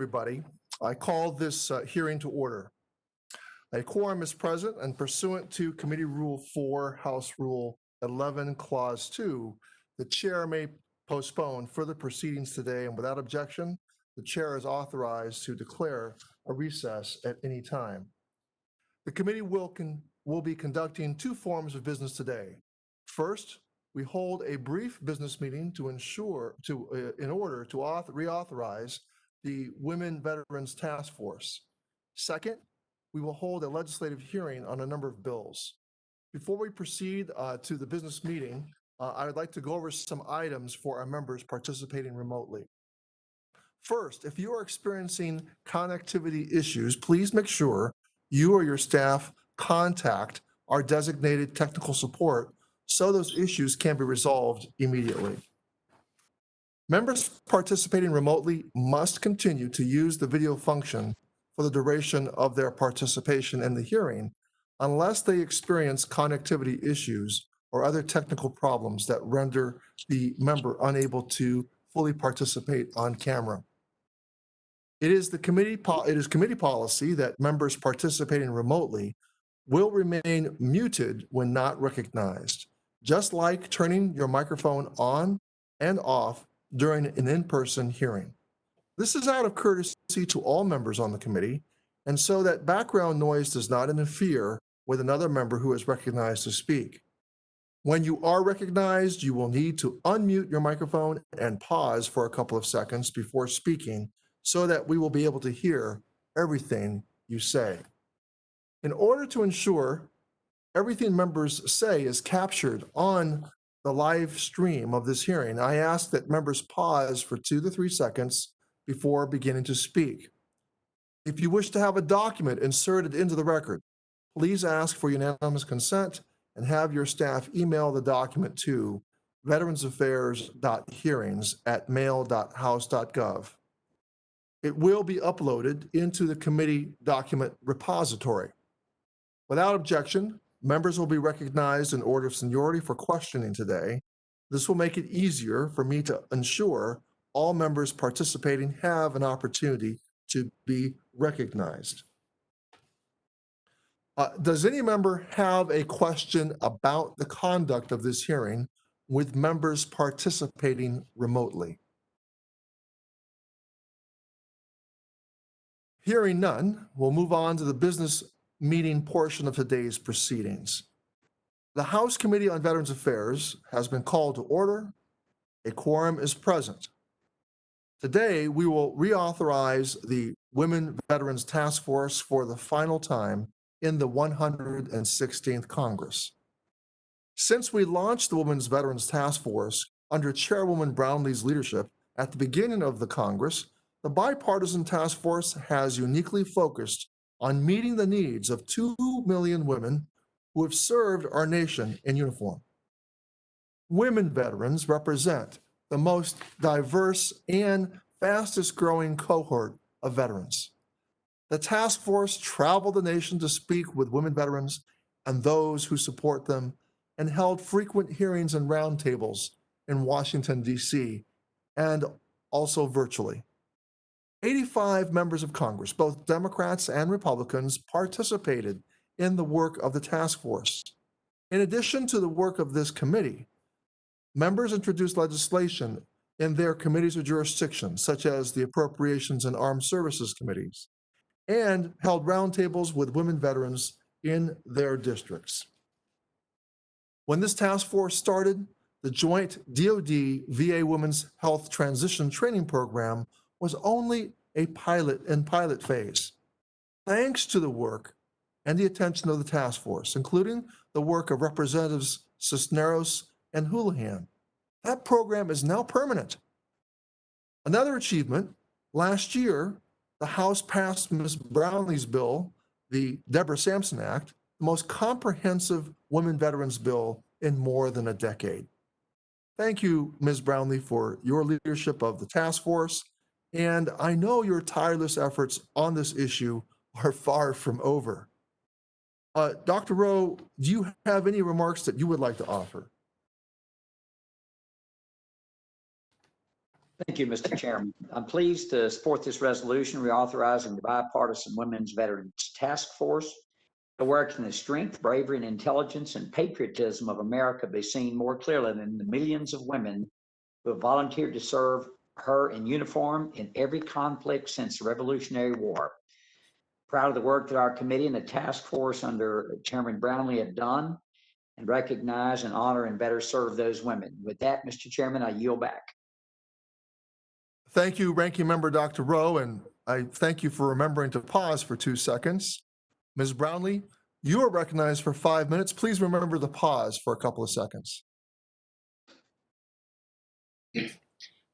everybody. I call this hearing to order. A quorum is present, and pursuant to Committee Rule 4, House Rule 11, Clause 2, the chair may postpone further proceedings today, and without objection, the chair is authorized to declare a recess at any time. The committee will be conducting two forms of business today. First, we hold a brief business meeting in order to reauthorize the Women Veterans Task Force. Second, we will hold a legislative hearing on a number of bills. Before we proceed to the business meeting, I would like to go over some items for our members participating remotely. First, if you are experiencing connectivity issues, please make sure you or your staff contact our designated technical support so those issues can be resolved immediately. Members participating remotely must continue to use the video function for the duration of their participation in the hearing unless they experience connectivity issues or other technical problems that render the member unable to fully participate on camera. It is committee policy that members participating remotely will remain muted when not recognized, just like turning your microphone on and off during an in-person hearing. This is out of courtesy to all members on the committee, and so that background noise does not interfere with another member who is recognized to speak. When you are recognized, you will need to unmute your microphone and pause for a couple of seconds before speaking so that we will be able to hear everything you say. In order to ensure everything members say is captured on the live stream of this hearing, I ask that members pause for 2 to 3 seconds before beginning to speak. If you wish to have a document inserted into the record, please ask for unanimous consent and have your staff email the document to veteransaffairs.hearings@mail.house.gov. It will be uploaded into the committee document repository. Without objection, members will be recognized in order of seniority for questioning today. This will make it easier for me to ensure all members participating have an opportunity to be recognized. Does any member have a question about the conduct of this hearing with members participating remotely? Hearing none, we'll move on to the business meeting portion of today's proceedings. The House Committee on Veterans Affairs has been called to order. A quorum is present. Today, we will reauthorize the Women Veterans Task Force for the final time in the 116th Congress. Since we launched the Women's Veterans Task Force under Chairwoman Brownlee's leadership at the beginning of the Congress, the bipartisan task force has uniquely focused on meeting the needs of 2 million women who have served our nation in uniform. Women veterans represent the most diverse and fastest growing cohort of veterans. The task force traveled the nation to speak with women veterans and those who support them and held frequent hearings and roundtables in Washington, D.C., and also virtually. 85 members of Congress, both Democrats and Republicans, participated in the work of the task force. In addition to the work of this committee, members introduced legislation in their committees of jurisdiction, such as the Appropriations and Armed Services Committees, and held roundtables with women veterans in their districts. When this task force started, the joint DoD-VA Women's Health Transition Training Program was only a pilot phase. Thanks to the work and the attention of the task force, including the work of Representatives Cisneros and Houlihan, that program is now permanent. Another achievement, last year, the House passed Ms. Brownlee's bill, the Deborah Sampson Act, the most comprehensive women veterans bill in more than a decade. Thank you, Ms. Brownlee, for your leadership of the task force, and I know your tireless efforts on this issue are far from over. Dr. Rowe, do you have any remarks that you would like to offer? Thank you, Mr. Chairman. I'm pleased to support this resolution reauthorizing the bipartisan Women's Veterans Task Force. The work and the strength, bravery, and intelligence and patriotism of America be seen more clearly than the millions of women who have volunteered to serve her in uniform in every conflict since the Revolutionary War. Proud of the work that our committee and the task force under Chairman Brownlee have done, and recognize and honor and better serve those women. With that, Mr. Chairman, I yield back. Thank you, Ranking Member Dr. Rowe, and I thank you for remembering to pause for 2 seconds. Ms. Brownlee, you are recognized for 5 minutes. Please remember to pause for a couple of seconds.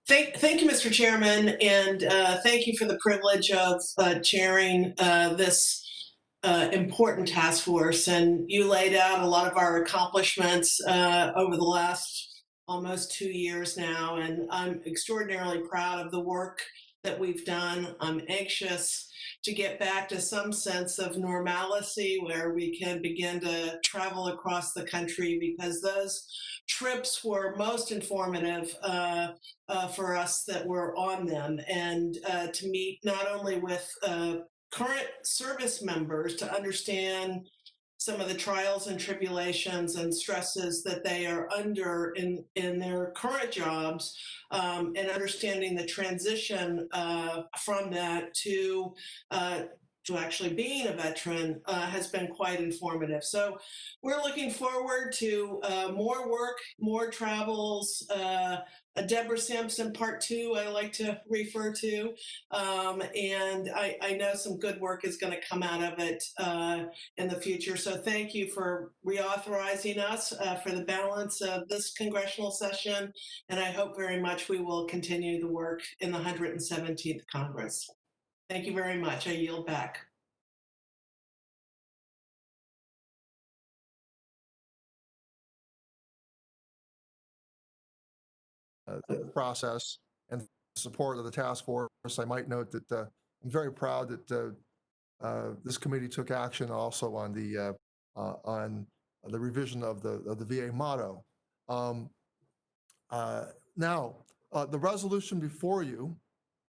Thank you, Mr. Chairman, and thank you for the privilege of chairing this important task force. And you laid out a lot of our accomplishments over the last almost 2 years now, and I'm extraordinarily proud of the work that we've done. I'm anxious to get back to some sense of normalcy where we can begin to travel across the country, because those trips were most informative for us that were on them, and to meet not only with current service members to understand some of the trials and tribulations and stresses that they are under in their current jobs, and understanding the transition from that to actually being a veteran has been quite informative. So we're looking forward to more work, more travels, a Deborah Sampson Part 2, I like to refer to. And I know some good work is going to come out of it in the future. So thank you for reauthorizing us for the balance of this congressional session. And I hope very much we will continue the work in the 117th Congress. Thank you very much. I yield back. The process and support of the task force. I might note that I'm very proud that this committee took action also on the revision of the VA motto. Now, the resolution before you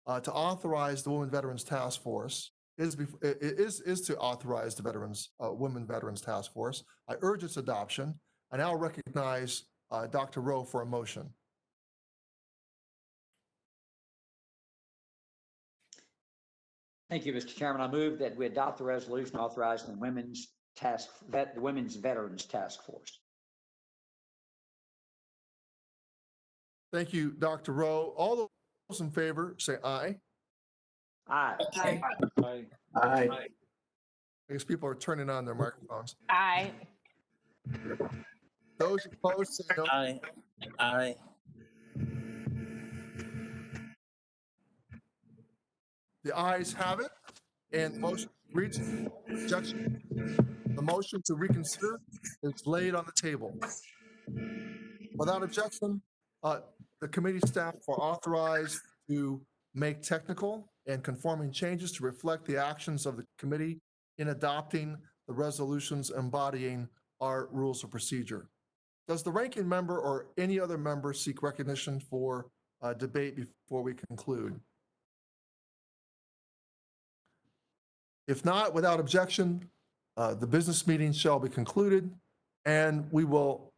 to authorize the Women Veterans Task Force is to authorize the Women Veterans Task Force. I urge its adoption. I now recognize Dr. Rowe for a motion. Thank you, Mr. Chairman. I move that we adopt the resolution authorizing the Women's Veterans Task Force. Thank you, Dr. Rowe. All those in favor say aye. Aye. Aye. Aye. Aye. I guess people are turning on their microphones. Aye. Those opposed say no. Aye. Aye. The ayes have it, and the motion reaches objection. The motion to reconsider is laid on the table. Without objection, the committee staff are authorized to make technical and conforming changes to reflect the actions of the committee in adopting the resolutions embodying our rules of procedure. Does the ranking member or any other member seek recognition for debate before we conclude? If not, without objection, the business meeting shall be concluded, and we will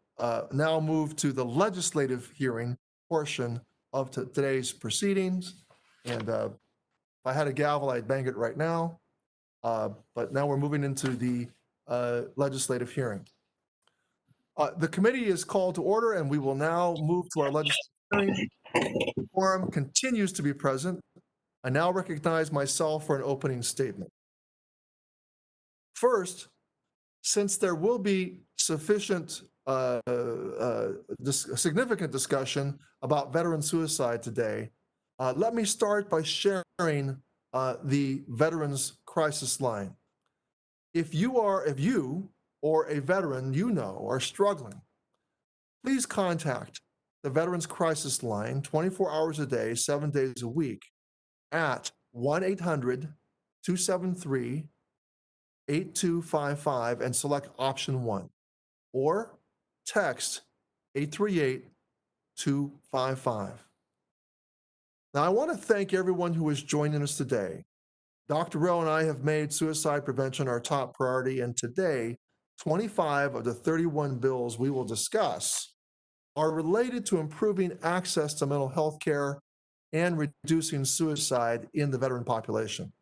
now move to the legislative hearing portion of today's proceedings. And if I had a gavel, I'd bang it right now. But now we're moving into the legislative hearing. The committee is called to order, and we will now move to our legislative hearing. The quorum continues to be present. I now recognize myself for an opening statement. First, since there will be sufficient, significant discussion about veteran suicide today, let me start by sharing the Veterans Crisis Line. If you or a veteran you know are struggling, please contact the Veterans Crisis Line 24 hours a day, 7 days a week at 1-800-273-8255 and select option 1, or text 838-255. Now, I want to thank everyone who is joining us today. Dr. Rowe and I have made suicide prevention our top priority, and today, 25 of the 31 bills we will discuss are related to improving access to mental health care and reducing suicide in the veteran population.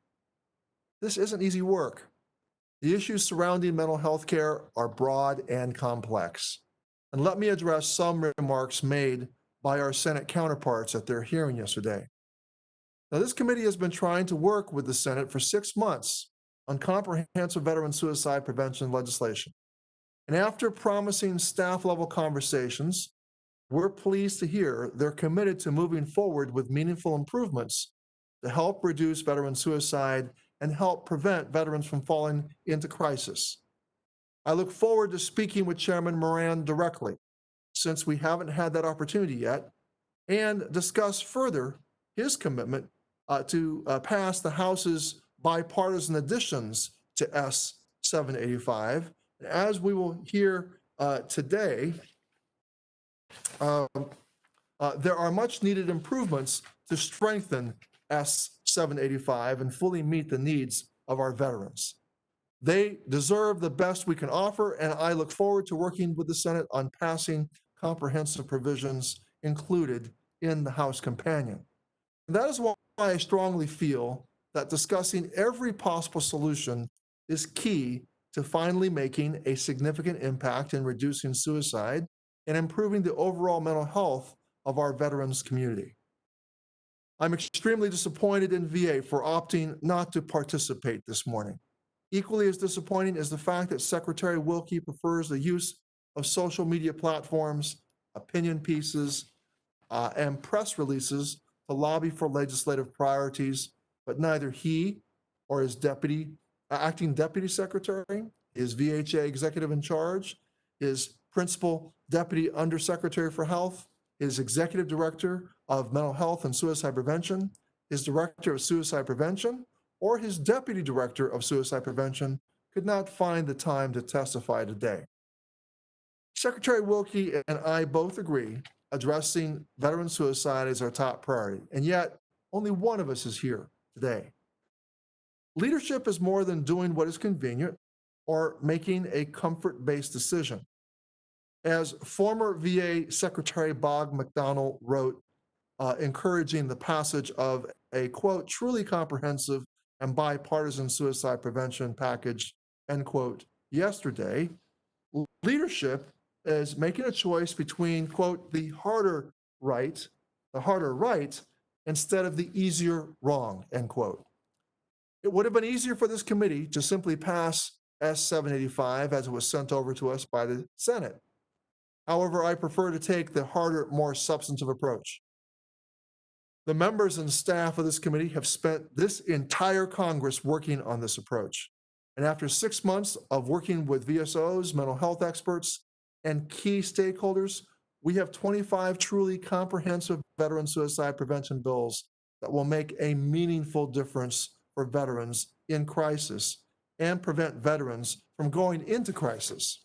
This isn't easy work. The issues surrounding mental health care are broad and complex. And let me address some remarks made by our Senate counterparts at their hearing yesterday. Now, this committee has been trying to work with the Senate for 6 months on comprehensive veteran suicide prevention legislation. And after promising staff-level conversations, we're pleased to hear they're committed to moving forward with meaningful improvements to help reduce veteran suicide and help prevent veterans from falling into crisis. I look forward to speaking with Chairman Moran directly, since we haven't had that opportunity yet, and discuss further his commitment to pass the House's bipartisan additions to S 785. As we will hear today, there are much needed improvements to strengthen S 785 and fully meet the needs of our veterans. They deserve the best we can offer, and I look forward to working with the Senate on passing comprehensive provisions included in the House companion. And that is why I strongly feel that discussing every possible solution is key to finally making a significant impact in reducing suicide and improving the overall mental health of our veterans community. I'm extremely disappointed in VA for opting not to participate this morning. Equally as disappointing is the fact that Secretary Wilkie prefers the use of social media platforms, opinion pieces, and press releases to lobby for legislative priorities, but neither he or his acting deputy secretary, his VHA executive in charge, his principal deputy undersecretary for health, his executive director of mental health and suicide prevention, his director of suicide prevention, or his deputy director of suicide prevention could not find the time to testify today. Secretary Wilkie and I both agree addressing veteran suicide is our top priority, and yet only one of us is here today. Leadership is more than doing what is convenient or making a comfort-based decision. As former VA Secretary Bob McDonnell wrote, encouraging the passage of a, quote, truly comprehensive and bipartisan suicide prevention package, end quote, yesterday, leadership is making a choice between, quote, the harder right, instead of the easier wrong, end quote. It would have been easier for this committee to simply pass S 785 as it was sent over to us by the Senate. However, I prefer to take the harder, more substantive approach. The members and staff of this committee have spent this entire Congress working on this approach. And after 6 months of working with VSOs, mental health experts, and key stakeholders, we have 25 truly comprehensive veteran suicide prevention bills that will make a meaningful difference for veterans in crisis and prevent veterans from going into crisis.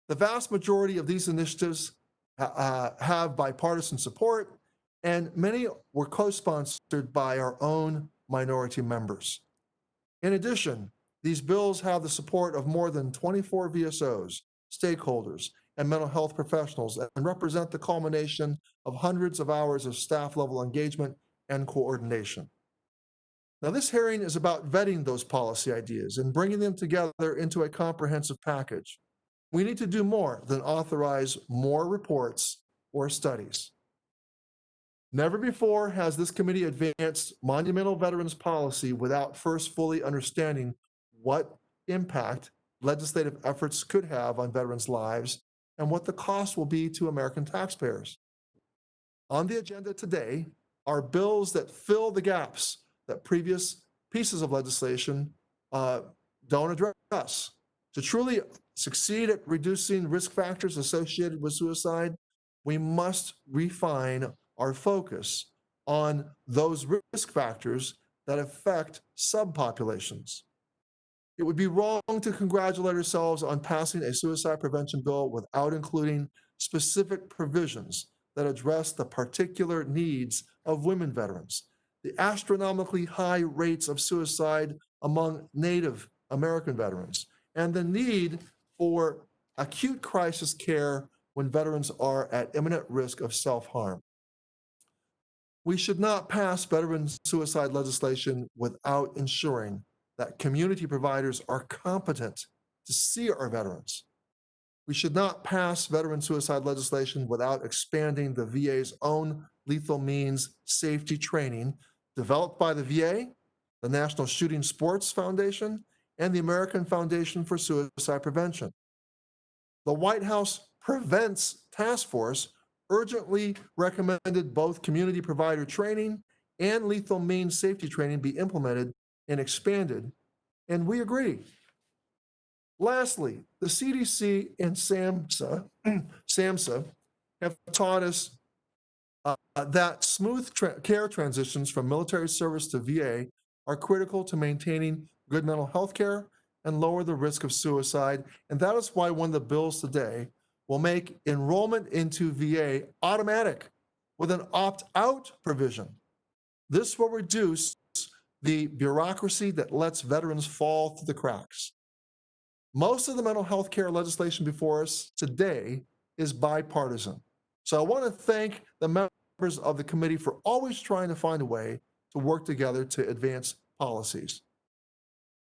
The vast majority of these initiatives have bipartisan support, and many were co-sponsored by our own minority members. In addition, these bills have the support of more than 24 VSOs, stakeholders, and mental health professionals, and represent the culmination of hundreds of hours of staff-level engagement and coordination. Now, this hearing is about vetting those policy ideas and bringing them together into a comprehensive package. We need to do more than authorize more reports or studies. Never before has this committee advanced monumental veterans policy without first fully understanding what impact legislative efforts could have on veterans' lives and what the cost will be to American taxpayers. On the agenda today are bills that fill the gaps that previous pieces of legislation don't address. To truly succeed at reducing risk factors associated with suicide, we must refine our focus on those risk factors that affect subpopulations. It would be wrong to congratulate ourselves on passing a suicide prevention bill without including specific provisions that address the particular needs of women veterans, the astronomically high rates of suicide among Native American veterans, and the need for acute crisis care when veterans are at imminent risk of self-harm. We should not pass veteran suicide legislation without ensuring that community providers are competent to see our veterans. We should not pass veteran suicide legislation without expanding the VA's own lethal means safety training developed by the VA, the National Shooting Sports Foundation, and the American Foundation for Suicide Prevention. The White House Prevents Task Force urgently recommended both community provider training and lethal means safety training be implemented and expanded, and we agree. Lastly, the CDC and SAMHSA have taught us that smooth care transitions from military service to VA are critical to maintaining good mental health care and lower the risk of suicide. And that is why one of the bills today will make enrollment into VA automatic with an opt-out provision. This will reduce the bureaucracy that lets veterans fall through the cracks. Most of the mental health care legislation before us today is bipartisan. So I want to thank the members of the committee for always trying to find a way to work together to advance policies.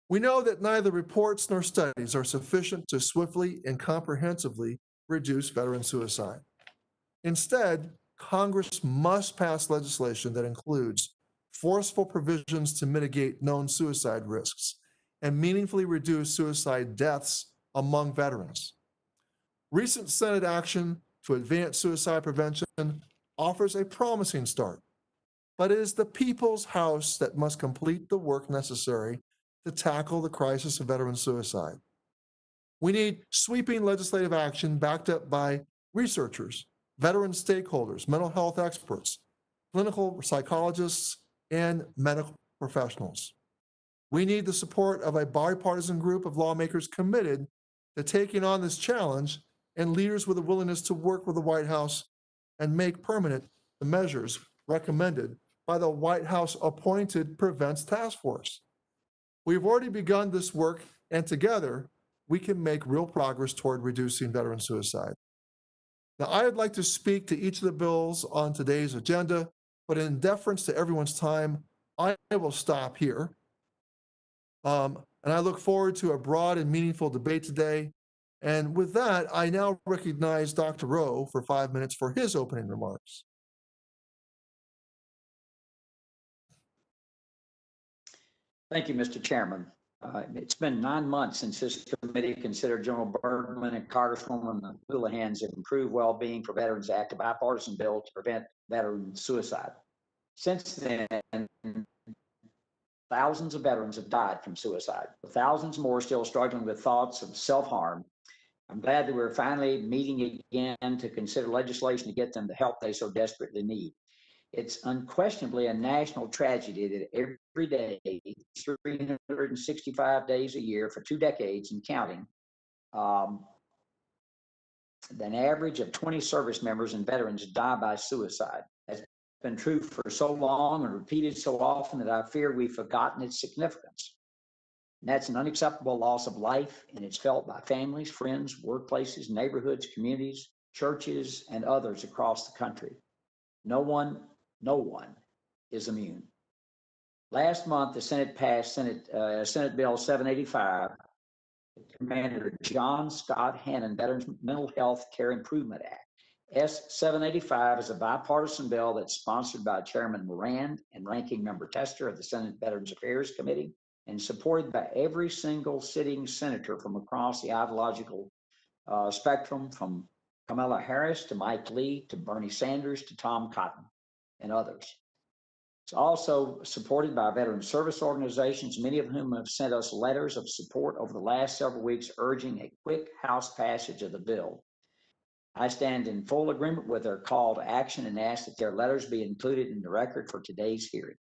We know that neither reports nor studies are sufficient to swiftly and comprehensively reduce veteran suicide. Instead, Congress must pass legislation that includes forceful provisions to mitigate known suicide risks and meaningfully reduce suicide deaths among veterans. Recent Senate action to advance suicide prevention offers a promising start, but it is the people's House that must complete the work necessary to tackle the crisis of veteran suicide. We need sweeping legislative action backed up by researchers, veteran stakeholders, mental health experts, clinical psychologists, and medical professionals. We need the support of a bipartisan group of lawmakers committed to taking on this challenge and leaders with a willingness to work with the White House and make permanent the measures recommended by the White House appointed Prevents Task Force. We've already begun this work, and together we can make real progress toward reducing veteran suicide. Now, I would like to speak to each of the bills on today's agenda, but in deference to everyone's time, I will stop here. And I look forward to a broad and meaningful debate today. And with that, I now recognize Dr. Rowe for 5 minutes for his opening remarks. Thank you, Mr. Chairman. It's been 9 months since this committee considered General Bergman and Congresswoman Houlihan's Improved Well-Being for Veterans Act, a bipartisan bill to prevent veteran suicide. Since then, thousands of veterans have died from suicide, with thousands more still struggling with thoughts of self-harm. I'm glad that we're finally meeting again to consider legislation to get them the help they so desperately need. It's unquestionably a national tragedy that every day, 365 days a year for 2 decades and counting, an average of 20 service members and veterans die by suicide. That's been true for so long and repeated so often that I fear we've forgotten its significance. And that's an unacceptable loss of life, and it's felt by families, friends, workplaces, neighborhoods, communities, churches, and others across the country. No one is immune. Last month, the Senate passed Senate Bill 785, Commander John Scott Hannon Veterans Mental Health Care Improvement Act. S-785 is a bipartisan bill that's sponsored by Chairman Moran and Ranking Member Tester of the Senate Veterans Affairs Committee and supported by every single sitting senator from across the ideological spectrum, from Kamala Harris to Mike Lee to Bernie Sanders to Tom Cotton and others. It's also supported by veteran service organizations, many of whom have sent us letters of support over the last several weeks urging a quick House passage of the bill. I stand in full agreement with their call to action and ask that their letters be included in the record for today's hearing.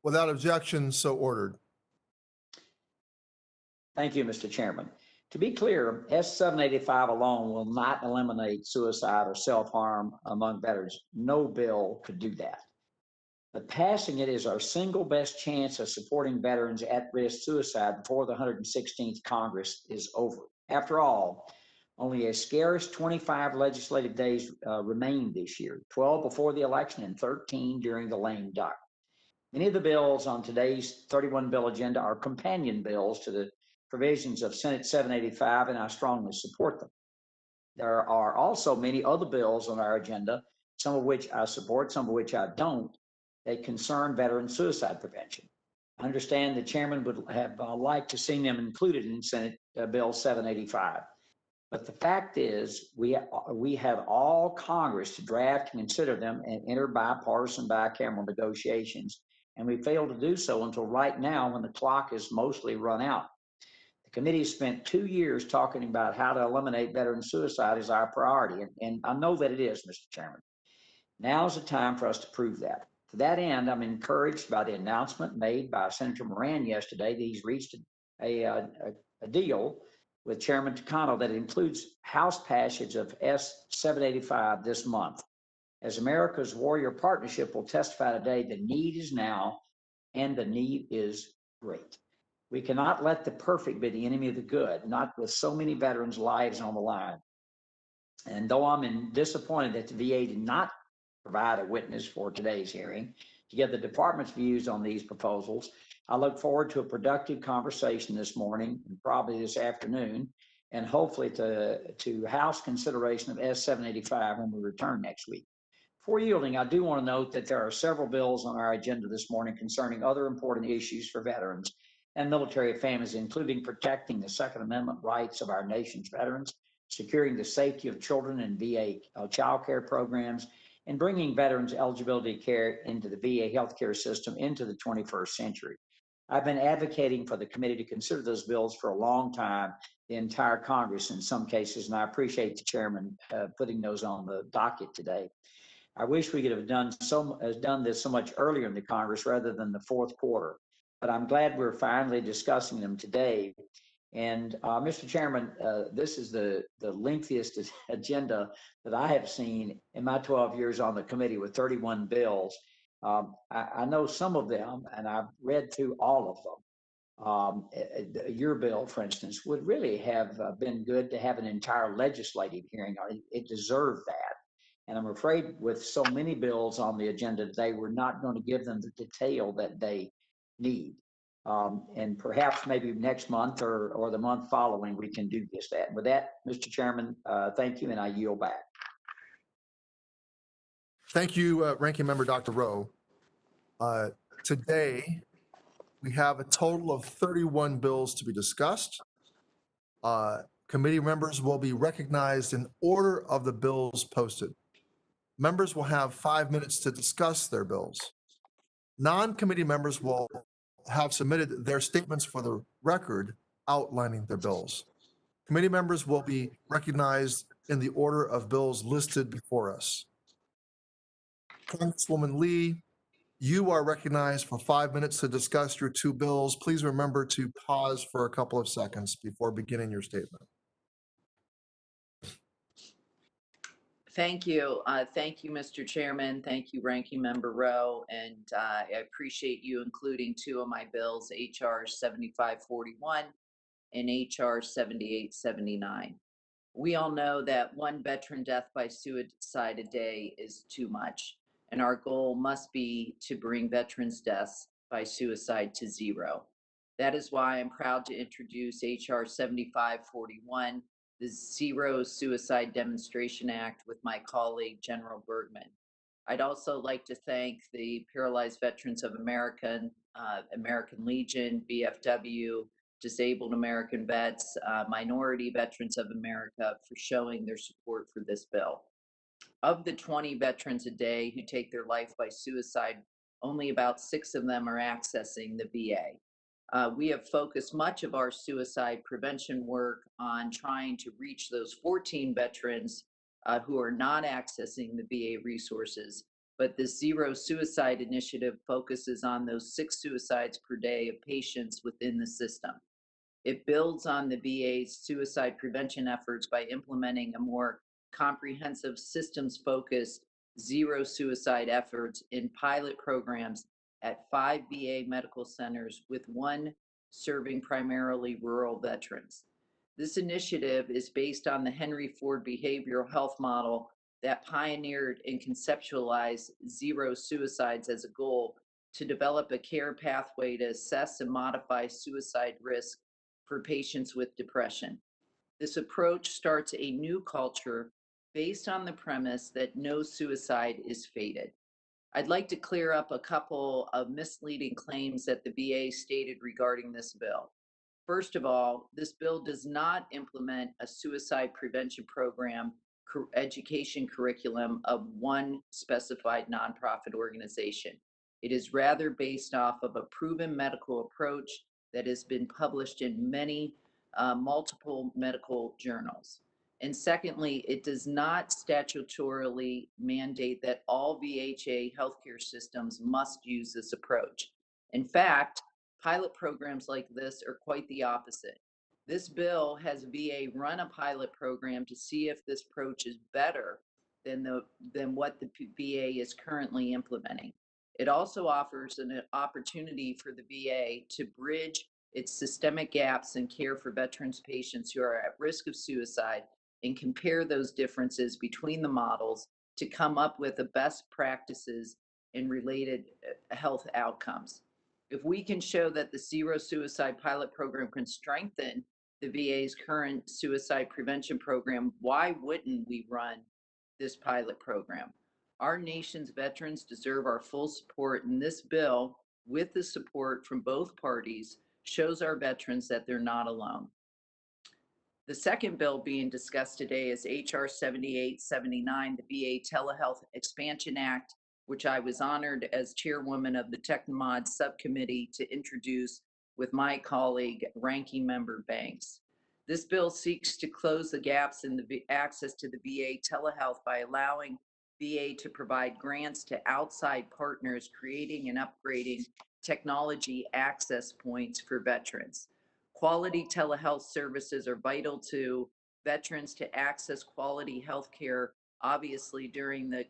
Without objection, so ordered. Thank you, Mr. Chairman. To be clear, S-785 alone will not eliminate suicide or self-harm among veterans. No bill could do that. But passing it is our single best chance of supporting veterans at risk suicide before the 116th Congress is over. After all, only a scarce 25 legislative days remain this year, 12 before the election and 13 during the lame duck. Many of the bills on today's 31 bill agenda are companion bills to the provisions of Senate 785, and I strongly support them. There are also many other bills on our agenda, some of which I support, some of which I don't, that concern veteran suicide prevention. I understand the chairman would have liked to see them included in Senate Bill 785. But the fact is, we have all Congress to draft and consider them and enter bipartisan bicameral negotiations, and we failed to do so until right now when the clock is mostly run out. The committee spent 2 years talking about how to eliminate veteran suicide as our priority, and I know that it is, Mr. Chairman. Now is the time for us to prove that. To that end, I'm encouraged by the announcement made by Senator Moran yesterday that he's reached a deal with Chairman Takano that includes House passage of S-785 this month. As America's Warrior Partnership will testify today, the need is now, and the need is great. We cannot let the perfect be the enemy of the good, not with so many veterans' lives on the line. And though I'm disappointed that the VA did not provide a witness for today's hearing to get the department's views on these proposals, I look forward to a productive conversation this morning and probably this afternoon, and hopefully to House consideration of S-785 when we return next week. Before yielding, I do want to note that there are several bills on our agenda this morning concerning other important issues for veterans and military families, including protecting the Second Amendment rights of our nation's veterans, securing the safety of children in VA child care programs, and bringing veterans eligibility care into the VA healthcare system into the 21st century. I've been advocating for the committee to consider those bills for a long time, the entire Congress in some cases, and I appreciate the chairman putting those on the docket today. I wish we could have done this so much earlier in the Congress rather than the fourth quarter, but I'm glad we're finally discussing them today. And Mr. Chairman, this is the lengthiest agenda that I have seen in my 12 years on the committee with 31 bills. I know some of them, and I've read through all of them. Your bill, for instance, would really have been good to have an entire legislative hearing on it. It deserved that. And I'm afraid with so many bills on the agenda today, we're not going to give them the detail that they need. And perhaps maybe next month or the month following, we can do just that. With that, Mr. Chairman, thank you, and I yield back. Thank you, Ranking Member Dr. Rowe. Today, we have a total of 31 bills to be discussed. Committee members will be recognized in order of the bills posted. Members will have 5 minutes to discuss their bills. Non-committee members will have submitted their statements for the record outlining their bills. Committee members will be recognized in the order of bills listed before us. Congresswoman Lee, you are recognized for 5 minutes to discuss your 2 bills. Please remember to pause for a couple of seconds before beginning your statement. Thank you. Thank you, Mr. Chairman. Thank you, Ranking Member Rowe. And I appreciate you including 2 of my bills, HR 7541 and HR 7879. We all know that 1 veteran death by suicide a day is too much, and our goal must be to bring veterans' deaths by suicide to 0. That is why I'm proud to introduce HR 7541, the Zero Suicide Demonstration Act, with my colleague, General Bergman. I'd also like to thank the Paralyzed Veterans of America, American Legion, VFW, Disabled American Vets, Minority Veterans of America for showing their support for this bill. Of the 20 veterans a day who take their life by suicide, only about 6 of them are accessing the VA. We have focused much of our suicide prevention work on trying to reach those 14 veterans who are not accessing the VA resources, but the Zero Suicide Initiative focuses on those 6 suicides per day of patients within the system. It builds on the VA's suicide prevention efforts by implementing a more comprehensive systems-focused zero suicide efforts in pilot programs at 5 VA medical centers, with one serving primarily rural veterans. This initiative is based on the Henry Ford behavioral health model that pioneered and conceptualized zero suicides as a goal to develop a care pathway to assess and modify suicide risk for patients with depression. This approach starts a new culture based on the premise that no suicide is fated. I'd like to clear up a couple of misleading claims that the VA stated regarding this bill. First of all, this bill does not implement a suicide prevention program education curriculum of one specified nonprofit organization. It is rather based off of a proven medical approach that has been published in many multiple medical journals. And secondly, it does not statutorily mandate that all VHA healthcare systems must use this approach. In fact, pilot programs like this are quite the opposite. This bill has VA run a pilot program to see if this approach is better than what the VA is currently implementing. It also offers an opportunity for the VA to bridge its systemic gaps in care for veterans patients who are at risk of suicide and compare those differences between the models to come up with the best practices and related health outcomes. If we can show that the zero suicide pilot program can strengthen the VA's current suicide prevention program, why wouldn't we run this pilot program? Our nation's veterans deserve our full support, and this bill, with the support from both parties, shows our veterans that they're not alone. The second bill being discussed today is H.R. 7879, the VA Telehealth Expansion Act, which I was honored as chairwoman of the Technomod subcommittee to introduce with my colleague, Ranking Member Banks. This bill seeks to close the gaps in the access to the VA telehealth by allowing VA to provide grants to outside partners, creating and upgrading technology access points for veterans. Quality telehealth services are vital to veterans to access quality health care, obviously during the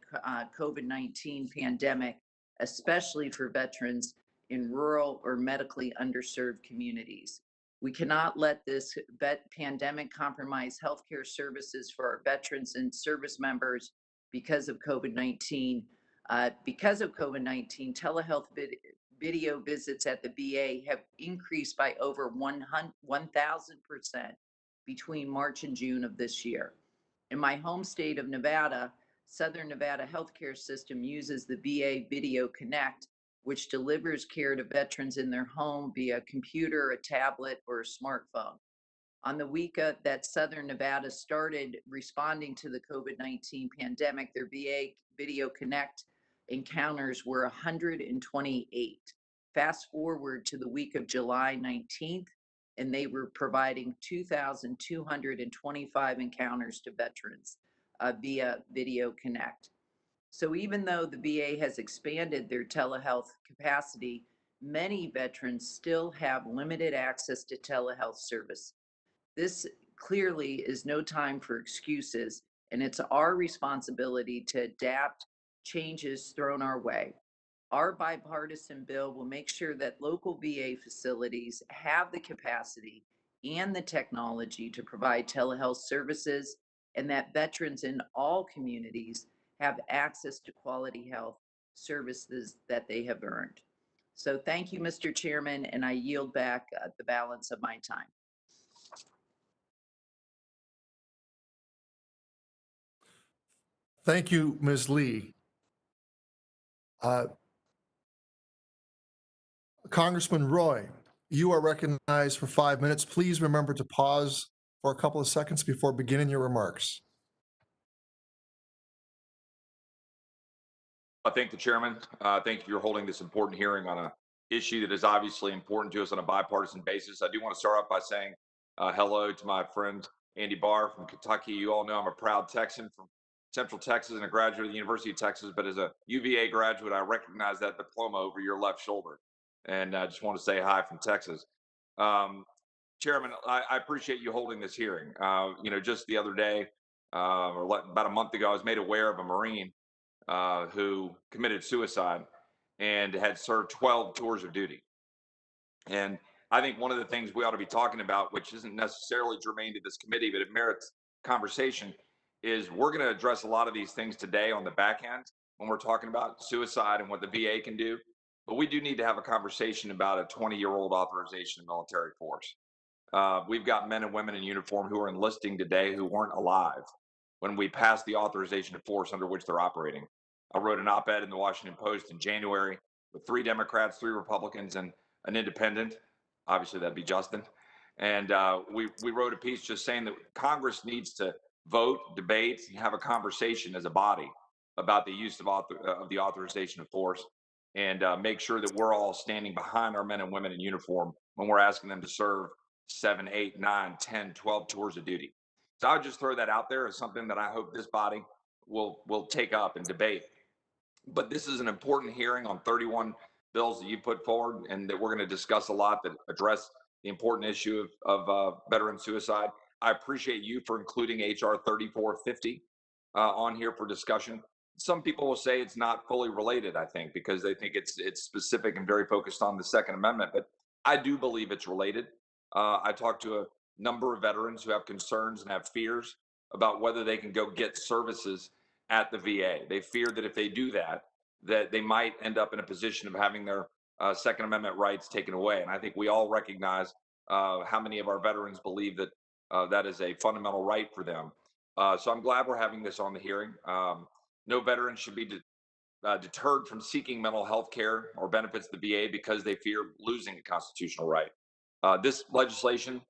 COVID-19 pandemic, especially for veterans in rural or medically underserved communities. We cannot let this pandemic compromise healthcare services for our veterans and service members because of COVID-19. Because of COVID-19, telehealth video visits at the VA have increased by over 1,000% between March and June of this year. In my home state of Nevada, Southern Nevada Healthcare System uses the VA Video Connect, which delivers care to veterans in their home via a computer, a tablet, or a smartphone. On the week that Southern Nevada started responding to the COVID-19 pandemic, their VA Video Connect encounters were 128. Fast forward to the week of July 19th, and they were providing 2,225 encounters to veterans via Video Connect. So even though the VA has expanded their telehealth capacity, many veterans still have limited access to telehealth service. This clearly is no time for excuses, and it's our responsibility to adapt changes thrown our way. Our bipartisan bill will make sure that local VA facilities have the capacity and the technology to provide telehealth services, and that veterans in all communities have access to quality health services that they have earned. So thank you, Mr. Chairman, and I yield back the balance of my time. Thank you, Ms. Lee. Congressman Roy, you are recognized for 5 minutes. Please remember to pause for a couple of seconds before beginning your remarks. I thank the chairman. Thank you for holding this important hearing on an issue that is obviously important to us on a bipartisan basis. I do want to start off by saying hello to my friend Andy Barr from Kentucky. You all know I'm a proud Texan from Central Texas and a graduate of the University of Texas, but as a UVA graduate, I recognize that diploma over your left shoulder. And I just want to say hi from Texas. Chairman, I appreciate you holding this hearing. Just the other day, about a month ago, I was made aware of a Marine who committed suicide and had served 12 tours of duty. And I think one of the things we ought to be talking about, which isn't necessarily germane to this committee, but it merits conversation, is we're going to address a lot of these things today on the back end when we're talking about suicide and what the VA can do. But we do need to have a conversation about a 20-year-old authorization of military force. We've got men and women in uniform who are enlisting today who weren't alive when we passed the authorization of force under which they're operating. I wrote an op-ed in the Washington Post in January with 3 Democrats, 3 Republicans, and an independent. Obviously, that'd be Justin. And we wrote a piece just saying that Congress needs to vote, debate, and have a conversation as a body about the use of the authorization of force, and make sure that we're all standing behind our men and women in uniform when we're asking them to serve 7, 8, 9, 10, 12 tours of duty. So I would just throw that out there as something that I hope this body will take up and debate. But this is an important hearing on 31 bills that you put forward and that we're going to discuss a lot that address the important issue of veteran suicide. I appreciate you for including HR 3450 on here for discussion. Some people will say it's not fully related, I think, because they think it's specific and very focused on the Second Amendment, but I do believe it's related. I talked to a number of veterans who have concerns and have fears about whether they can go get services at the VA. They fear that if they do that they might end up in a position of having their Second Amendment rights taken away. And I think we all recognize how many of our veterans believe that that is a fundamental right for them. So I'm glad we're having this on the hearing. No veteran should be deterred from seeking mental health care or benefits of the VA because they fear losing a constitutional right. This legislation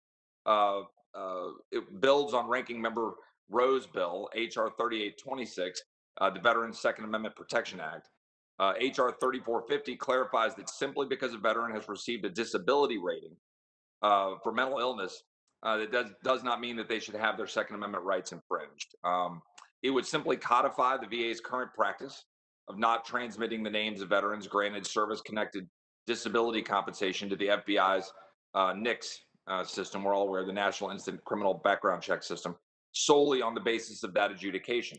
it builds on Ranking Member Rowe's bill, HR 3826, the Veterans Second Amendment Protection Act. HR 3450 clarifies that simply because a veteran has received a disability rating for mental illness, that does not mean that they should have their Second Amendment rights infringed. It would simply codify the VA's current practice of not transmitting the names of veterans granted service-connected disability compensation to the FBI's NICS system. We're all aware, the National Instant Criminal Background Check System, solely on the basis of that adjudication.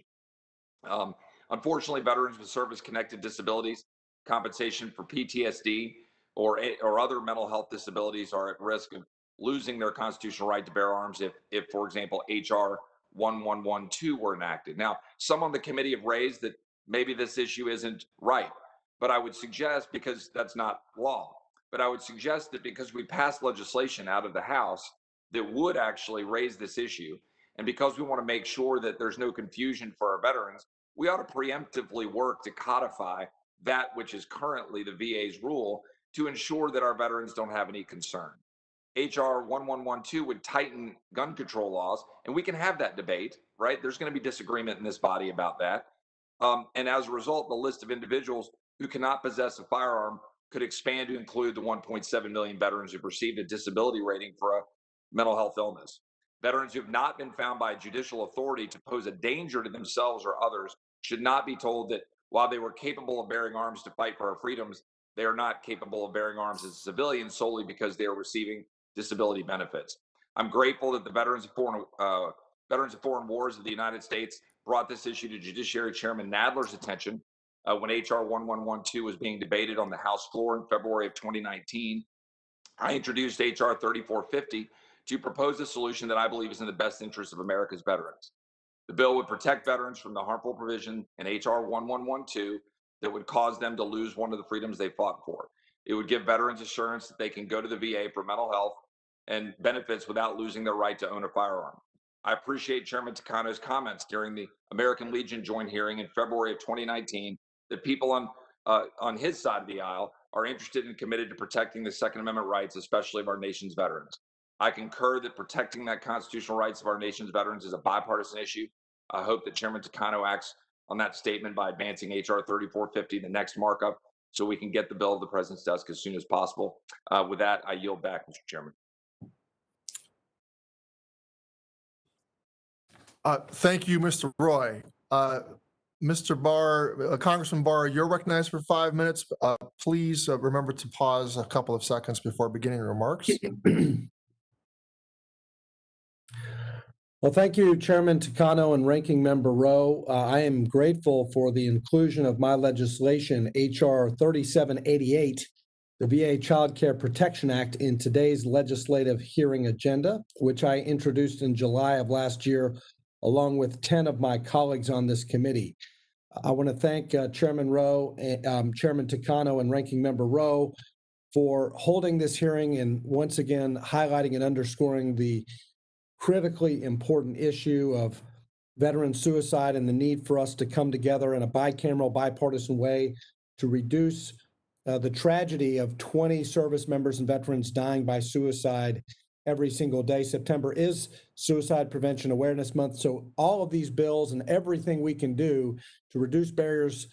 Unfortunately, veterans with service-connected disabilities, compensation for PTSD or other mental health disabilities are at risk of losing their constitutional right to bear arms if, for example, HR 1112 were enacted. Now, some on the committee have raised that maybe this issue isn't right, but I would suggest, because that's not law, but I would suggest that because we passed legislation out of the House that would actually raise this issue, and because we want to make sure that there's no confusion for our veterans, we ought to preemptively work to codify that which is currently the VA's rule to ensure that our veterans don't have any concern. HR 1112 would tighten gun control laws, and we can have that debate, right? There's going to be disagreement in this body about that. And as a result, the list of individuals who cannot possess a firearm could expand to include the 1.7 million veterans who've received a disability rating for a mental health illness. Veterans who have not been found by a judicial authority to pose a danger to themselves or others should not be told that while they were capable of bearing arms to fight for our freedoms, they are not capable of bearing arms as a civilian solely because they are receiving disability benefits. I'm grateful that the Veterans of Foreign Wars of the United States brought this issue to Judiciary Chairman Nadler's attention when HR 1112 was being debated on the House floor in February of 2019. I introduced HR 3450 to propose a solution that I believe is in the best interest of America's veterans. The bill would protect veterans from the harmful provision in HR 1112 that would cause them to lose one of the freedoms they fought for. It would give veterans assurance that they can go to the VA for mental health and benefits without losing their right to own a firearm. I appreciate Chairman Takano's comments during the American Legion joint hearing in February of 2019 that people on his side of the aisle are interested and committed to protecting the Second Amendment rights, especially of our nation's veterans. I concur that protecting that constitutional rights of our nation's veterans is a bipartisan issue. I hope that Chairman Takano acts on that statement by advancing HR 3450, the next markup, so we can get the bill to the President's desk as soon as possible. With that, I yield back, Mr. Chairman. Thank you, Mr. Roy. Mr. Barr, Congressman Barr, you're recognized for 5 minutes. Please remember to pause a couple of seconds before beginning remarks. Well, thank you, Chairman Takano and Ranking Member Rowe. I am grateful for the inclusion of my legislation, H.R. 3788, the VA Child Care Protection Act, in today's legislative hearing agenda, which I introduced in July of last year, along with 10 of my colleagues on this committee. I want to thank Chairman Rowe, Chairman Takano, and Ranking Member Rowe for holding this hearing and once again highlighting and underscoring the critically important issue of veteran suicide and the need for us to come together in a bicameral, bipartisan way to reduce the tragedy of 20 service members and veterans dying by suicide every single day. September is Suicide Prevention Awareness Month, so all of these bills and everything we can do to reduce barriers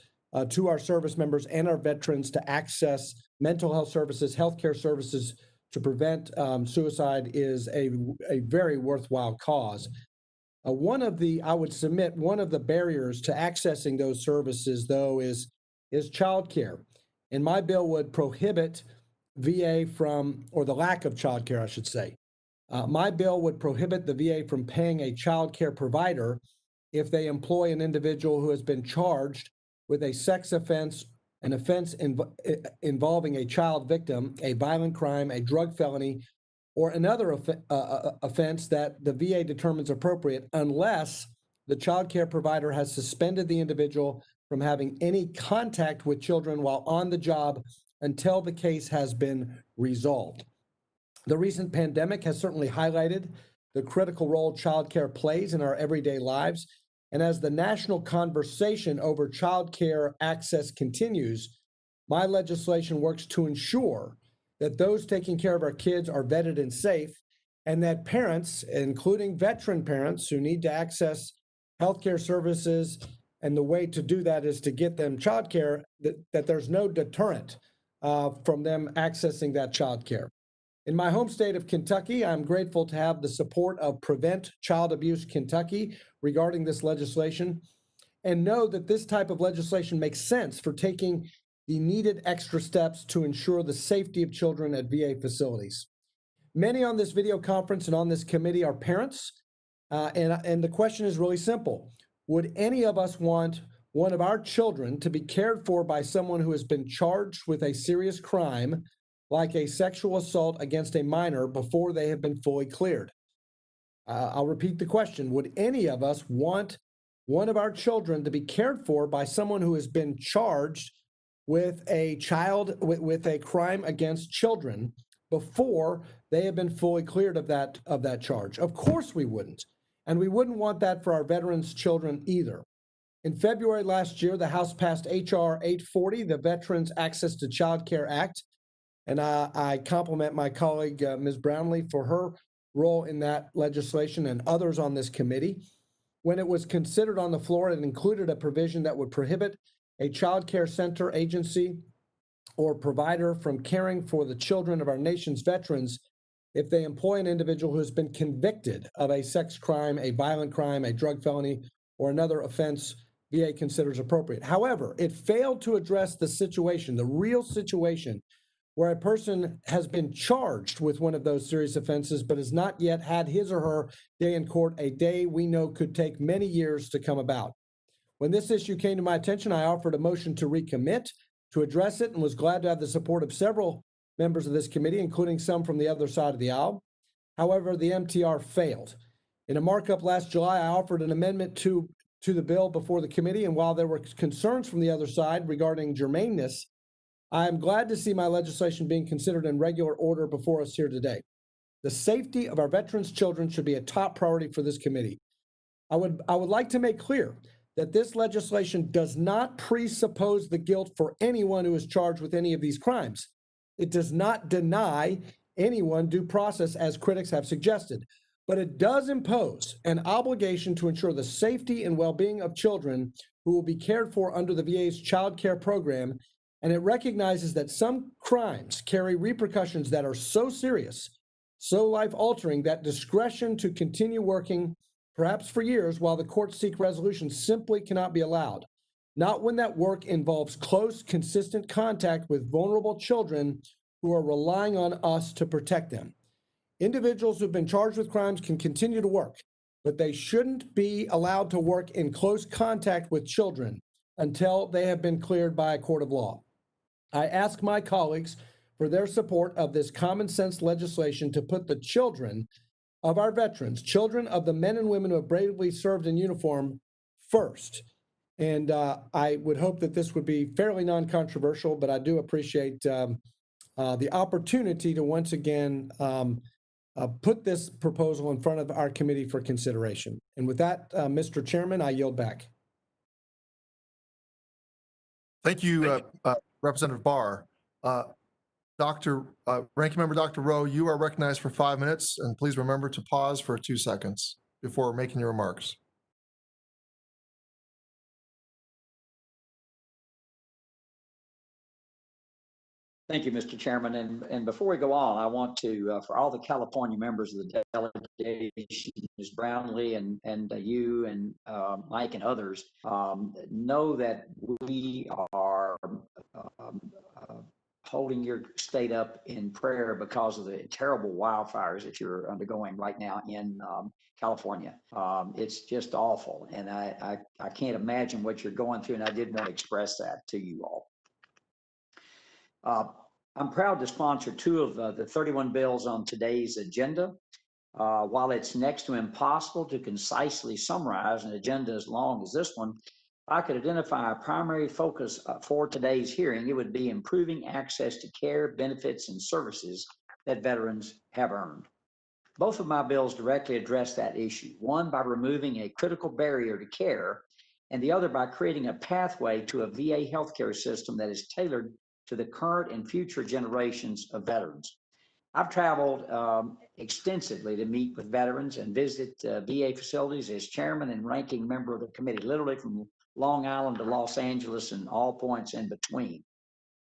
to our service members and our veterans to access mental health services, healthcare services, to prevent suicide is a very worthwhile cause. I would submit one of the barriers to accessing those services, though, is childcare. And my bill would prohibit VA from, or the lack of childcare, I should say. My bill would prohibit the VA from paying a childcare provider if they employ an individual who has been charged with a sex offense, an offense involving a child victim, a violent crime, a drug felony, or another offense that the VA determines appropriate, unless the child care provider has suspended the individual from having any contact with children while on the job until the case has been resolved. The recent pandemic has certainly highlighted the critical role child care plays in our everyday lives. And as the national conversation over child care access continues, my legislation works to ensure that those taking care of our kids are vetted and safe, and that parents, including veteran parents who need to access healthcare services, and the way to do that is to get them child care, that there's no deterrent from them accessing that child care. In my home state of Kentucky, I'm grateful to have the support of Prevent Child Abuse Kentucky regarding this legislation, and know that this type of legislation makes sense for taking the needed extra steps to ensure the safety of children at VA facilities. Many on this video conference and on this committee are parents, and the question is really simple. Would any of us want one of our children to be cared for by someone who has been charged with a serious crime, like a sexual assault against a minor, before they have been fully cleared? I'll repeat the question. Would any of us want one of our children to be cared for by someone who has been charged with a crime against children before they have been fully cleared of that charge? Of course we wouldn't. And we wouldn't want that for our veterans' children either. In February last year, the House passed H.R. 840, the Veterans Access to Child Care Act. And I compliment my colleague, Ms. Brownlee, for her role in that legislation and others on this committee. When it was considered on the floor, it included a provision that would prohibit a child care center, agency, or provider from caring for the children of our nation's veterans if they employ an individual who has been convicted of a sex crime, a violent crime, a drug felony, or another offense VA considers appropriate. However, it failed to address the situation, the real situation, where a person has been charged with one of those serious offenses but has not yet had his or her day in court, a day we know could take many years to come about. When this issue came to my attention, I offered a motion to recommit to address it and was glad to have the support of several members of this committee, including some from the other side of the aisle. However, the MTR failed. In a markup last July, I offered an amendment to the bill before the committee, and while there were concerns from the other side regarding germaneness, I am glad to see my legislation being considered in regular order before us here today. The safety of our veterans' children should be a top priority for this committee. I would like to make clear that this legislation does not presuppose the guilt for anyone who is charged with any of these crimes. It does not deny anyone due process, as critics have suggested, but it does impose an obligation to ensure the safety and well-being of children who will be cared for under the VA's child care program. And it recognizes that some crimes carry repercussions that are so serious, so life-altering, that discretion to continue working, perhaps for years, while the courts seek resolution simply cannot be allowed. Not when that work involves close, consistent contact with vulnerable children who are relying on us to protect them. Individuals who've been charged with crimes can continue to work, but they shouldn't be allowed to work in close contact with children until they have been cleared by a court of law. I ask my colleagues for their support of this common sense legislation to put the children of our veterans, children of the men and women who have bravely served in uniform, first. And I would hope that this would be fairly non-controversial, but I do appreciate the opportunity to once again put this proposal in front of our committee for consideration. And with that, Mr. Chairman, I yield back. Thank you, Representative Barr. Ranking Member Dr. Rowe, you are recognized for 5 minutes, and please remember to pause for 2 seconds before making your remarks. Thank you, Mr. Chairman. And before we go on, I want to, for all the California members of the delegation, Ms. Brownlee and you and Mike and others, know that we are holding your state up in prayer because of the terrible wildfires that you're undergoing right now in California. It's just awful. And I can't imagine what you're going through. And I did want to express that to you all. I'm proud to sponsor 2 of the 31 bills on today's agenda. While it's next to impossible to concisely summarize an agenda as long as this one, if I could identify a primary focus for today's hearing, it would be improving access to care, benefits, and services that veterans have earned. Both of my bills directly address that issue, one by removing a critical barrier to care, and the other by creating a pathway to a VA healthcare system that is tailored to the current and future generations of veterans. I've traveled extensively to meet with veterans and visit VA facilities as chairman and ranking member of the committee, literally from Long Island to Los Angeles and all points in between.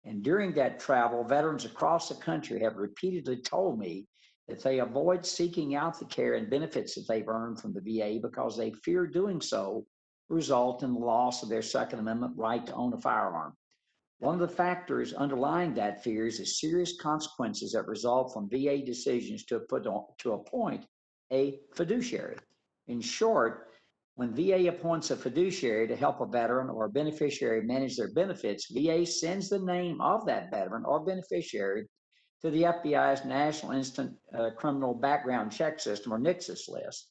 And during that travel, veterans across the country have repeatedly told me that they avoid seeking out the care and benefits that they've earned from the VA because they fear doing so result in the loss of their Second Amendment right to own a firearm. One of the factors underlying that fear is the serious consequences that result from VA decisions to appoint a fiduciary. In short, when VA appoints a fiduciary to help a veteran or a beneficiary manage their benefits, VA sends the name of that veteran or beneficiary to the FBI's National Instant Criminal Background Check System, or NICSIS list.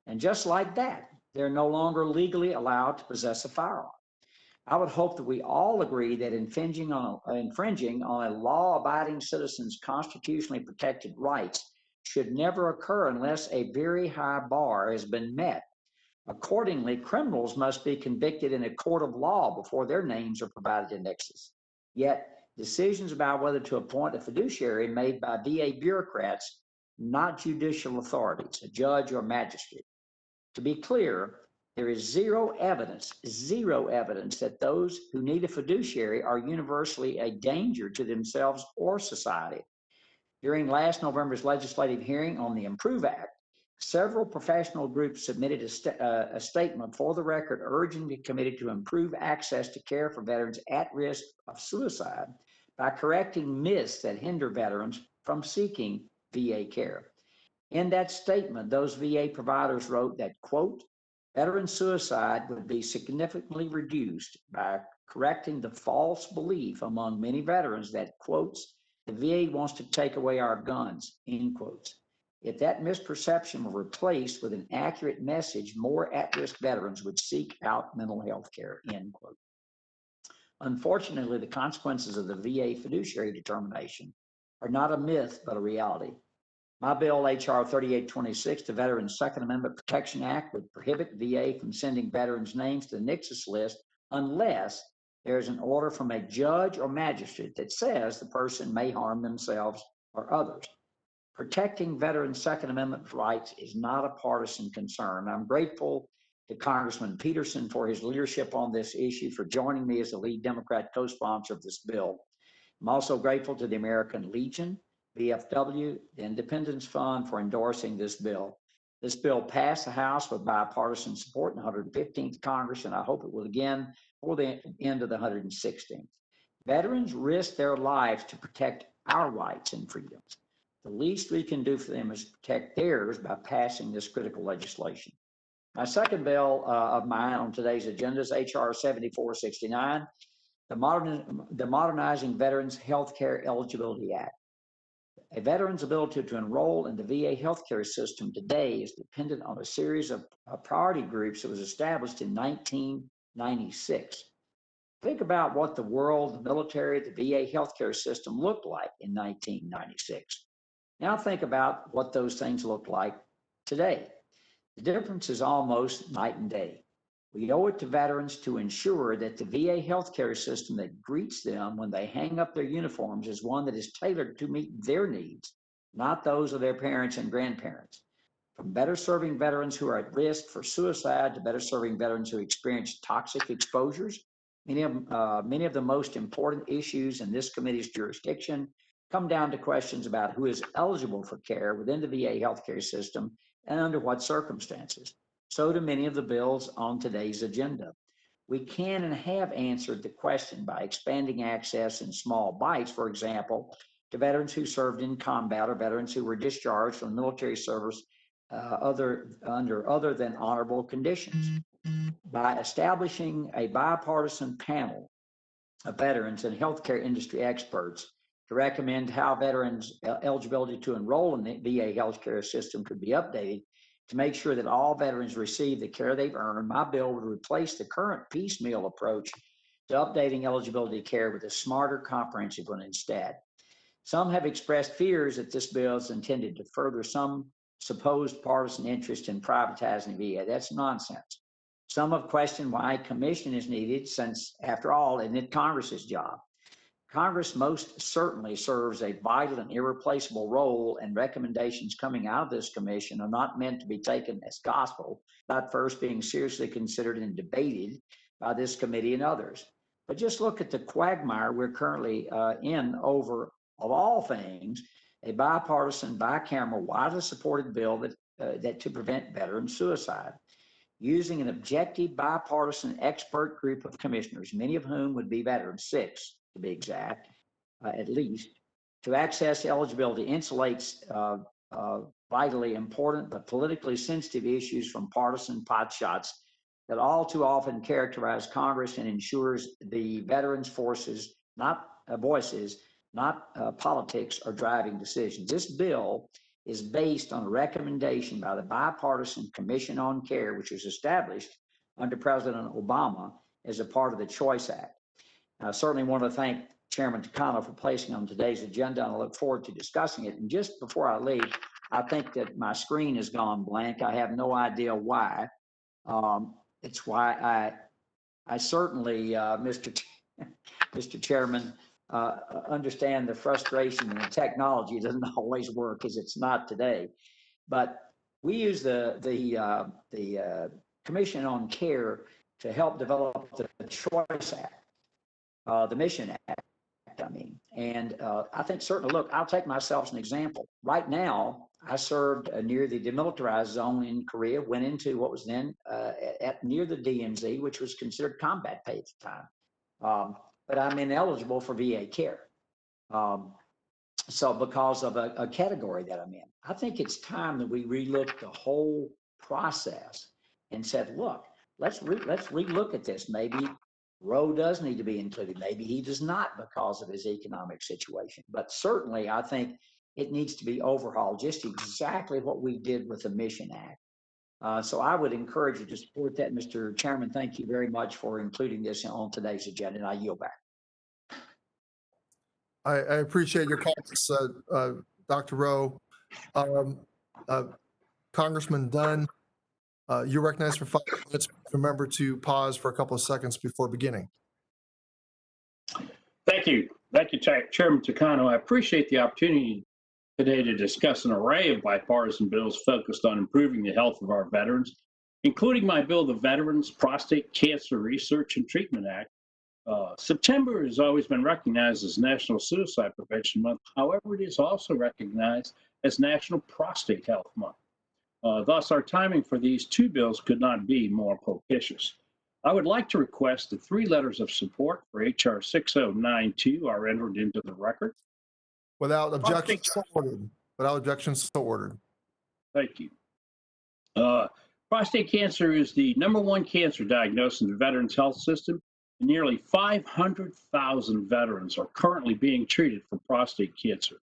And just like that, they're no longer legally allowed to possess a firearm. I would hope that we all agree that infringing on a law-abiding citizen's constitutionally protected rights should never occur unless a very high bar has been met. Accordingly, criminals must be convicted in a court of law before their names are provided in NICSIS. Yet, decisions about whether to appoint a fiduciary made by VA bureaucrats, not judicial authorities, a judge or magistrate. To be clear, there is zero evidence that those who need a fiduciary are universally a danger to themselves or society. During last November's legislative hearing on the IMPROVE Act, several professional groups submitted a statement for the record urging the committee to improve access to care for veterans at risk of suicide by correcting myths that hinder veterans from seeking VA care. In that statement, those VA providers wrote that, quote, veteran suicide would be significantly reduced by correcting the false belief among many veterans that, quotes, the VA wants to take away our guns, end quotes. If that misperception were replaced with an accurate message, more at-risk veterans would seek out mental health care, end quote. Unfortunately, the consequences of the VA fiduciary determination are not a myth, but a reality. My bill, H.R. 3826, the Veterans Second Amendment Protection Act, would prohibit VA from sending veterans' names to the NICSIS list unless there is an order from a judge or magistrate that says the person may harm themselves or others. Protecting veterans' Second Amendment rights is not a partisan concern. I'm grateful to Congressman Peterson for his leadership on this issue, for joining me as the lead Democrat co-sponsor of this bill. I'm also grateful to the American Legion, VFW, the Independence Fund for endorsing this bill. This bill passed the House with bipartisan support in the 115th Congress, and I hope it will again before the end of the 116th. Veterans risk their lives to protect our rights and freedoms. The least we can do for them is protect theirs by passing this critical legislation. My second bill of mine on today's agenda is H.R. 7469, the Modernizing Veterans Healthcare Eligibility Act. A veteran's ability to enroll in the VA healthcare system today is dependent on a series of priority groups that was established in 1996. Think about what the world, the military, the VA healthcare system looked like in 1996. Now think about what those things look like today. The difference is almost night and day. We owe it to veterans to ensure that the VA healthcare system that greets them when they hang up their uniforms is one that is tailored to meet their needs, not those of their parents and grandparents. From better serving veterans who are at risk for suicide to better serving veterans who experience toxic exposures, many of the most important issues in this committee's jurisdiction come down to questions about who is eligible for care within the VA healthcare system and under what circumstances. So do many of the bills on today's agenda. We can and have answered the question by expanding access in small bites, for example, to veterans who served in combat or veterans who were discharged from military service under other than honorable conditions. By establishing a bipartisan panel of veterans and healthcare industry experts to recommend how veterans' eligibility to enroll in the VA healthcare system could be updated to make sure that all veterans receive the care they've earned, my bill would replace the current piecemeal approach to updating eligibility care with a smarter, comprehensive one instead. Some have expressed fears that this bill is intended to further some supposed partisan interest in privatizing VA. That's nonsense. Some have questioned why a commission is needed since, after all, isn't it Congress's job? Congress most certainly serves a vital and irreplaceable role, and recommendations coming out of this commission are not meant to be taken as gospel, not first being seriously considered and debated by this committee and others. But just look at the quagmire we're currently in over, of all things, a bipartisan, bicameral, widely supported bill that to prevent veteran suicide. Using an objective, bipartisan expert group of commissioners, many of whom would be veterans, 6 to be exact, at least, to access eligibility insulates vitally important but politically sensitive issues from partisan potshots that all too often characterize Congress and ensures the veterans' voices, not politics, are driving decisions. This bill is based on a recommendation by the Bipartisan Commission on Care, which was established under President Obama as a part of the Choice Act. I certainly want to thank Chairman Takano for placing on today's agenda, and I look forward to discussing it. And just before I leave, I think that my screen has gone blank. I have no idea why. It's why I certainly, Mr. Chairman, understand the frustration in the technology. It doesn't always work as it's not today. But we use the Commission on Care to help develop the Choice Act. The Mission Act, and I think certainly, look, I'll take myself as an example. Right now, I served near the demilitarized zone in Korea, went into what was then near the DMZ, which was considered combat pay at the time. But I'm ineligible for VA care. So because of a category that I'm in, I think it's time that we relook the whole process and said, look, let's relook at this. Maybe Roe does need to be included. Maybe he does not because of his economic situation. But certainly, I think it needs to be overhauled, just exactly what we did with the Mission Act. So I would encourage you to support that, Mr. Chairman. Thank you very much for including this on today's agenda, and I yield back. I appreciate your comments, Dr. Rowe. Congressman Dunn, you're recognized for 5 minutes. Remember to pause for a couple of seconds before beginning. Thank you. Thank you, Chairman Takano. I appreciate the opportunity today to discuss an array of bipartisan bills focused on improving the health of our veterans, including my bill, the Veterans Prostate Cancer Research and Treatment Act. September has always been recognized as National Suicide Prevention Month. However, it is also recognized as National Prostate Health Month. Thus, our timing for these 2 bills could not be more propitious. I would like to request that 3 letters of support for H.R. 6092 are entered into the record. Without objection, so ordered. Without objection, so ordered. Thank you. Prostate cancer is the #1 cancer diagnosed in the Veterans Health System. Nearly 500,000 veterans are currently being treated for prostate cancer.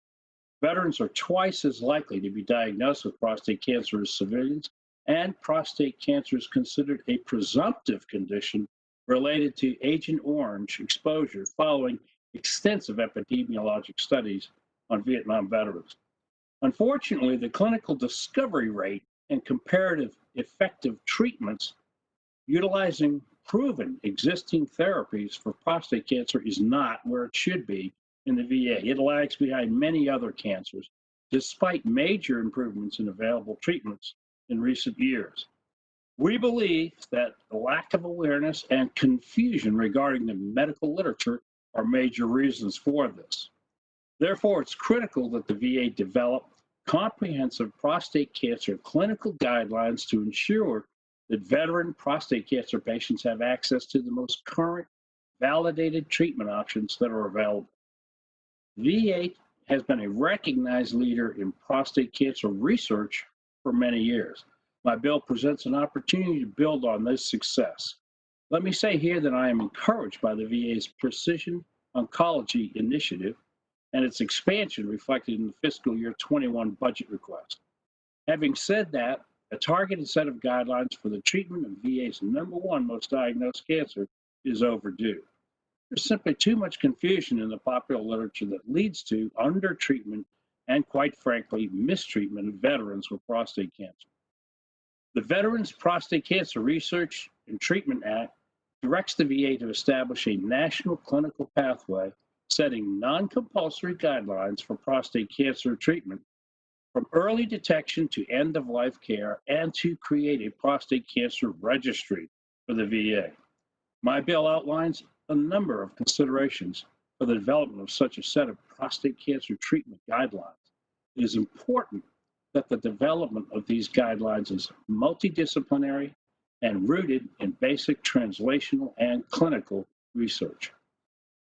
Veterans are twice as likely to be diagnosed with prostate cancer as civilians, and prostate cancer is considered a presumptive condition related to Agent Orange exposure following extensive epidemiologic studies on Vietnam veterans. Unfortunately, the clinical discovery rate and comparative effective treatments utilizing proven existing therapies for prostate cancer is not where it should be in the VA. It lags behind many other cancers, despite major improvements in available treatments in recent years. We believe that the lack of awareness and confusion regarding the medical literature are major reasons for this. Therefore, it's critical that the VA develop comprehensive prostate cancer clinical guidelines to ensure that veteran prostate cancer patients have access to the most current validated treatment options that are available. VA has been a recognized leader in prostate cancer research for many years. My bill presents an opportunity to build on this success. Let me say here that I am encouraged by the VA's Precision Oncology Initiative and its expansion reflected in the fiscal year 21 budget request. Having said that, a targeted set of guidelines for the treatment of VA's #1 most diagnosed cancer is overdue. There's simply too much confusion in the popular literature that leads to undertreatment and, quite frankly, mistreatment of veterans with prostate cancer. The Veterans Prostate Cancer Research and Treatment Act directs the VA to establish a national clinical pathway setting non-compulsory guidelines for prostate cancer treatment from early detection to end-of-life care, and to create a prostate cancer registry for the VA. My bill outlines a number of considerations for the development of such a set of prostate cancer treatment guidelines. It is important that the development of these guidelines is multidisciplinary and rooted in basic translational and clinical research.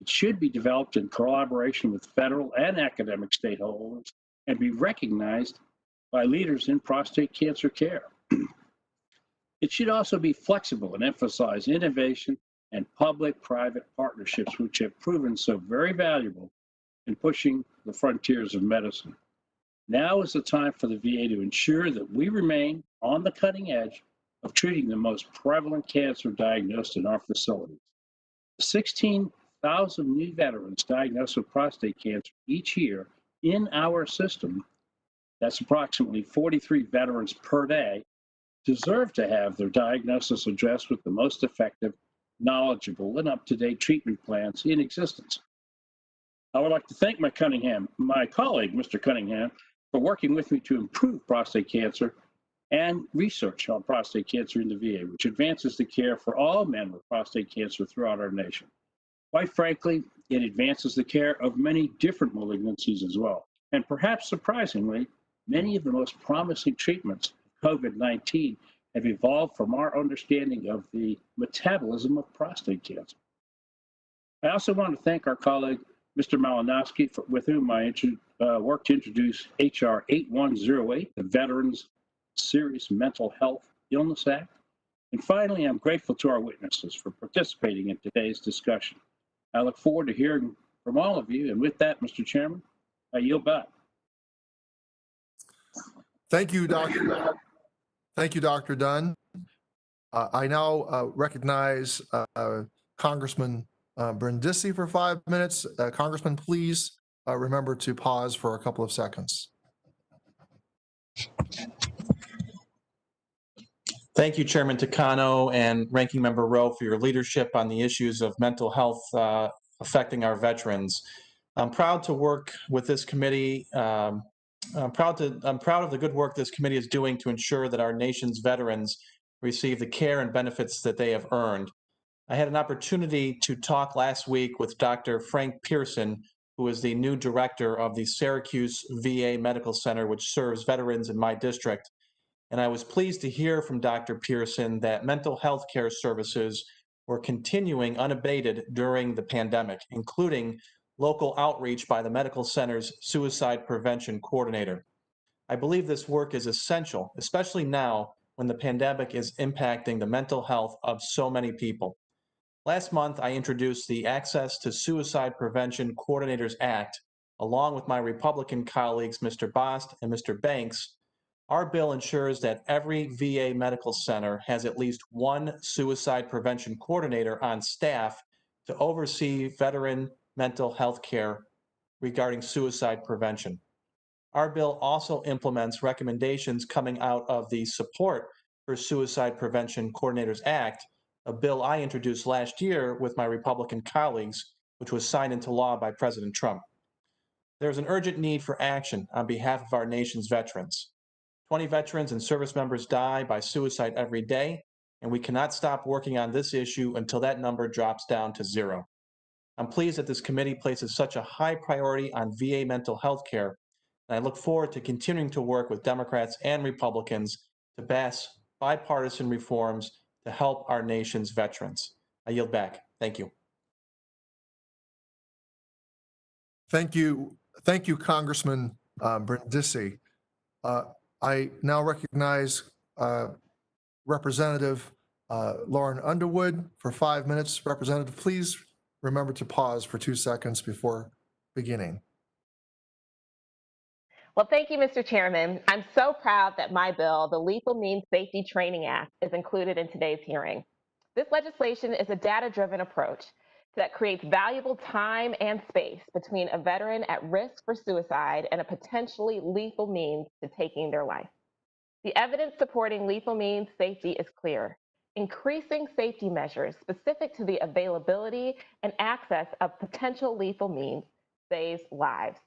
It should be developed in collaboration with federal and academic stakeholders and be recognized by leaders in prostate cancer care. It should also be flexible and emphasize innovation and public-private partnerships, which have proven so very valuable in pushing the frontiers of medicine. Now is the time for the VA to ensure that we remain on the cutting edge of treating the most prevalent cancer diagnosed in our facilities. 16,000 new veterans diagnosed with prostate cancer each year in our system, that's approximately 43 veterans per day, deserve to have their diagnosis addressed with the most effective, knowledgeable, and up-to-date treatment plans in existence. I would like to thank my colleague, Mr. Cunningham, for working with me to improve prostate cancer and research on prostate cancer in the VA, which advances the care for all men with prostate cancer throughout our nation. Quite frankly, it advances the care of many different malignancies as well. And perhaps surprisingly, many of the most promising treatments of COVID-19 have evolved from our understanding of the metabolism of prostate cancer. I also want to thank our colleague, Mr. Malinowski, with whom I worked to introduce H.R. 8108, the Veterans Serious Mental Health Illness Act. And finally, I'm grateful to our witnesses for participating in today's discussion. I look forward to hearing from all of you. And with that, Mr. Chairman, I yield back. Thank you, Dr. Thank you, Dr. Dunn. I now recognize Congressman Brindisi for 5 minutes. Congressman, please remember to pause for a couple of seconds. Thank you, Chairman Takano and Ranking Member Rowe, for your leadership on the issues of mental health affecting our veterans. I'm proud to work with this committee. I'm proud of the good work this committee is doing to ensure that our nation's veterans receive the care and benefits that they have earned. I had an opportunity to talk last week with Dr. Frank Pearson, who is the new director of the Syracuse VA Medical Center, which serves veterans in my district. And I was pleased to hear from Dr. Pearson that mental health care services were continuing unabated during the pandemic, including local outreach by the medical center's suicide prevention coordinator. I believe this work is essential, especially now when the pandemic is impacting the mental health of so many people. Last month, I introduced the Access to Suicide Prevention Coordinators Act, along with my Republican colleagues, Mr. Bost and Mr. Banks. Our bill ensures that every VA medical center has at least one suicide prevention coordinator on staff to oversee veteran mental health care regarding suicide prevention. Our bill also implements recommendations coming out of the Support for Suicide Prevention Coordinators Act, a bill I introduced last year with my Republican colleagues, which was signed into law by President Trump. There's an urgent need for action on behalf of our nation's veterans. 20 veterans and service members die by suicide every day, and we cannot stop working on this issue until that number drops down to 0. I'm pleased that this committee places such a high priority on VA mental health care, and I look forward to continuing to work with Democrats and Republicans to pass bipartisan reforms to help our nation's veterans. I yield back. Thank you. Thank you, Congressman Brindisi. I now recognize Representative Lauren Underwood for 5 minutes. Representative, please remember to pause for 2 seconds before beginning. Well, thank you, Mr. Chairman. I'm so proud that my bill, the Lethal Means Safety Training Act, is included in today's hearing. This legislation is a data-driven approach that creates valuable time and space between a veteran at risk for suicide and a potentially lethal means to taking their life. The evidence supporting lethal means safety is clear. Increasing safety measures specific to the availability and access of potential lethal means saves lives.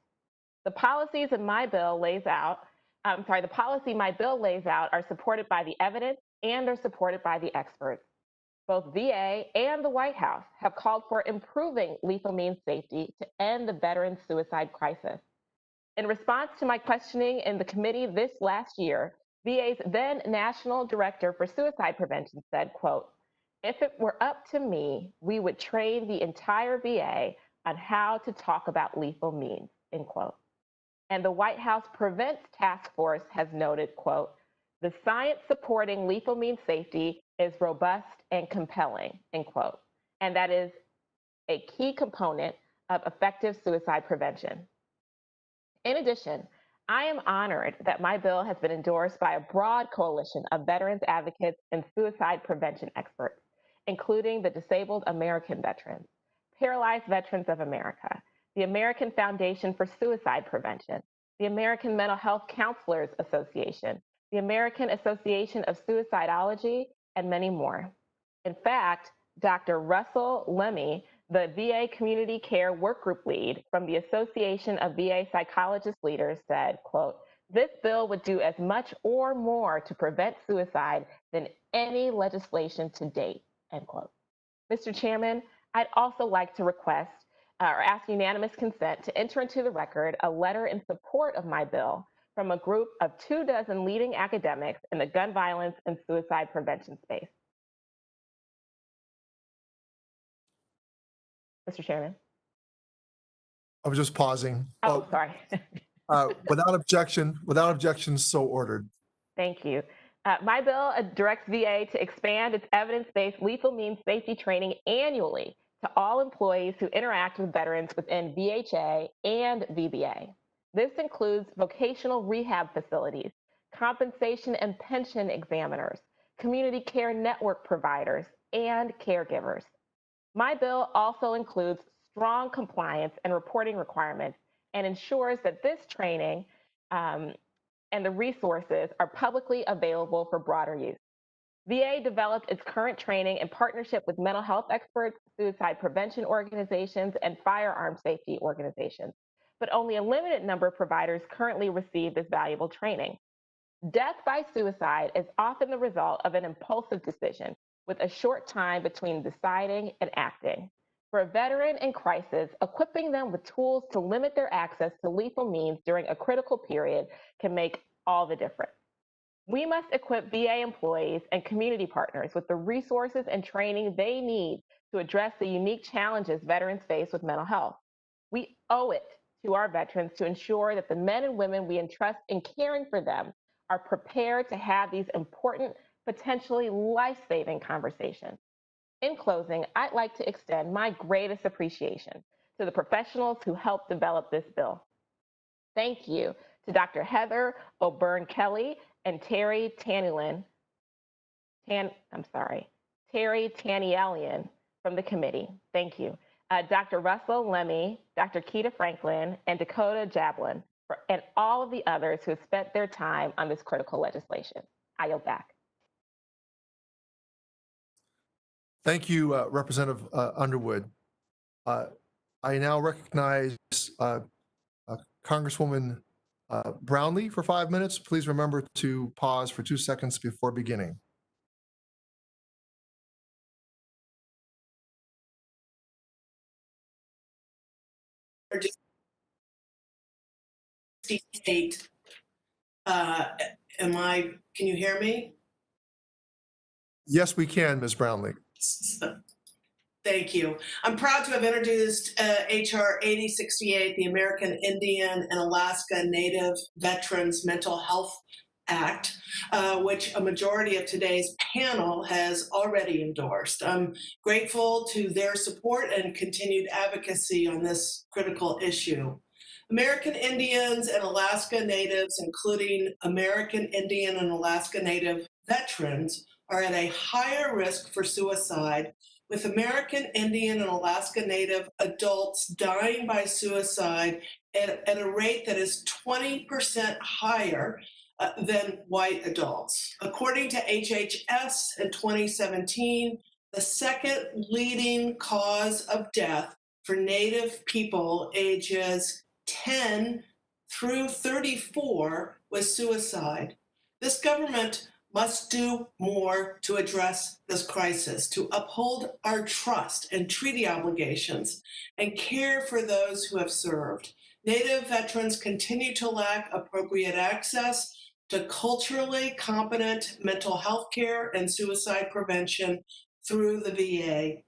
The policies in my bill lays out, the policy my bill lays out are supported by the evidence and are supported by the experts. Both VA and the White House have called for improving lethal means safety to end the veteran suicide crisis. In response to my questioning in the committee this last year, VA's then National Director for Suicide Prevention said, quote, "If it were up to me, we would train the entire VA on how to talk about lethal means," end quote. And the White House Prevents Task Force has noted, quote, "The science supporting lethal means safety is robust and compelling," end quote. And that is a key component of effective suicide prevention. In addition, I am honored that my bill has been endorsed by a broad coalition of veterans advocates and suicide prevention experts, including the Disabled American Veterans, Paralyzed Veterans of America, the American Foundation for Suicide Prevention, the American Mental Health Counselors Association, the American Association of Suicidology, and many more. In fact, Dr. Russell Lemmy, the VA Community Care Workgroup Lead from the Association of VA Psychologist Leaders, said, quote, "This bill would do as much or more to prevent suicide than any legislation to date," end quote. Mr. Chairman, I'd also like to request or ask unanimous consent to enter into the record a letter in support of my bill from a group of 24 leading academics in the gun violence and suicide prevention space. Mr. Chairman. I was just pausing. Oh, sorry. Without objection, so ordered. Thank you. My bill directs VA to expand its evidence-based lethal means safety training annually to all employees who interact with veterans within VHA and VBA. This includes vocational rehab facilities, compensation and pension examiners, community care network providers, and caregivers. My bill also includes strong compliance and reporting requirements and ensures that this training and the resources are publicly available for broader use. VA developed its current training in partnership with mental health experts, suicide prevention organizations, and firearm safety organizations, but only a limited number of providers currently receive this valuable training. Death by suicide is often the result of an impulsive decision with a short time between deciding and acting. For a veteran in crisis, equipping them with tools to limit their access to lethal means during a critical period can make all the difference. We must equip VA employees and community partners with the resources and training they need to address the unique challenges veterans face with mental health. We owe it to our veterans to ensure that the men and women we entrust in caring for them are prepared to have these important, potentially life-saving conversations. In closing, I'd like to extend my greatest appreciation to the professionals who helped develop this bill. Thank you to Dr. Heather O'Byrne Kelly and Terry Tanielian from the committee. Thank you. Dr. Russell Lemmy, Dr. Keita Franklin, and Dakota Jablin, and all of the others who have spent their time on this critical legislation. I yield back. Thank you, Representative Underwood. I now recognize Congresswoman Brownlee for 5 minutes. Please remember to pause for 2 seconds before beginning. Can you hear me? Yes, we can, Ms. Brownlee. Thank you. I'm proud to have introduced HR 8068, the American Indian and Alaska Native Veterans Mental Health Act, which a majority of today's panel has already endorsed. I'm grateful to their support and continued advocacy on this critical issue. American Indians and Alaska Natives, including American Indian and Alaska Native veterans, are at a higher risk for suicide, with American Indian and Alaska Native adults dying by suicide at a rate that is 20% higher than white adults. According to HHS in 2017, the second leading cause of death for Native people ages 10 through 34 was suicide. This government must do more to address this crisis, to uphold our trust and treaty obligations and care for those who have served. Native veterans continue to lack appropriate access to culturally competent mental health care and suicide prevention through the VA.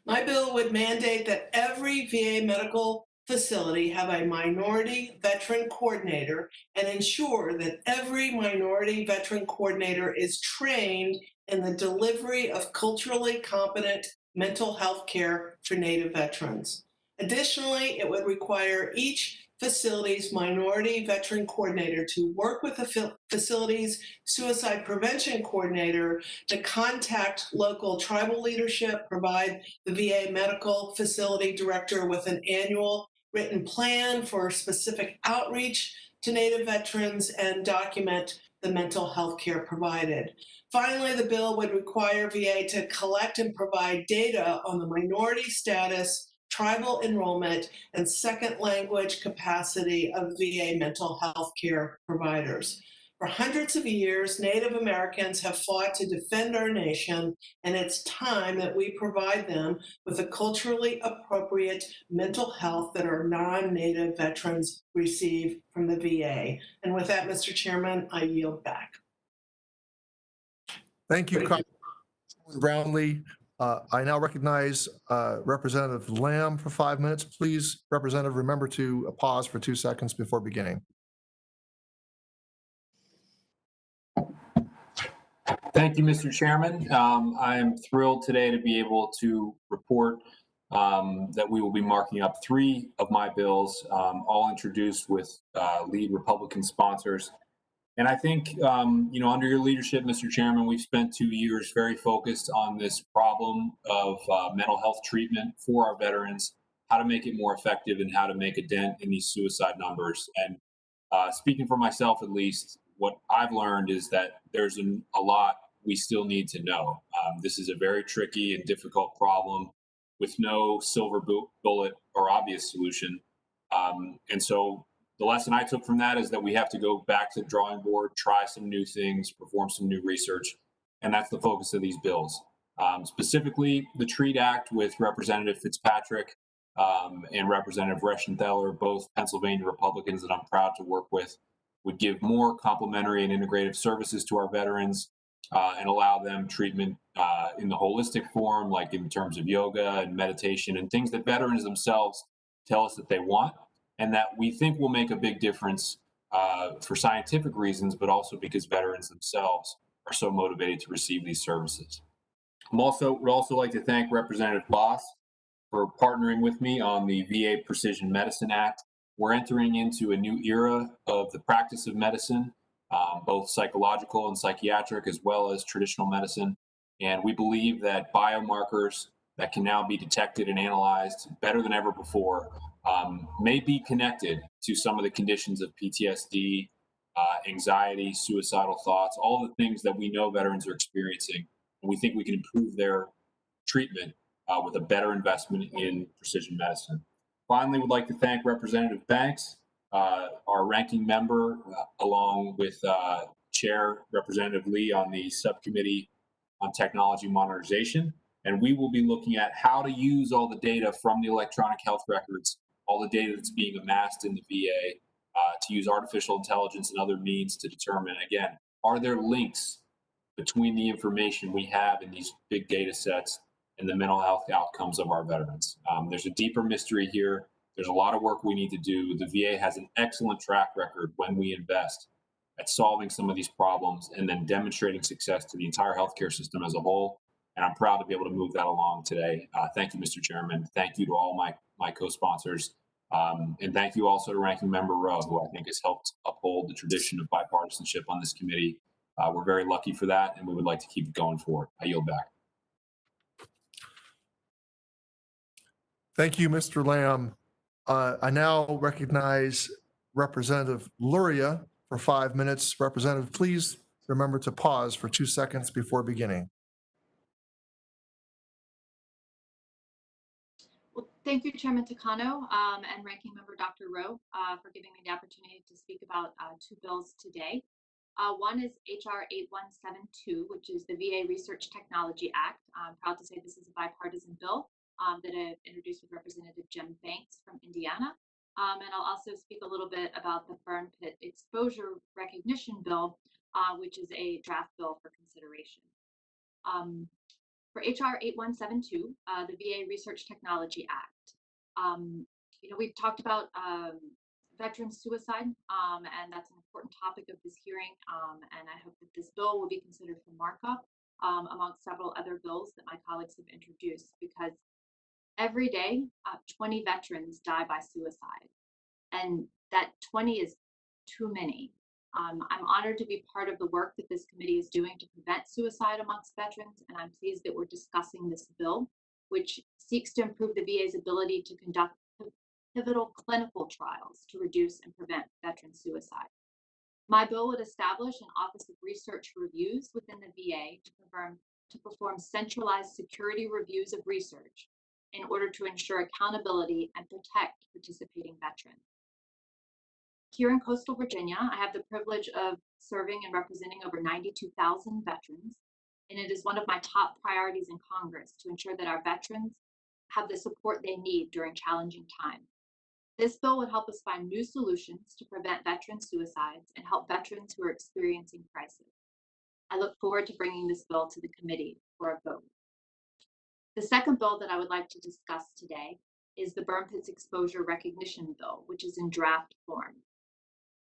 My bill would mandate that every VA medical facility have a minority veteran coordinator and ensure that every minority veteran coordinator is trained in the delivery of culturally competent mental health care for Native veterans. Additionally, it would require each facility's minority veteran coordinator to work with the facility's suicide prevention coordinator to contact local tribal leadership, provide the VA medical facility director with an annual written plan for specific outreach to Native veterans, and document the mental health care provided. Finally, the bill would require VA to collect and provide data on the minority status, tribal enrollment, and second language capacity of VA mental health care providers. For hundreds of years, Native Americans have fought to defend our nation, and it's time that we provide them with the culturally appropriate mental health that our non-Native veterans receive from the VA. And with that, Mr. Chairman, I yield back. Thank you, Congresswoman Brownlee. I now recognize Representative Lamb for 5 minutes. Please, Representative, remember to pause for 2 seconds before beginning. Thank you, Mr. Chairman. I am thrilled today to be able to report that we will be marking up 3 of my bills, all introduced with lead Republican sponsors. And I think, under your leadership, Mr. Chairman, we've spent 2 years very focused on this problem of mental health treatment for our veterans, how to make it more effective, and how to make a dent in these suicide numbers. And speaking for myself, at least, what I've learned is that there's a lot we still need to know. This is a very tricky and difficult problem with no silver bullet or obvious solution. And so the lesson I took from that is that we have to go back to the drawing board, try some new things, perform some new research, and that's the focus of these bills. Specifically, the TREAT Act with Representative Fitzpatrick and Representative Reschenthaler, both Pennsylvania Republicans that I'm proud to work with, would give more complementary and integrative services to our veterans and allow them treatment in the holistic form, like in terms of yoga and meditation and things that veterans themselves tell us that they want. and that we think will make a big difference for scientific reasons, but also because veterans themselves are so motivated to receive these services. Would also like to thank Representative Boss for partnering with me on the VA Precision Medicine Act. We're entering into a new era of the practice of medicine, both psychological and psychiatric, as well as traditional medicine. And we believe that biomarkers that can now be detected and analyzed better than ever before may be connected to some of the conditions of PTSD, anxiety, suicidal thoughts, all the things that we know veterans are experiencing. And we think we can improve their treatment with a better investment in precision medicine. Finally, we'd like to thank Representative Banks, our ranking member, along with Chair Representative Lee on the subcommittee on technology modernization. And we will be looking at how to use all the data from the electronic health records, all the data that's being amassed in the VA, to use artificial intelligence and other means to determine, again, are there links between the information we have in these big data sets and the mental health outcomes of our veterans. There's a deeper mystery here. There's a lot of work we need to do. The VA has an excellent track record when we invest at solving some of these problems and then demonstrating success to the entire healthcare system as a whole. And I'm proud to be able to move that along today. Thank you, Mr. Chairman. Thank you to all my co-sponsors. And thank you also to Ranking Member Rowe, who I think has helped uphold the tradition of bipartisanship on this committee. We're very lucky for that, and we would like to keep it going forward. I yield back. Thank you, Mr. Lamb. I now recognize Representative Luria for 5 minutes. Representative, please remember to pause for 2 seconds before beginning. Well, thank you, Chairman Takano and Ranking Member Dr. Rowe for giving me the opportunity to speak about two bills today. One is HR 8172, which is the VA Research Technology Act. I'm proud to say this is a bipartisan bill that I introduced with Representative Jim Banks from Indiana. And I'll also speak a little bit about the burn pit exposure recognition bill, which is a draft bill for consideration. For HR 8172, the VA Research Technology Act. We've talked about veteran suicide, and that's an important topic of this hearing. And I hope that this bill will be considered for markup amongst several other bills that my colleagues have introduced, because every day, 20 veterans die by suicide, and that 20 is too many. I'm honored to be part of the work that this committee is doing to prevent suicide amongst veterans, and I'm pleased that we're discussing this bill, which seeks to improve the VA's ability to conduct pivotal clinical trials to reduce and prevent veteran suicide. My bill would establish an Office of Research Reviews within the VA to perform centralized security reviews of research in order to ensure accountability and protect participating veterans. Here in coastal Virginia, I have the privilege of serving and representing over 92,000 veterans, and it is one of my top priorities in Congress to ensure that our veterans have the support they need during challenging times. This bill would help us find new solutions to prevent veteran suicides and help veterans who are experiencing crisis. I look forward to bringing this bill to the committee for a vote. The second bill that I would like to discuss today is the Burn Pits Exposure Recognition Bill, which is in draft form.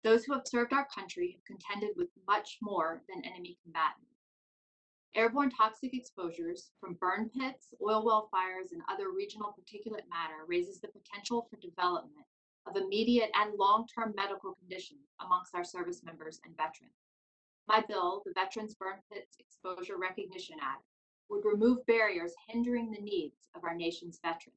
Those who have served our country have contended with much more than enemy combatants. Airborne toxic exposures from burn pits, oil well fires, and other regional particulate matter raises the potential for development of immediate and long-term medical conditions amongst our service members and veterans. My bill, the Veterans Burn Pits Exposure Recognition Act, would remove barriers hindering the needs of our nation's veterans.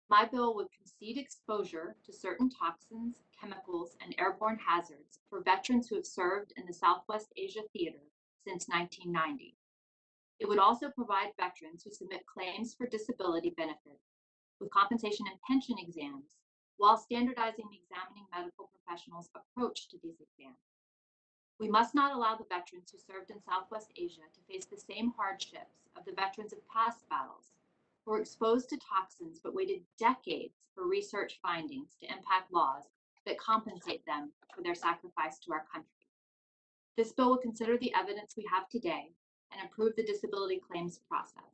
My bill would concede exposure to certain toxins, chemicals, and airborne hazards for veterans who have served in the Southwest Asia Theater since 1990. It would also provide veterans who submit claims for disability benefits with compensation and pension exams while standardizing the examining medical professionals' approach to these exams. We must not allow the veterans who served in Southwest Asia to face the same hardships of the veterans of past battles who were exposed to toxins but waited decades for research findings to impact laws that compensate them for their sacrifice to our country. This bill will consider the evidence we have today and improve the disability claims process.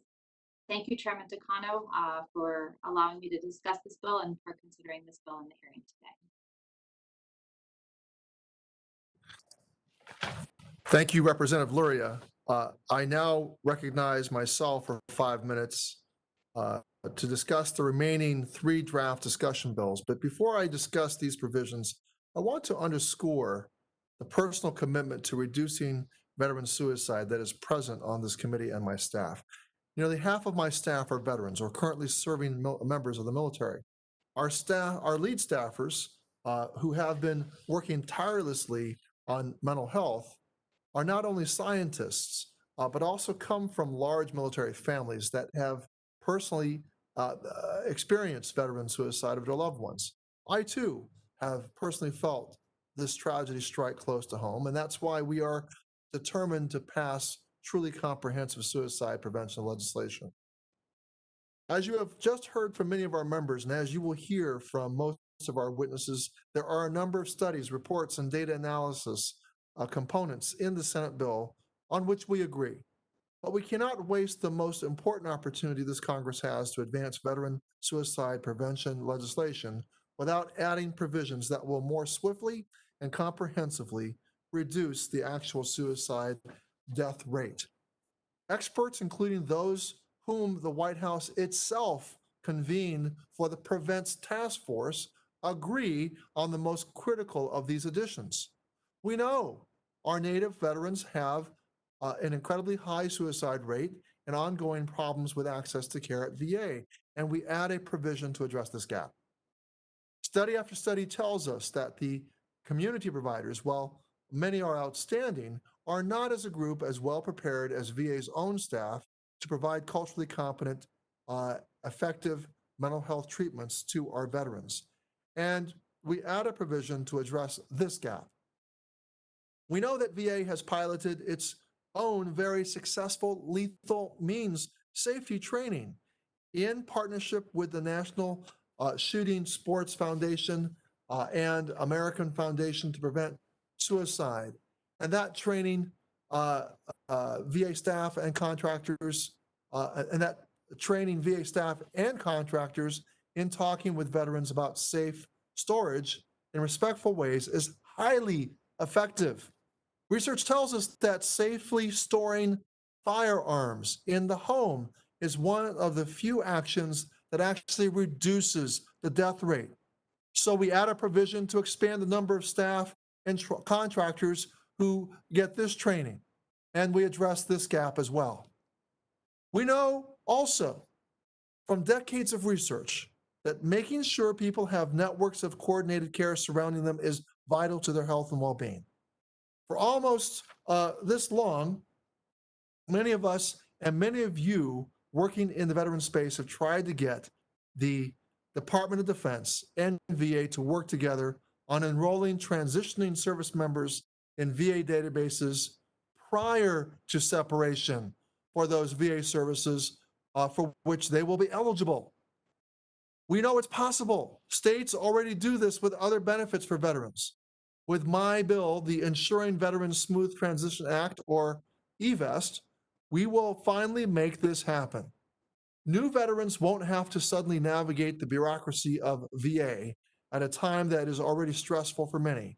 Thank you, Chairman Takano, for allowing me to discuss this bill and for considering this bill in the hearing today. Thank you, Representative Luria. I now recognize myself for 5 minutes to discuss the remaining 3 draft discussion bills. But before I discuss these provisions, I want to underscore the personal commitment to reducing veteran suicide that is present on this committee and my staff. Nearly half of my staff are veterans or currently serving members of the military. Our lead staffers, who have been working tirelessly on mental health, are not only scientists, but also come from large military families that have personally experienced veteran suicide of their loved ones. I too have personally felt this tragedy strike close to home, and that's why we are determined to pass truly comprehensive suicide prevention legislation. As you have just heard from many of our members, and as you will hear from most of our witnesses, there are a number of studies, reports, and data analysis components in the Senate bill on which we agree. But we cannot waste the most important opportunity this Congress has to advance veteran suicide prevention legislation without adding provisions that will more swiftly and comprehensively reduce the actual suicide death rate. Experts, including those whom the White House itself convened for the Prevents Task Force, agree on the most critical of these additions. We know our Native veterans have an incredibly high suicide rate and ongoing problems with access to care at VA, and we add a provision to address this gap. Study after study tells us that the community providers, while many are outstanding, are not as a group as well prepared as VA's own staff to provide culturally competent, effective mental health treatments to our veterans. And we add a provision to address this gap. We know that VA has piloted its own very successful lethal means safety training in partnership with the National Shooting Sports Foundation and American Foundation to Prevent Suicide. And that training, VA staff and contractors, in talking with veterans about safe storage in respectful ways is highly effective. Research tells us that safely storing firearms in the home is one of the few actions that actually reduces the death rate. So we add a provision to expand the number of staff and contractors who get this training, and we address this gap as well. We know also from decades of research that making sure people have networks of coordinated care surrounding them is vital to their health and well-being. For almost this long, many of us and many of you working in the veteran space have tried to get the Department of Defense and VA to work together on enrolling transitioning service members in VA databases prior to separation for those VA services for which they will be eligible. We know it's possible. States already do this with other benefits for veterans. With my bill, the Ensuring Veterans Smooth Transition Act, or EVEST, we will finally make this happen. New veterans won't have to suddenly navigate the bureaucracy of VA at a time that is already stressful for many,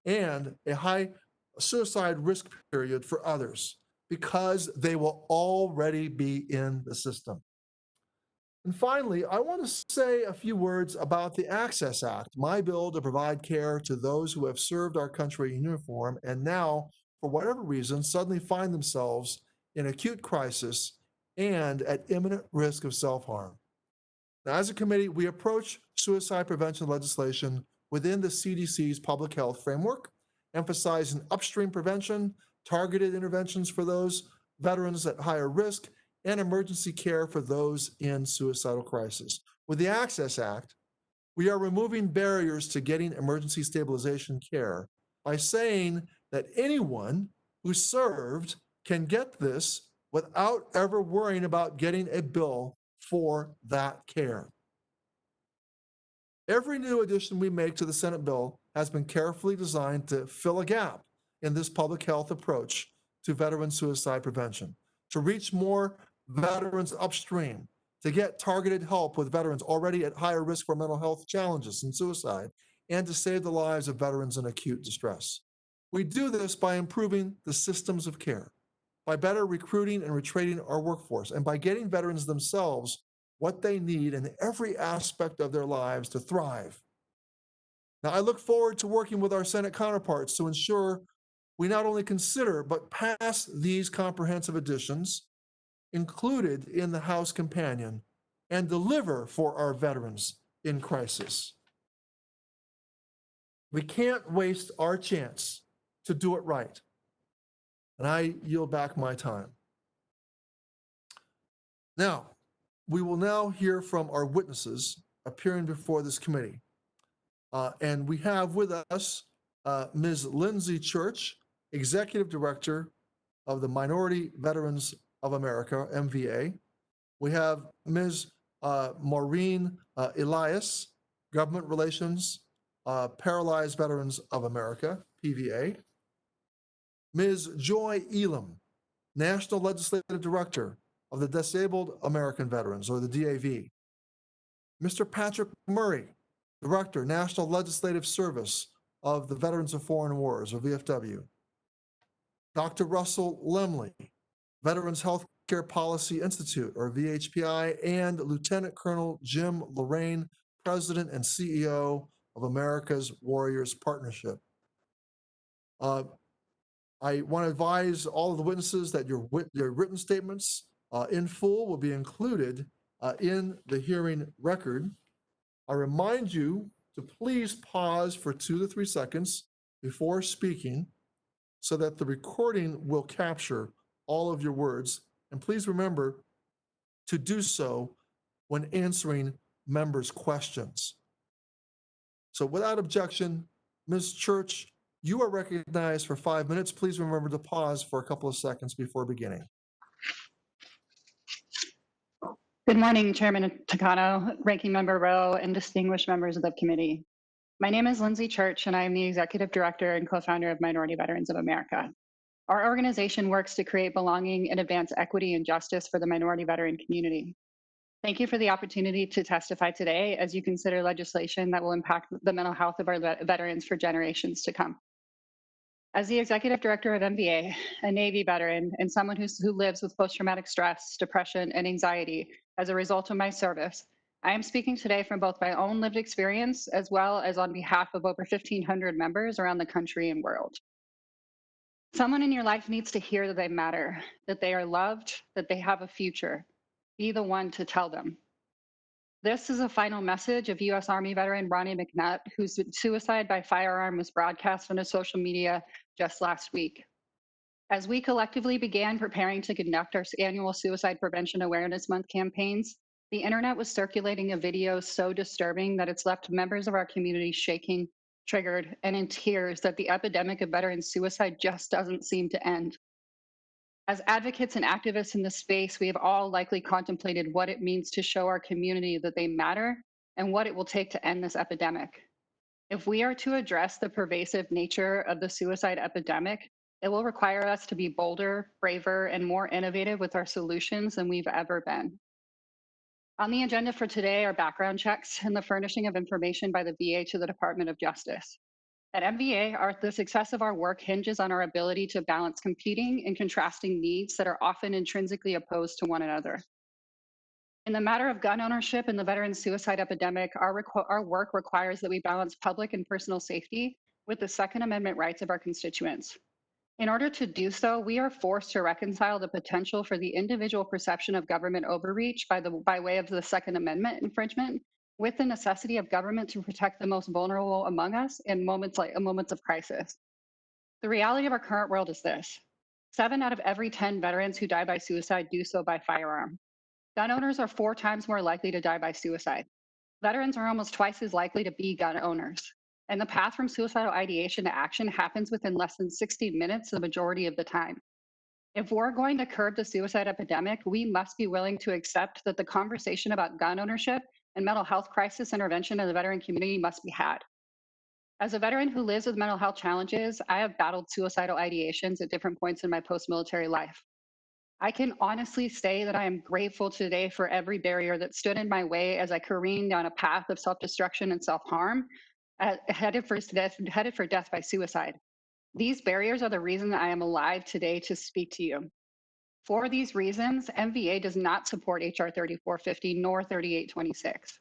and a high suicide risk period for others, because they will already be in the system. And finally, I want to say a few words about the Access Act, my bill to provide care to those who have served our country in uniform and now, for whatever reason, suddenly find themselves in acute crisis and at imminent risk of self-harm. Now, as a committee, we approach suicide prevention legislation within the CDC's public health framework, emphasizing upstream prevention, targeted interventions for those veterans at higher risk, and emergency care for those in suicidal crisis. With the Access Act, we are removing barriers to getting emergency stabilization care by saying that anyone who served can get this without ever worrying about getting a bill for that care. Every new addition we make to the Senate bill has been carefully designed to fill a gap in this public health approach to veteran suicide prevention, to reach more veterans upstream, to get targeted help with veterans already at higher risk for mental health challenges and suicide, and to save the lives of veterans in acute distress. We do this by improving the systems of care, by better recruiting and retraining our workforce, and by getting veterans themselves what they need in every aspect of their lives to thrive. Now, I look forward to working with our Senate counterparts to ensure we not only consider but pass these comprehensive additions included in the House companion and deliver for our veterans in crisis. We can't waste our chance to do it right. And I yield back my time. Now, we will now hear from our witnesses appearing before this committee. And we have with us Ms. Lindsay Church, Executive Director of the Minority Veterans of America, MVA. We have Ms. Maureen Elias, Government Relations, Paralyzed Veterans of America, PVA. Ms. Joy Elam, National Legislative Director of the Disabled American Veterans, or the DAV. Mr. Patrick Murray, Director, National Legislative Service of the Veterans of Foreign Wars, or VFW. Dr. Russell Lemley, Veterans Healthcare Policy Institute, or VHPI, and Lieutenant Colonel Jim Lorraine, President and CEO of America's Warriors Partnership. I want to advise all of the witnesses that your written statements in full will be included in the hearing record. I remind you to please pause for 2 to 3 seconds before speaking so that the recording will capture all of your words. And please remember to do so when answering members' questions. So without objection, Ms. Church, you are recognized for 5 minutes. Please remember to pause for a couple of seconds before beginning. Good morning, Chairman Takano, Ranking Member Rowe, and distinguished members of the committee. My name is Lindsay Church, and I am the Executive Director and co-founder of Minority Veterans of America. Our organization works to create belonging and advance equity and justice for the minority veteran community. Thank you for the opportunity to testify today as you consider legislation that will impact the mental health of our veterans for generations to come. As the Executive Director of MVA, a Navy veteran, and someone who lives with post-traumatic stress, depression, and anxiety as a result of my service, I am speaking today from both my own lived experience as well as on behalf of over 1,500 members around the country and world. Someone in your life needs to hear that they matter, that they are loved, that they have a future. Be the one to tell them. This is a final message of U.S. Army veteran Ronnie McNutt, whose suicide by firearm was broadcast on his social media just last week. As we collectively began preparing to conduct our annual Suicide Prevention Awareness Month campaigns, the internet was circulating a video so disturbing that it's left members of our community shaking, triggered, and in tears that the epidemic of veteran suicide just doesn't seem to end. As advocates and activists in this space, we have all likely contemplated what it means to show our community that they matter and what it will take to end this epidemic. If we are to address the pervasive nature of the suicide epidemic, it will require us to be bolder, braver, and more innovative with our solutions than we've ever been. On the agenda for today are background checks and the furnishing of information by the VA to the Department of Justice. At MVA, the success of our work hinges on our ability to balance competing and contrasting needs that are often intrinsically opposed to one another. In the matter of gun ownership and the veteran suicide epidemic, our work requires that we balance public and personal safety with the Second Amendment rights of our constituents. In order to do so, we are forced to reconcile the potential for the individual perception of government overreach by way of the Second Amendment infringement with the necessity of government to protect the most vulnerable among us in moments of crisis. The reality of our current world is this: 7 out of every 10 veterans who die by suicide do so by firearm. Gun owners are 4 times more likely to die by suicide. Veterans are almost twice as likely to be gun owners. And the path from suicidal ideation to action happens within less than 60 minutes the majority of the time. If we're going to curb the suicide epidemic, we must be willing to accept that the conversation about gun ownership and mental health crisis intervention in the veteran community must be had. As a veteran who lives with mental health challenges, I have battled suicidal ideations at different points in my post-military life. I can honestly say that I am grateful today for every barrier that stood in my way as I careened down a path of self-destruction and self-harm, headed for death by suicide. These barriers are the reason I am alive today to speak to you. For these reasons, MVA does not support HR 3450 nor 3826.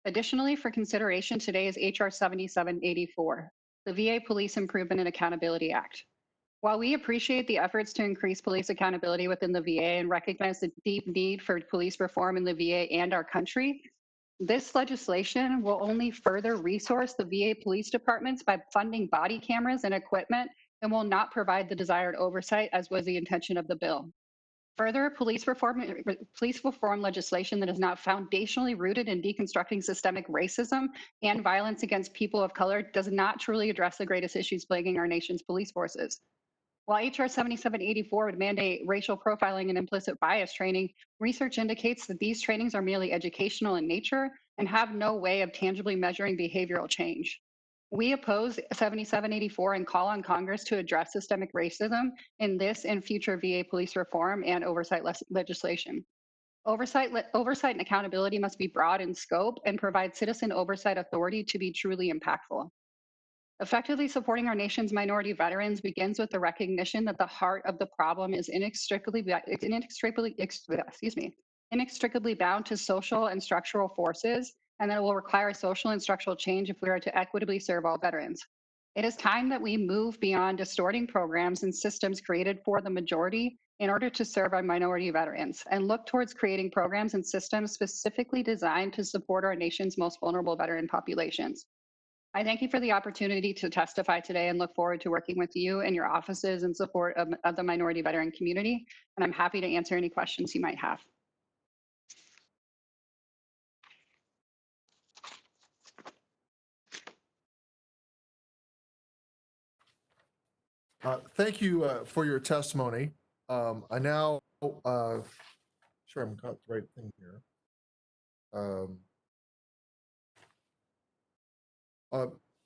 Additionally, for consideration today is HR 7784, the VA Police Improvement and Accountability Act. While we appreciate the efforts to increase police accountability within the VA and recognize the deep need for police reform in the VA and our country, this legislation will only further resource the VA police departments by funding body cameras and equipment and will not provide the desired oversight as was the intention of the bill. Further, police reform legislation that is not foundationally rooted in deconstructing systemic racism and violence against people of color does not truly address the greatest issues plaguing our nation's police forces. While HR 7784 would mandate racial profiling and implicit bias training, research indicates that these trainings are merely educational in nature and have no way of tangibly measuring behavioral change. We oppose 7784 and call on Congress to address systemic racism in this and future VA police reform and oversight legislation. Oversight and accountability must be broad in scope and provide citizen oversight authority to be truly impactful. Effectively supporting our nation's minority veterans begins with the recognition that the heart of the problem is inextricably bound to social and structural forces, and that it will require social and structural change if we are to equitably serve all veterans. It is time that we move beyond distorting programs and systems created for the majority in order to serve our minority veterans and look towards creating programs and systems specifically designed to support our nation's most vulnerable veteran populations. I thank you for the opportunity to testify today and look forward to working with you and your offices in support of the minority veteran community. And I'm happy to answer any questions you might have. Thank you for your testimony. I now, sure, I'm got the right thing here.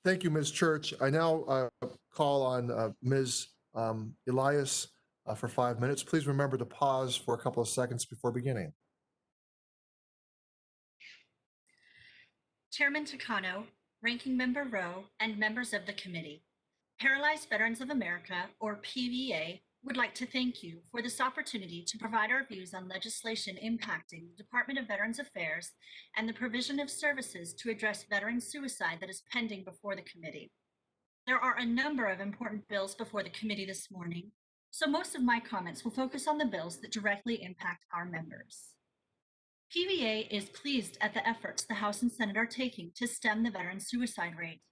Thank you, Ms. Church. I now call on Ms. Elias for 5 minutes. Please remember to pause for a couple of seconds before beginning. Chairman Takano, Ranking Member Rowe, and members of the committee. Paralyzed Veterans of America, or PVA, would like to thank you for this opportunity to provide our views on legislation impacting the Department of Veterans Affairs and the provision of services to address veteran suicide that is pending before the committee. There are a number of important bills before the committee this morning, so most of my comments will focus on the bills that directly impact our members. PVA is pleased at the efforts the House and Senate are taking to stem the veteran suicide rate.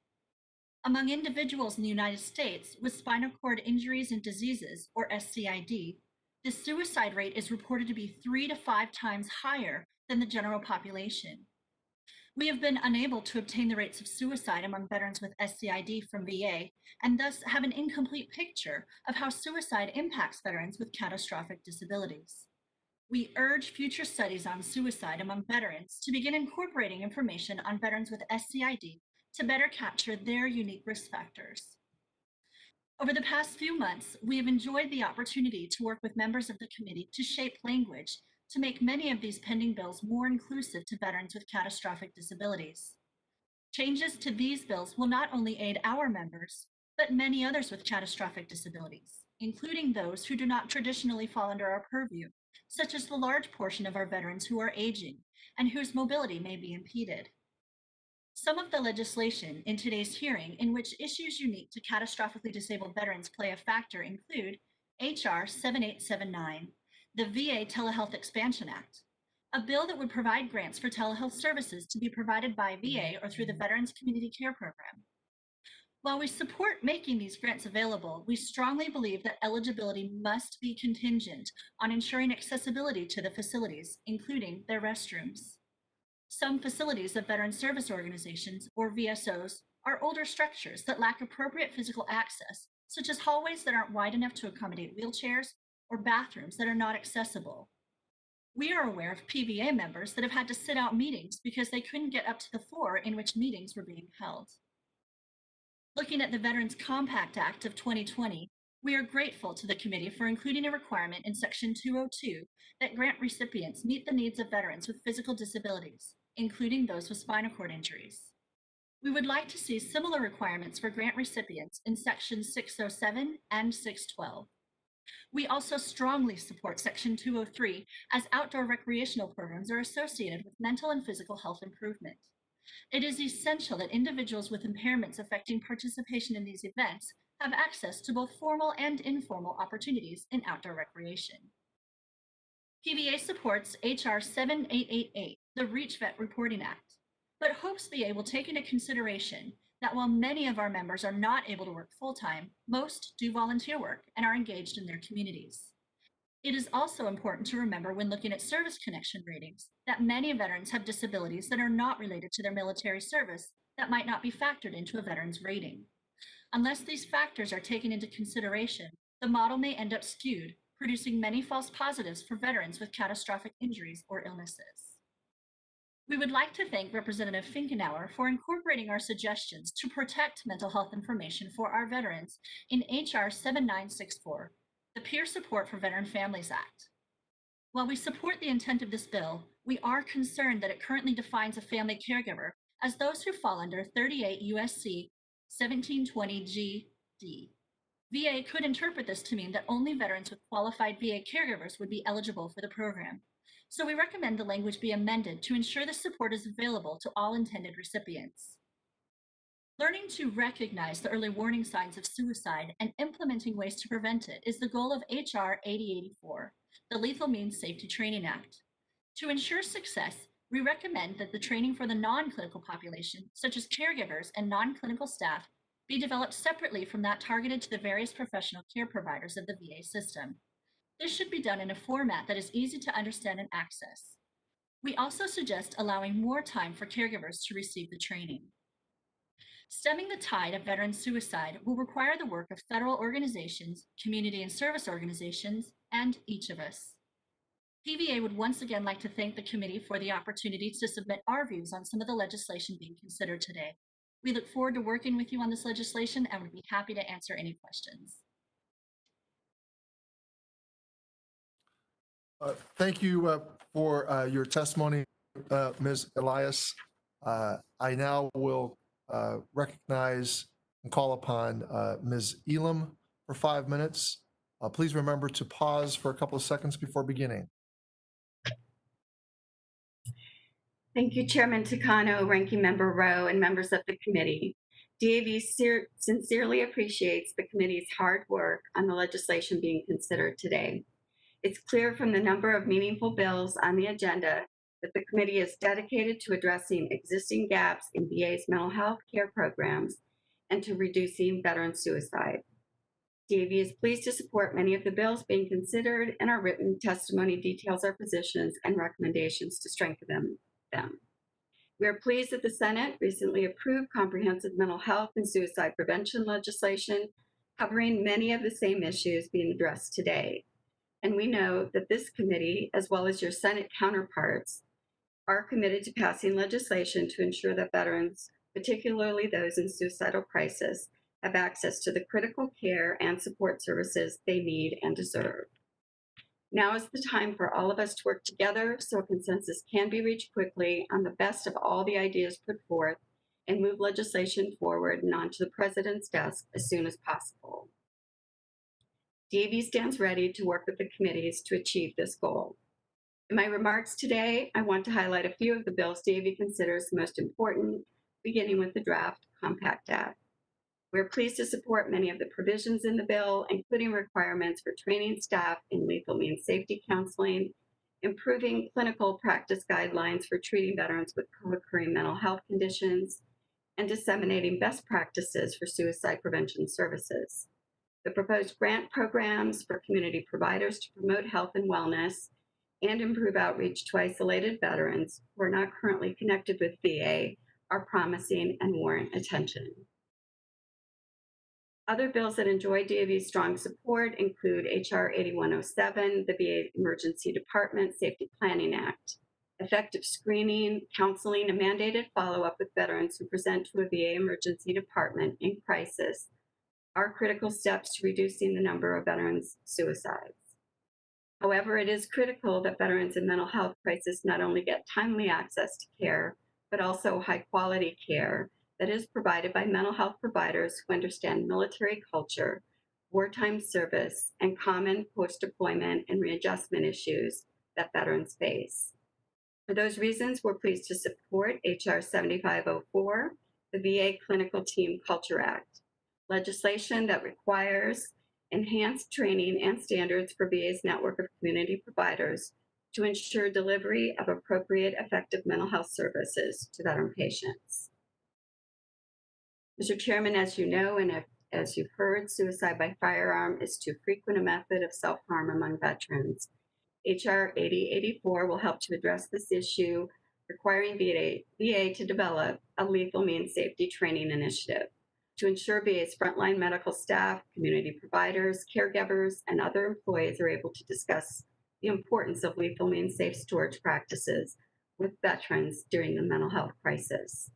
Among individuals in the United States with spinal cord injuries and diseases, or SCID, the suicide rate is reported to be 3 to 5 times higher than the general population. We have been unable to obtain the rates of suicide among veterans with SCID from VA, and thus have an incomplete picture of how suicide impacts veterans with catastrophic disabilities. We urge future studies on suicide among veterans to begin incorporating information on veterans with SCID to better capture their unique risk factors. Over the past few months, we have enjoyed the opportunity to work with members of the committee to shape language to make many of these pending bills more inclusive to veterans with catastrophic disabilities. Changes to these bills will not only aid our members, but many others with catastrophic disabilities, including those who do not traditionally fall under our purview, such as the large portion of our veterans who are aging and whose mobility may be impeded. Some of the legislation in today's hearing in which issues unique to catastrophically disabled veterans play a factor include HR 7879, the VA Telehealth Expansion Act, a bill that would provide grants for telehealth services to be provided by VA or through the Veterans Community Care Program. While we support making these grants available, we strongly believe that eligibility must be contingent on ensuring accessibility to the facilities, including their restrooms. Some facilities of Veteran Service Organizations, or VSOs, are older structures that lack appropriate physical access, such as hallways that aren't wide enough to accommodate wheelchairs or bathrooms that are not accessible. We are aware of PVA members that have had to sit out meetings because they couldn't get up to the floor in which meetings were being held. Looking at the Veterans Compact Act of 2020, We are grateful to the committee for including a requirement in Section 202 that grant recipients meet the needs of veterans with physical disabilities, including those with spinal cord injuries. We would like to see similar requirements for grant recipients in Sections 607 and 612. We also strongly support Section 203 as outdoor recreational programs are associated with mental and physical health improvement. It is essential that individuals with impairments affecting participation in these events have access to both formal and informal opportunities in outdoor recreation. PVA supports H.R. 7888, the REACH Vet Reporting Act, but hopes VA will take into consideration that while many of our members are not able to work full-time, most do volunteer work and are engaged in their communities. It is also important to remember when looking at service connection ratings that many veterans have disabilities that are not related to their military service that might not be factored into a veteran's rating. Unless these factors are taken into consideration, the model may end up skewed, producing many false positives for veterans with catastrophic injuries or illnesses. We would like to thank Representative Finkenauer for incorporating our suggestions to protect mental health information for our veterans in H.R. 7964, the Peer Support for Veteran Families Act. While we support the intent of this bill, we are concerned that it currently defines a family caregiver as those who fall under 38 U.S.C. 1720 GD. VA could interpret this to mean that only veterans with qualified VA caregivers would be eligible for the program. So we recommend the language be amended to ensure the support is available to all intended recipients. Learning to recognize the early warning signs of suicide and implementing ways to prevent it is the goal of H.R. 8084, the Lethal Means Safety Training Act. To ensure success, we recommend that the training for the non-clinical population, such as caregivers and non-clinical staff, be developed separately from that targeted to the various professional care providers of the VA system. This should be done in a format that is easy to understand and access. We also suggest allowing more time for caregivers to receive the training. Stemming the tide of veteran suicide will require the work of federal organizations, community and service organizations, and each of us. PVA would once again like to thank the committee for the opportunity to submit our views on some of the legislation being considered today. We look forward to working with you on this legislation and would be happy to answer any questions. Thank you for your testimony, Ms. Elias. I now will recognize and call upon Ms. Elam for 5 minutes. Please remember to pause for a couple of seconds before beginning. Thank you, Chairman Takano, Ranking Member Rowe, and members of the committee. DAV sincerely appreciates the committee's hard work on the legislation being considered today. It's clear from the number of meaningful bills on the agenda that the committee is dedicated to addressing existing gaps in VA's mental health care programs and to reducing veteran suicide. DAV is pleased to support many of the bills being considered, and our written testimony details our positions and recommendations to strengthen them. We are pleased that the Senate recently approved comprehensive mental health and suicide prevention legislation covering many of the same issues being addressed today. And we know that this committee, as well as your Senate counterparts, are committed to passing legislation to ensure that veterans, particularly those in suicidal crisis, have access to the critical care and support services they need and deserve. Now is the time for all of us to work together so a consensus can be reached quickly on the best of all the ideas put forth and move legislation forward and onto the President's desk as soon as possible. DAV stands ready to work with the committees to achieve this goal. In my remarks today, I want to highlight a few of the bills DAV considers the most important, beginning with the draft Compact Act. We're pleased to support many of the provisions in the bill, including requirements for training staff in lethal means safety counseling, improving clinical practice guidelines for treating veterans with co-occurring mental health conditions, and disseminating best practices for suicide prevention services. The proposed grant programs for community providers to promote health and wellness and improve outreach to isolated veterans who are not currently connected with VA are promising and warrant attention. Other bills that enjoy DAV's strong support include H.R. 8107, the VA Emergency Department Safety Planning Act, effective screening, counseling, and mandated follow-up with veterans who present to a VA emergency department in crisis are critical steps to reducing the number of veterans' suicides. However, it is critical that veterans in mental health crisis not only get timely access to care, but also high-quality care that is provided by mental health providers who understand military culture, wartime service, and common post-deployment and readjustment issues that veterans face. For those reasons, we're pleased to support H.R. 7504, the VA Clinical Team Culture Act, legislation that requires enhanced training and standards for VA's network of community providers to ensure delivery of appropriate, effective mental health services to veteran patients. Mr. Chairman, as you know, and as you've heard, suicide by firearm is too frequent a method of self-harm among veterans. H.R. 8084 will help to address this issue, requiring VA to develop a lethal means safety training initiative to ensure VA's frontline medical staff, community providers, caregivers, and other employees are able to discuss the importance of lethal means safe storage practices with veterans during the mental health crisis.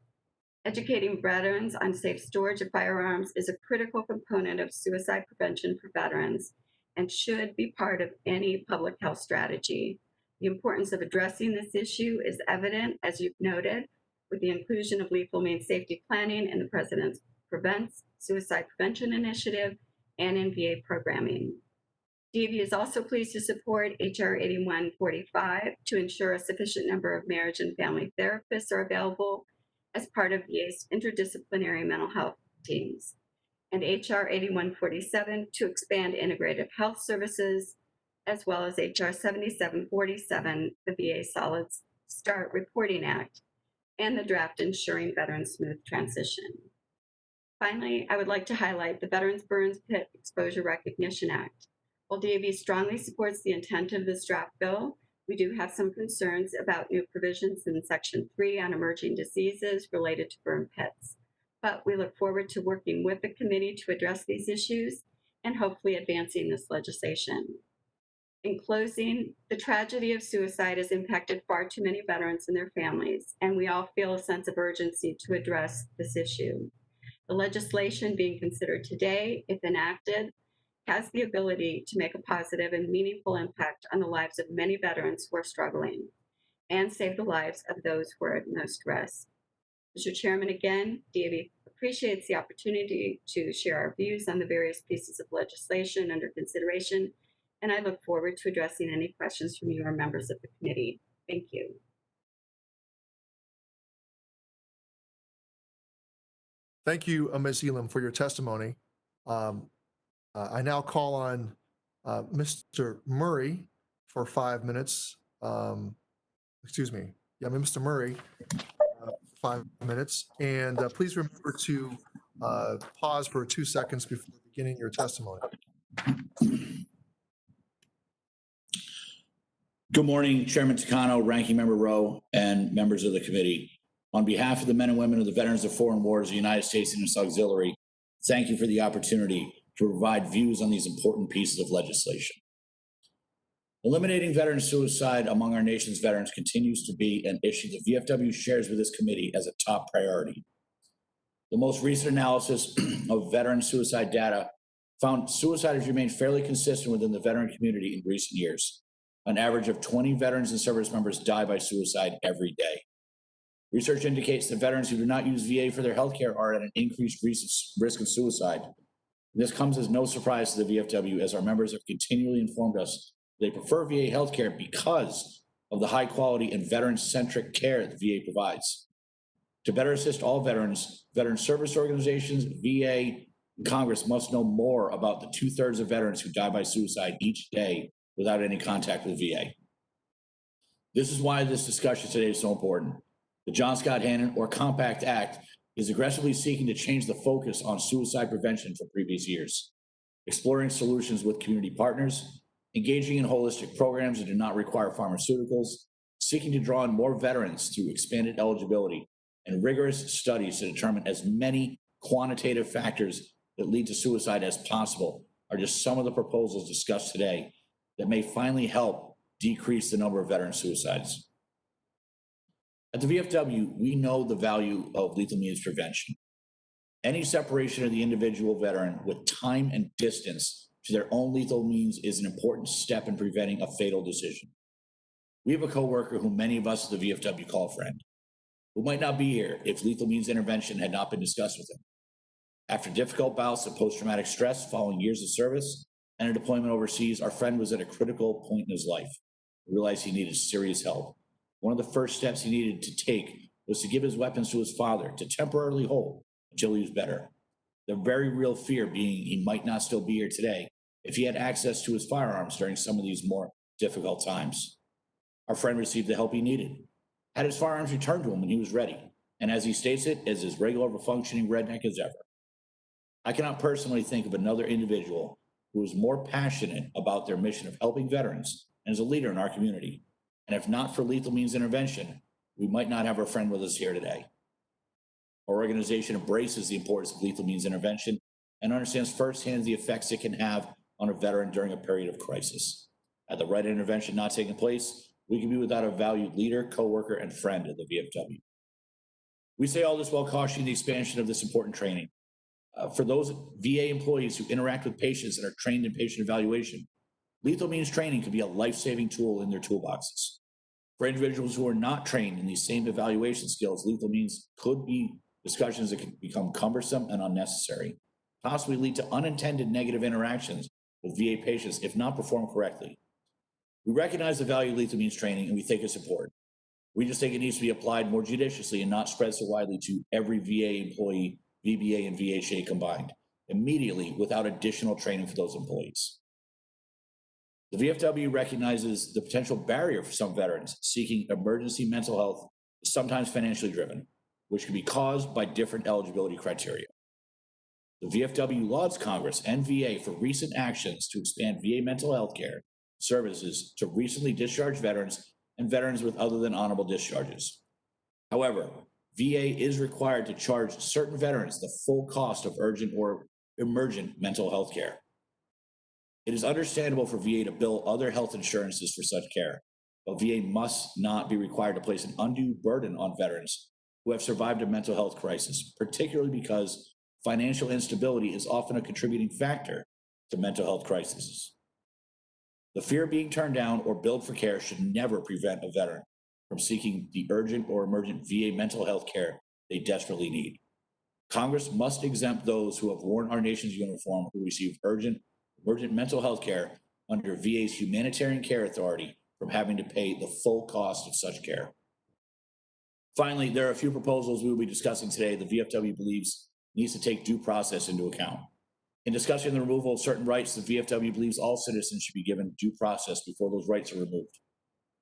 Educating veterans on safe storage of firearms is a critical component of suicide prevention for veterans and should be part of any public health strategy. The importance of addressing this issue is evident, as you've noted, with the inclusion of lethal means safety planning in the President's Prevents Suicide Prevention Initiative and in VA programming. DAV is also pleased to support H.R. 8145 to ensure a sufficient number of marriage and family therapists are available as part of VA's interdisciplinary mental health teams, and H.R. 8147 to expand integrative health services, as well as H.R. 7747, the VA Solid Start Reporting Act, and the draft ensuring veterans' smooth transition. Finally, I would like to highlight the Veterans Burns Pit Exposure Recognition Act. While DAV strongly supports the intent of this draft bill, we do have some concerns about new provisions in Section 3 on emerging diseases related to burn pits. But we look forward to working with the committee to address these issues and hopefully advancing this legislation. In closing, the tragedy of suicide has impacted far too many veterans and their families, and we all feel a sense of urgency to address this issue. The legislation being considered today, if enacted, has the ability to make a positive and meaningful impact on the lives of many veterans who are struggling and save the lives of those who are at most risk. Mr. Chairman, again, DAV appreciates the opportunity to share our views on the various pieces of legislation under consideration, and I look forward to addressing any questions from you or members of the committee. Thank you. Thank you, Ms. Elam, for your testimony. I now call on Mr. Murray for 5 minutes. Excuse me. Yeah, Mr. Murray, 5 minutes. And please remember to pause for 2 seconds before beginning your testimony. Good morning, Chairman Takano, Ranking Member Rowe, and members of the committee. On behalf of the men and women of the Veterans of Foreign Wars of the United States and its auxiliary, thank you for the opportunity to provide views on these important pieces of legislation. Eliminating veteran suicide among our nation's veterans continues to be an issue that VFW shares with this committee as a top priority. The most recent analysis of veteran suicide data found suicide has remained fairly consistent within the veteran community in recent years. An average of 20 veterans and service members die by suicide every day. Research indicates that veterans who do not use VA for their health care are at an increased risk of suicide. This comes as no surprise to the VFW, as our members have continually informed us they prefer VA health care because of the high quality and veteran-centric care that VA provides. To better assist all veterans, veteran service organizations, VA, and Congress must know more about the 2/3 of veterans who die by suicide each day without any contact with VA. This is why this discussion today is so important. The John Scott Hannon, or Compact Act, is aggressively seeking to change the focus on suicide prevention from previous years, exploring solutions with community partners, engaging in holistic programs that do not require pharmaceuticals, seeking to draw in more veterans through expanded eligibility, and rigorous studies to determine as many quantitative factors that lead to suicide as possible are just some of the proposals discussed today that may finally help decrease the number of veteran suicides. At the VFW, we know the value of lethal means prevention. Any separation of the individual veteran with time and distance to their own lethal means is an important step in preventing a fatal decision. We have a coworker who many of us at the VFW call a friend, who might not be here if lethal means intervention had not been discussed with him. After difficult bouts of post-traumatic stress following years of service and a deployment overseas, our friend was at a critical point in his life. He realized he needed serious help. One of the first steps he needed to take was to give his weapons to his father to temporarily hold until he was better. The very real fear being he might not still be here today if he had access to his firearms during some of these more difficult times. Our friend received the help he needed, had his firearms returned to him when he was ready, and as he states it, is as regular of a functioning redneck as ever. I cannot personally think of another individual who is more passionate about their mission of helping veterans and is a leader in our community. And if not for lethal means intervention, we might not have our friend with us here today. Our organization embraces the importance of lethal means intervention and understands firsthand the effects it can have on a veteran during a period of crisis. Had the right intervention not taken place, we could be without a valued leader, coworker, and friend at the VFW. We say all this while cautioning the expansion of this important training. For those VA employees who interact with patients and are trained in patient evaluation, lethal means training could be a life-saving tool in their toolboxes. For individuals who are not trained in these same evaluation skills, lethal means could be discussions that can become cumbersome and unnecessary, possibly lead to unintended negative interactions with VA patients if not performed correctly. We recognize the value of lethal means training and we think it's important. We just think it needs to be applied more judiciously and not spread so widely to every VA employee, VBA and VHA combined, immediately without additional training for those employees. The VFW recognizes the potential barrier for some veterans seeking emergency mental health, sometimes financially driven, which can be caused by different eligibility criteria. The VFW lauds Congress and VA for recent actions to expand VA mental health care services to recently discharged veterans and veterans with other than honorable discharges. However, VA is required to charge certain veterans the full cost of urgent or emergent mental health care. It is understandable for VA to bill other health insurances for such care, but VA must not be required to place an undue burden on veterans who have survived a mental health crisis, particularly because financial instability is often a contributing factor to mental health crises. The fear of being turned down or billed for care should never prevent a veteran from seeking the urgent or emergent VA mental health care they desperately need. Congress must exempt those who have worn our nation's uniform who receive urgent, emergent mental health care under VA's Humanitarian Care Authority from having to pay the full cost of such care. Finally, there are a few proposals we will be discussing today the VFW believes needs to take due process into account. In discussing the removal of certain rights, the VFW believes all citizens should be given due process before those rights are removed.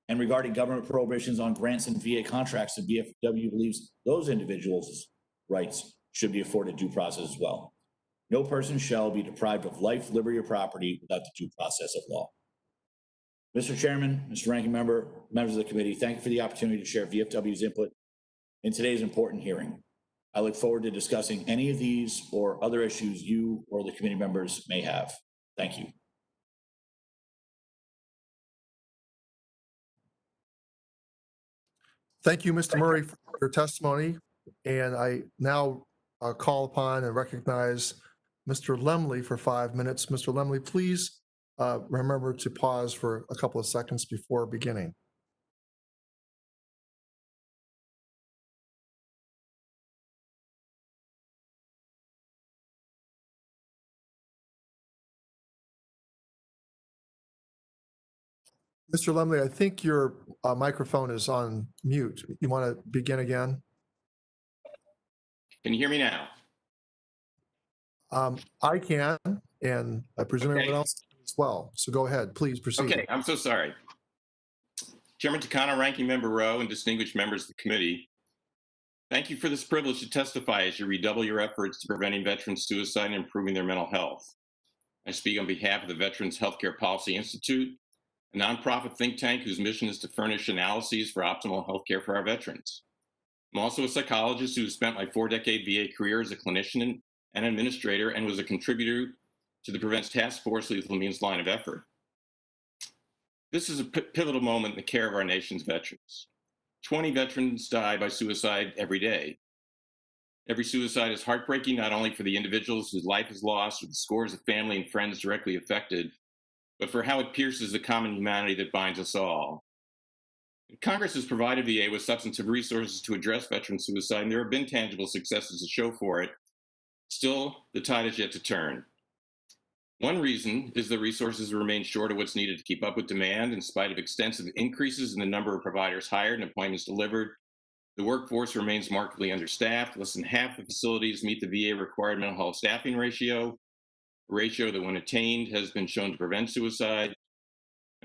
And regarding government prohibitions on grants and VA contracts, the VFW believes those individuals' rights should be afforded due process as well. No person shall be deprived of life, liberty, or property without the due process of law. Mr. Chairman, Mr. Ranking Member, members of the committee, thank you for the opportunity to share VFW's input in today's important hearing. I look forward to discussing any of these or other issues you or the committee members may have. Thank you. Thank you, Mr. Murray, for your testimony. And I now call upon and recognize Mr. Lemley for 5 minutes. Mr. Lemley, please remember to pause for a couple of seconds before beginning. Mr. Lemley, I think your microphone is on mute. You want to begin again? Can you hear me now? I can, and I presume Okay. everyone else can as well. So go ahead, please proceed. Okay, I'm so sorry. Chairman Takano, Ranking Member Rowe, and distinguished members of the committee, thank you for this privilege to testify as you redouble your efforts to preventing veterans suicide and improving their mental health. I speak on behalf of the Veterans Healthcare Policy Institute, a nonprofit think tank whose mission is to furnish analyses for optimal healthcare for our veterans. I'm also a psychologist who spent my 4-decade VA career as a clinician and administrator and was a contributor to the Prevents Task Force Lethal Means line of effort. This is a pivotal moment in the care of our nation's veterans. 20 veterans die by suicide every day. Every suicide is heartbreaking, not only for the individuals whose life is lost or the scores of family and friends directly affected, but for how it pierces the common humanity that binds us all. Congress has provided VA with substantive resources to address veteran suicide, and there have been tangible successes to show for it. Still, the tide is yet to turn. One reason is the resources remain short of what's needed to keep up with demand. In spite of extensive increases in the number of providers hired and appointments delivered, the workforce remains markedly understaffed. Less than half the facilities meet the VA required mental health staffing ratio, a ratio that when attained has been shown to prevent suicide.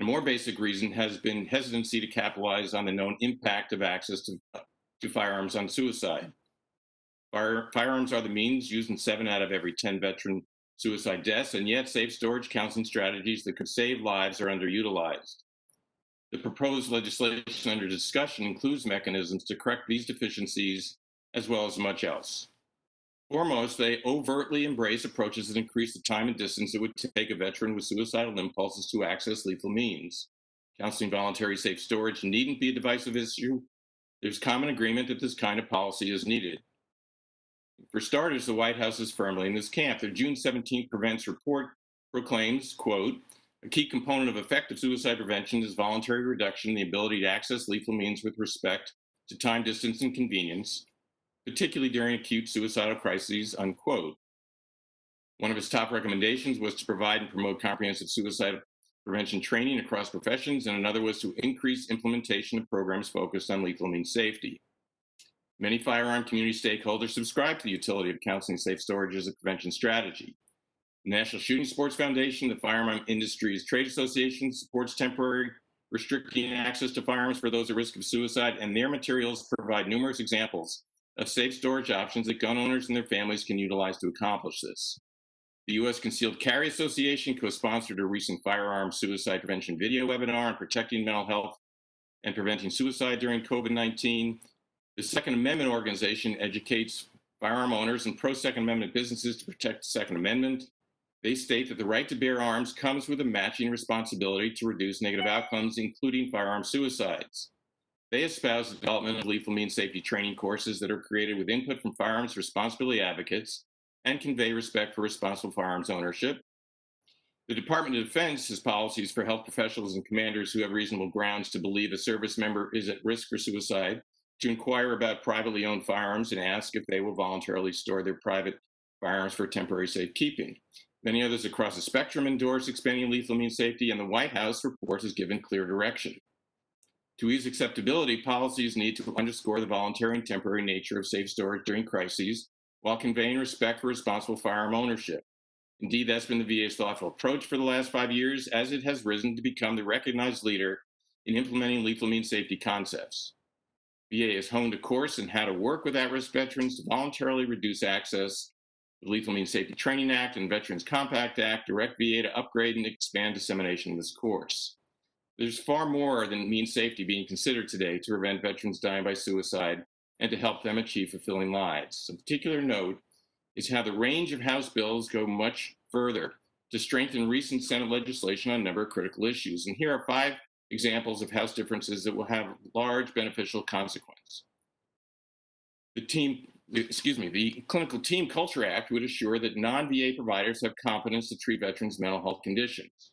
A more basic reason has been hesitancy to capitalize on the known impact of access to firearms on suicide. Firearms are the means used in 7 out of every 10 veteran suicide deaths, and yet safe storage counseling strategies that could save lives are underutilized. The proposed legislation under discussion includes mechanisms to correct these deficiencies as well as much else. Foremost, they overtly embrace approaches that increase the time and distance it would take a veteran with suicidal impulses to access lethal means. Counseling voluntary safe storage needn't be a divisive issue. There's common agreement that this kind of policy is needed. For starters, the White House is firmly in this camp. Their June 17th Prevents report proclaims, quote, a key component of effective suicide prevention is voluntary reduction in the ability to access lethal means with respect to time, distance, and convenience, particularly during acute suicidal crises, unquote. One of his top recommendations was to provide and promote comprehensive suicide prevention training across professions, and another was to increase implementation of programs focused on lethal means safety. Many firearm community stakeholders subscribe to the utility of counseling safe storage as a prevention strategy. The National Shooting Sports Foundation, the Firearm Industries Trade Association, supports temporary restricting access to firearms for those at risk of suicide, and their materials provide numerous examples of safe storage options that gun owners and their families can utilize to accomplish this. The U.S. Concealed Carry Association co-sponsored a recent firearm suicide prevention video webinar on protecting mental health and preventing suicide during COVID-19. The Second Amendment organization educates firearm owners and pro-Second Amendment businesses to protect the Second Amendment. They state that the right to bear arms comes with a matching responsibility to reduce negative outcomes, including firearm suicides. They espouse the development of lethal means safety training courses that are created with input from firearms responsibility advocates and convey respect for responsible firearms ownership. The Department of Defense has policies for health professionals and commanders who have reasonable grounds to believe a service member is at risk for suicide to inquire about privately owned firearms and ask if they will voluntarily store their private firearms for temporary safekeeping. Many others across the spectrum endorse expanding lethal means safety, and the White House report has given clear direction. To ease acceptability, policies need to underscore the voluntary and temporary nature of safe storage during crises while conveying respect for responsible firearm ownership. Indeed, that's been the VA's thoughtful approach for the last 5 years, as it has risen to become the recognized leader in implementing lethal means safety concepts. VA has honed a course in how to work with at-risk veterans to voluntarily reduce access. The Lethal Means Safety Training Act and Veterans Compact Act direct VA to upgrade and expand dissemination of this course. There's far more than means safety being considered today to prevent veterans dying by suicide and to help them achieve fulfilling lives. Of particular note is how the range of House bills go much further to strengthen recent Senate legislation on a number of critical issues. And here are 5 examples of House differences that will have large beneficial consequence. The Clinical Team Culture Act would assure that non-VA providers have competence to treat veterans' mental health conditions.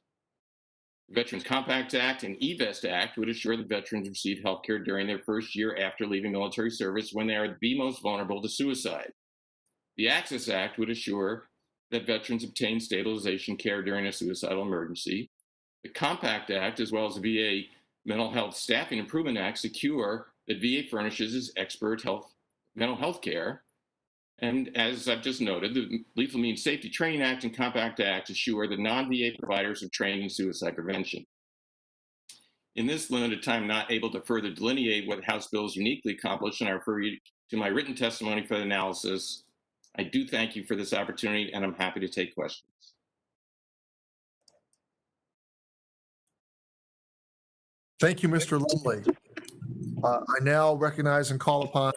The Veterans Compact Act and eVest Act would assure that veterans receive health care during their first year after leaving military service when they are the most vulnerable to suicide. The Access Act would assure that veterans obtain stabilization care during a suicidal emergency. The Compact Act, as well as the VA Mental Health Staffing Improvement Act, secure that VA furnishes expert mental health care. And as I've just noted, the Lethal Means Safety Training Act and Compact Act assure that non-VA providers are trained in suicide prevention. In this limited time, not able to further delineate what House bills uniquely accomplish, and I refer you to my written testimony for the analysis. I do thank you for this opportunity, and I'm happy to take questions. Thank you, Mr. Lindley. I now recognize and call upon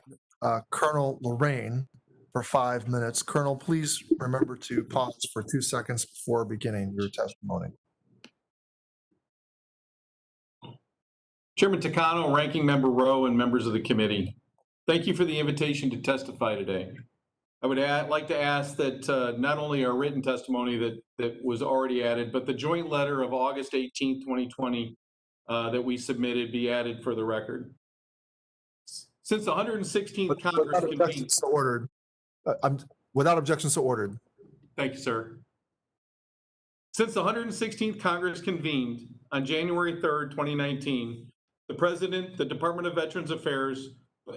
Colonel Lorraine for 5 minutes. Colonel, please remember to pause for 2 seconds before beginning your testimony. Chairman Takano, Ranking Member Rowe, and members of the committee, thank you for the invitation to testify today. I would like to ask that not only our written testimony that was already added, but the joint letter of August 18th, 2020 that we submitted be added for the record. Since the 116th Congress Without objections, convened. so ordered. Without objections, so ordered. Thank you, sir. Since the 116th Congress convened on January 3rd, 2019, the President, the Department of Veterans Affairs,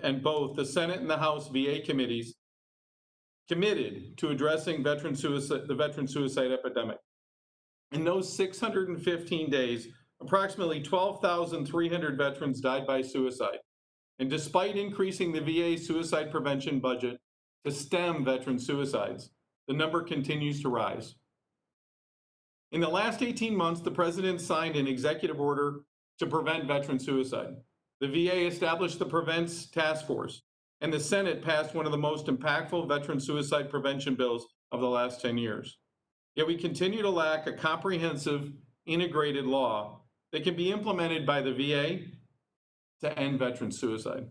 and both the Senate and the House VA committees committed to addressing the veteran suicide epidemic. In those 615 days, approximately 12,300 veterans died by suicide. And despite increasing the VA suicide prevention budget to stem veteran suicides, the number continues to rise. In the last 18 months, the President signed an executive order to prevent veteran suicide. The VA established the Prevents Task Force, and the Senate passed one of the most impactful veteran suicide prevention bills of the last 10 years. Yet we continue to lack a comprehensive, integrated law that can be implemented by the VA to end veteran suicide.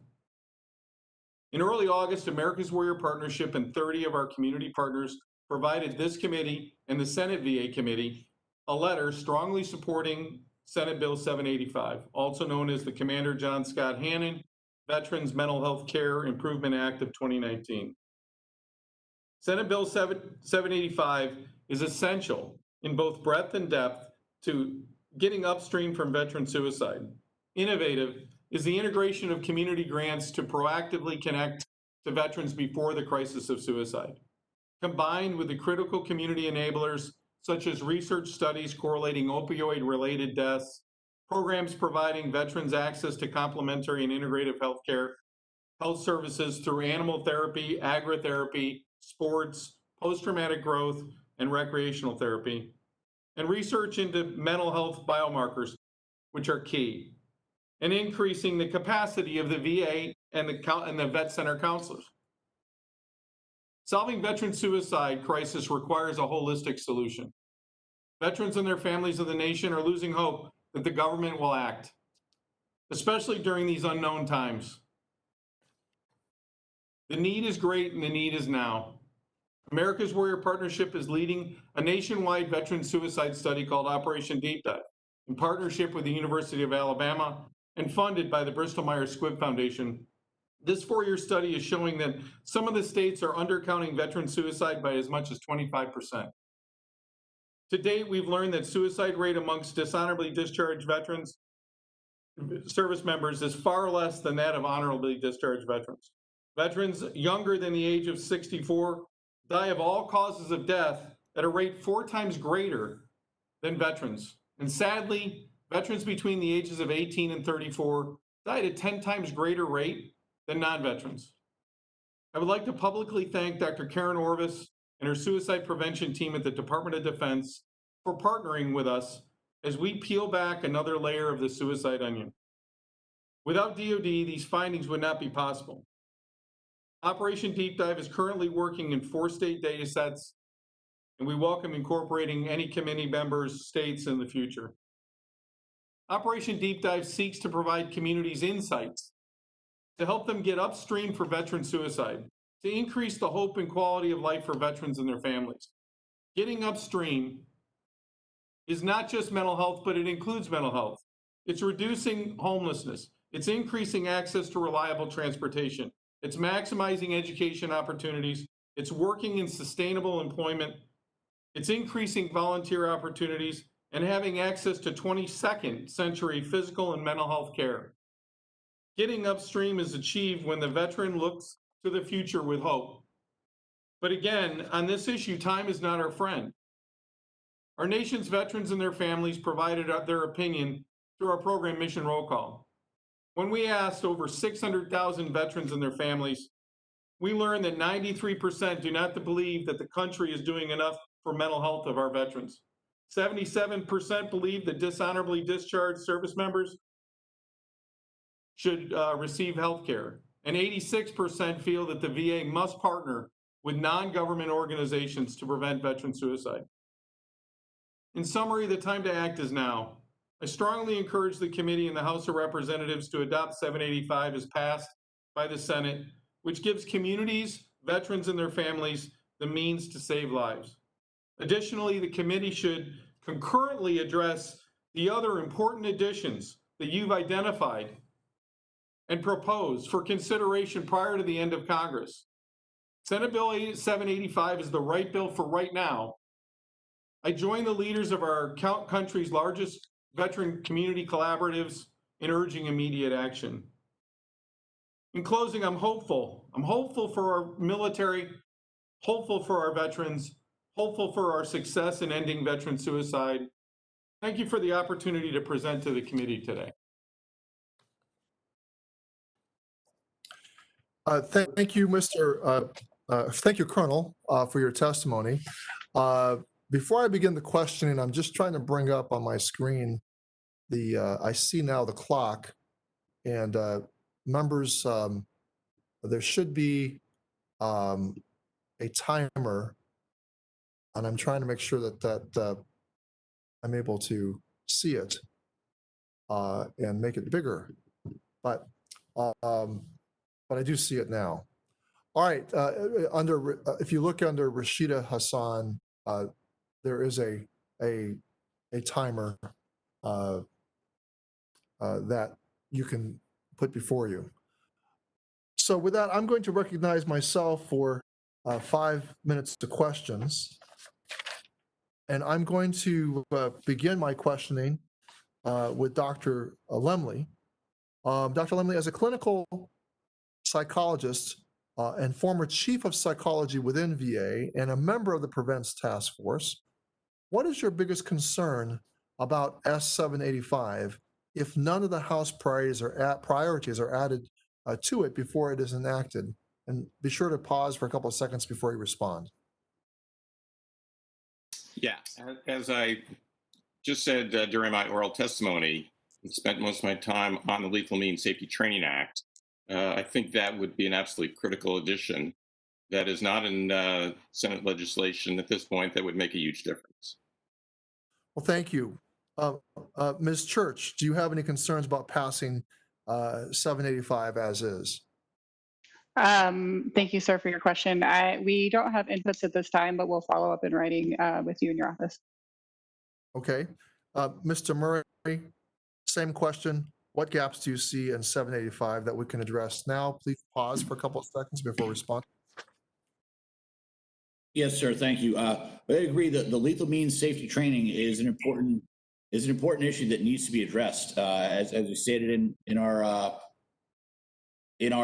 In early August, America's Warrior Partnership and 30 of our community partners provided this committee and the Senate VA committee a letter strongly supporting Senate Bill 785, also known as the Commander John Scott Hannon Veterans Mental Health Care Improvement Act of 2019. Senate Bill 785 is essential in both breadth and depth to getting upstream from veteran suicide. Innovative is the integration of community grants to proactively connect to veterans before the crisis of suicide, combined with the critical community enablers such as research studies correlating opioid-related deaths, programs providing veterans access to complementary and integrative healthcare, health services through animal therapy, agritherapy, sports, post-traumatic growth, and recreational therapy, and research into mental health biomarkers, which are key, and increasing the capacity of the VA and the vet center counselors. Solving veteran suicide crisis requires a holistic solution. Veterans and their families of the nation are losing hope that the government will act, especially during these unknown times. The need is great and the need is now. America's Warrior Partnership is leading a nationwide veteran suicide study called Operation Deep Dive in partnership with the University of Alabama and funded by the Bristol Myers Squibb Foundation. This 4-year study is showing that some of the states are undercounting veteran suicide by as much as 25%. To date, we've learned that suicide rate amongst dishonorably discharged veterans, service members, is far less than that of honorably discharged veterans. Veterans younger than the age of 64 die of all causes of death at a rate 4 times greater than veterans. And sadly, veterans between the ages of 18 and 34 die at a 10 times greater rate than non-veterans. I would like to publicly thank Dr. Karen Orvis and her suicide prevention team at the Department of Defense for partnering with us as we peel back another layer of the suicide onion. Without DoD, these findings would not be possible. Operation Deep Dive is currently working in 4 state data sets, and we welcome incorporating any committee members' states in the future. Operation Deep Dive seeks to provide communities insights to help them get upstream for veteran suicide, to increase the hope and quality of life for veterans and their families. Getting upstream is not just mental health, but it includes mental health. It's reducing homelessness. It's increasing access to reliable transportation. It's maximizing education opportunities. It's working in sustainable employment. It's increasing volunteer opportunities and having access to 22nd century physical and mental health care. Getting upstream is achieved when the veteran looks to the future with hope. But again, on this issue, time is not our friend. Our nation's veterans and their families provided their opinion through our program Mission Roll Call. When we asked over 600,000 veterans and their families, we learned that 93% do not believe that the country is doing enough for mental health of our veterans. 77% believe that dishonorably discharged service members should receive health care. And 86% feel that the VA must partner with non-government organizations to prevent veteran suicide. In summary, the time to act is now. I strongly encourage the committee and the House of Representatives to adopt 785 as passed by the Senate, which gives communities, veterans and their families the means to save lives. Additionally, the committee should concurrently address the other important additions that you've identified and proposed for consideration prior to the end of Congress. Senate Bill 785 is the right bill for right now. I join the leaders of our country's largest veteran community collaboratives in urging immediate action. In closing, I'm hopeful. I'm hopeful for our military, hopeful for our veterans, hopeful for our success in ending veteran suicide. Thank you for the opportunity to present to the committee today. Thank you, thank you, Colonel, for your testimony. Before I begin the questioning, I'm just trying to bring up on my screen I see now the clock, and members, there should be a timer, and I'm trying to make sure that I'm able to see it and make it bigger, but I do see it now. All right, if you look under Rashida Hassan, there is a timer that you can put before you. So with that, I'm going to recognize myself for 5 minutes to questions. And I'm going to begin my questioning with Dr. Lemley. Dr. Lemley, as a clinical psychologist and former chief of psychology within VA and a member of the Prevents Task Force, what is your biggest concern about S785 if none of the House priorities are added to it before it is enacted? And be sure to pause for a couple of seconds before you respond. Yeah, as I just said during my oral testimony, I spent most of my time on the Lethal Means Safety Training Act. I think that would be an absolutely critical addition that is not in Senate legislation at this point that would make a huge difference. Well, thank you. Ms. Church, do you have any concerns about passing 785 as is? Thank you, sir, for your question. We don't have inputs at this time, but we'll follow up in writing with you in your office. Okay. Mr. Murray, same question. What gaps do you see in 785 that we can address now? Please pause for a couple of seconds before responding. Yes, sir. Thank you. I agree that the lethal means safety training is an important issue that needs to be addressed. As we stated in our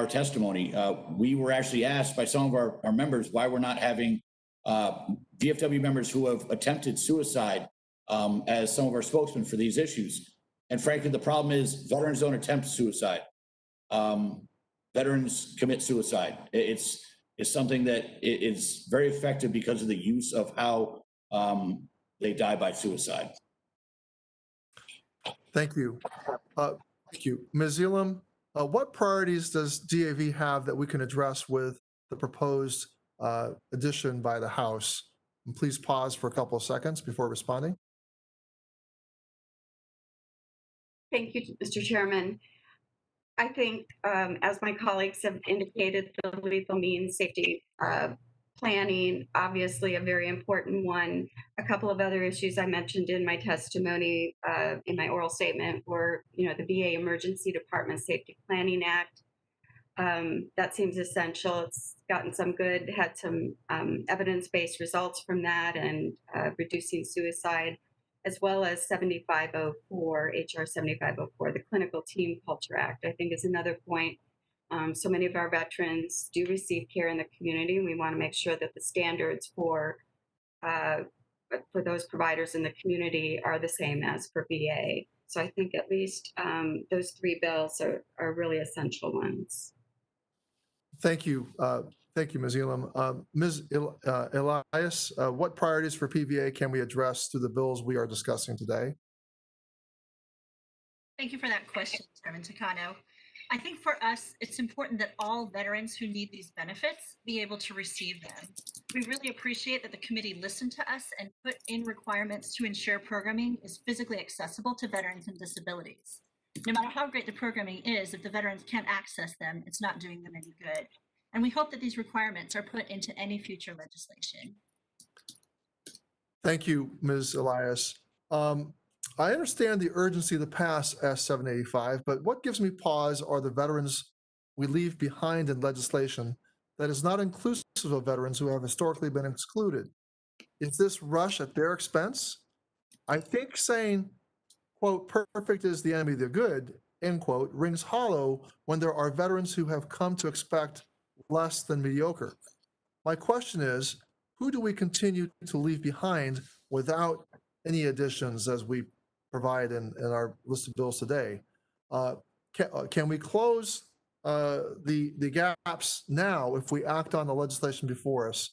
testimony, we were actually asked by some of our members why we're not having VFW members who have attempted suicide as some of our spokesmen for these issues. And frankly, the problem is veterans don't attempt suicide. Veterans commit suicide. It's something that is very effective because of the use of how they die by suicide. Thank you. Thank you. Ms. Elam, what priorities does DAV have that we can address with the proposed addition by the House? And please pause for a couple of seconds before responding. Thank you, Mr. Chairman. I think, as my colleagues have indicated, the lethal means safety planning, obviously a very important one. A couple of other issues I mentioned in my testimony, in my oral statement, were, the VA Emergency Department Safety Planning Act. That seems essential. It's gotten had some evidence-based results from that and reducing suicide, as well as 7504, HR 7504, the Clinical Team Culture Act, I think is another point. So many of our veterans do receive care in the community, and we want to make sure that the standards for those providers in the community are the same as for VA. So I think at least those three bills are really essential ones. Thank you. Thank you, Ms. Elam. Ms. Elias, what priorities for PVA can we address through the bills we are discussing today? Thank you for that question, Chairman Takano. I think for us, it's important that all veterans who need these benefits be able to receive them. We really appreciate that the committee listened to us and put in requirements to ensure programming is physically accessible to veterans and disabilities. No matter how great the programming is, if the veterans can't access them, it's not doing them any good. and we hope that these requirements are put into any future legislation. Thank you, Ms. Elias. I understand the urgency to pass S785, but what gives me pause are the veterans we leave behind in legislation that is not inclusive of veterans who have historically been excluded. Is this rush at their expense? I think saying, quote, perfect is the enemy of the good, end quote, rings hollow when there are veterans who have come to expect less than mediocre. My question is, who do we continue to leave behind without any additions as we provide in our list of bills today? Can we close the gaps now if we act on the legislation before us?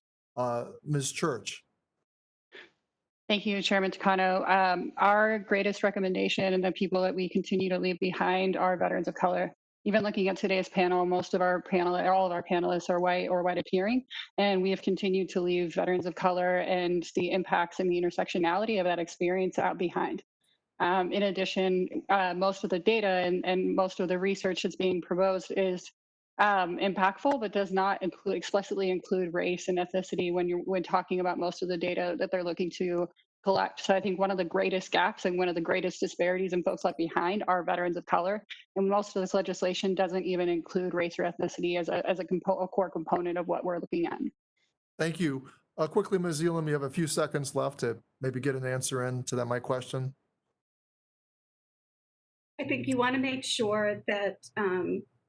Ms. Church. Thank you, Chairman Takano. Our greatest recommendation and the people that we continue to leave behind are veterans of color. Even looking at today's panel, most of our panel, all of our panelists are white or white appearing, and we have continued to leave veterans of color and the impacts and the intersectionality of that experience out behind. In addition, most of the data and most of the research that's being proposed is impactful, but does not explicitly include race and ethnicity when talking about most of the data that they're looking to collect. So I think one of the greatest gaps and one of the greatest disparities in folks left behind are veterans of color. And most of this legislation doesn't even include race or ethnicity as a core component of what we're looking at. Thank you. Quickly, Ms. Elam, you have a few seconds left to maybe get an answer into my question. I think you want to make sure that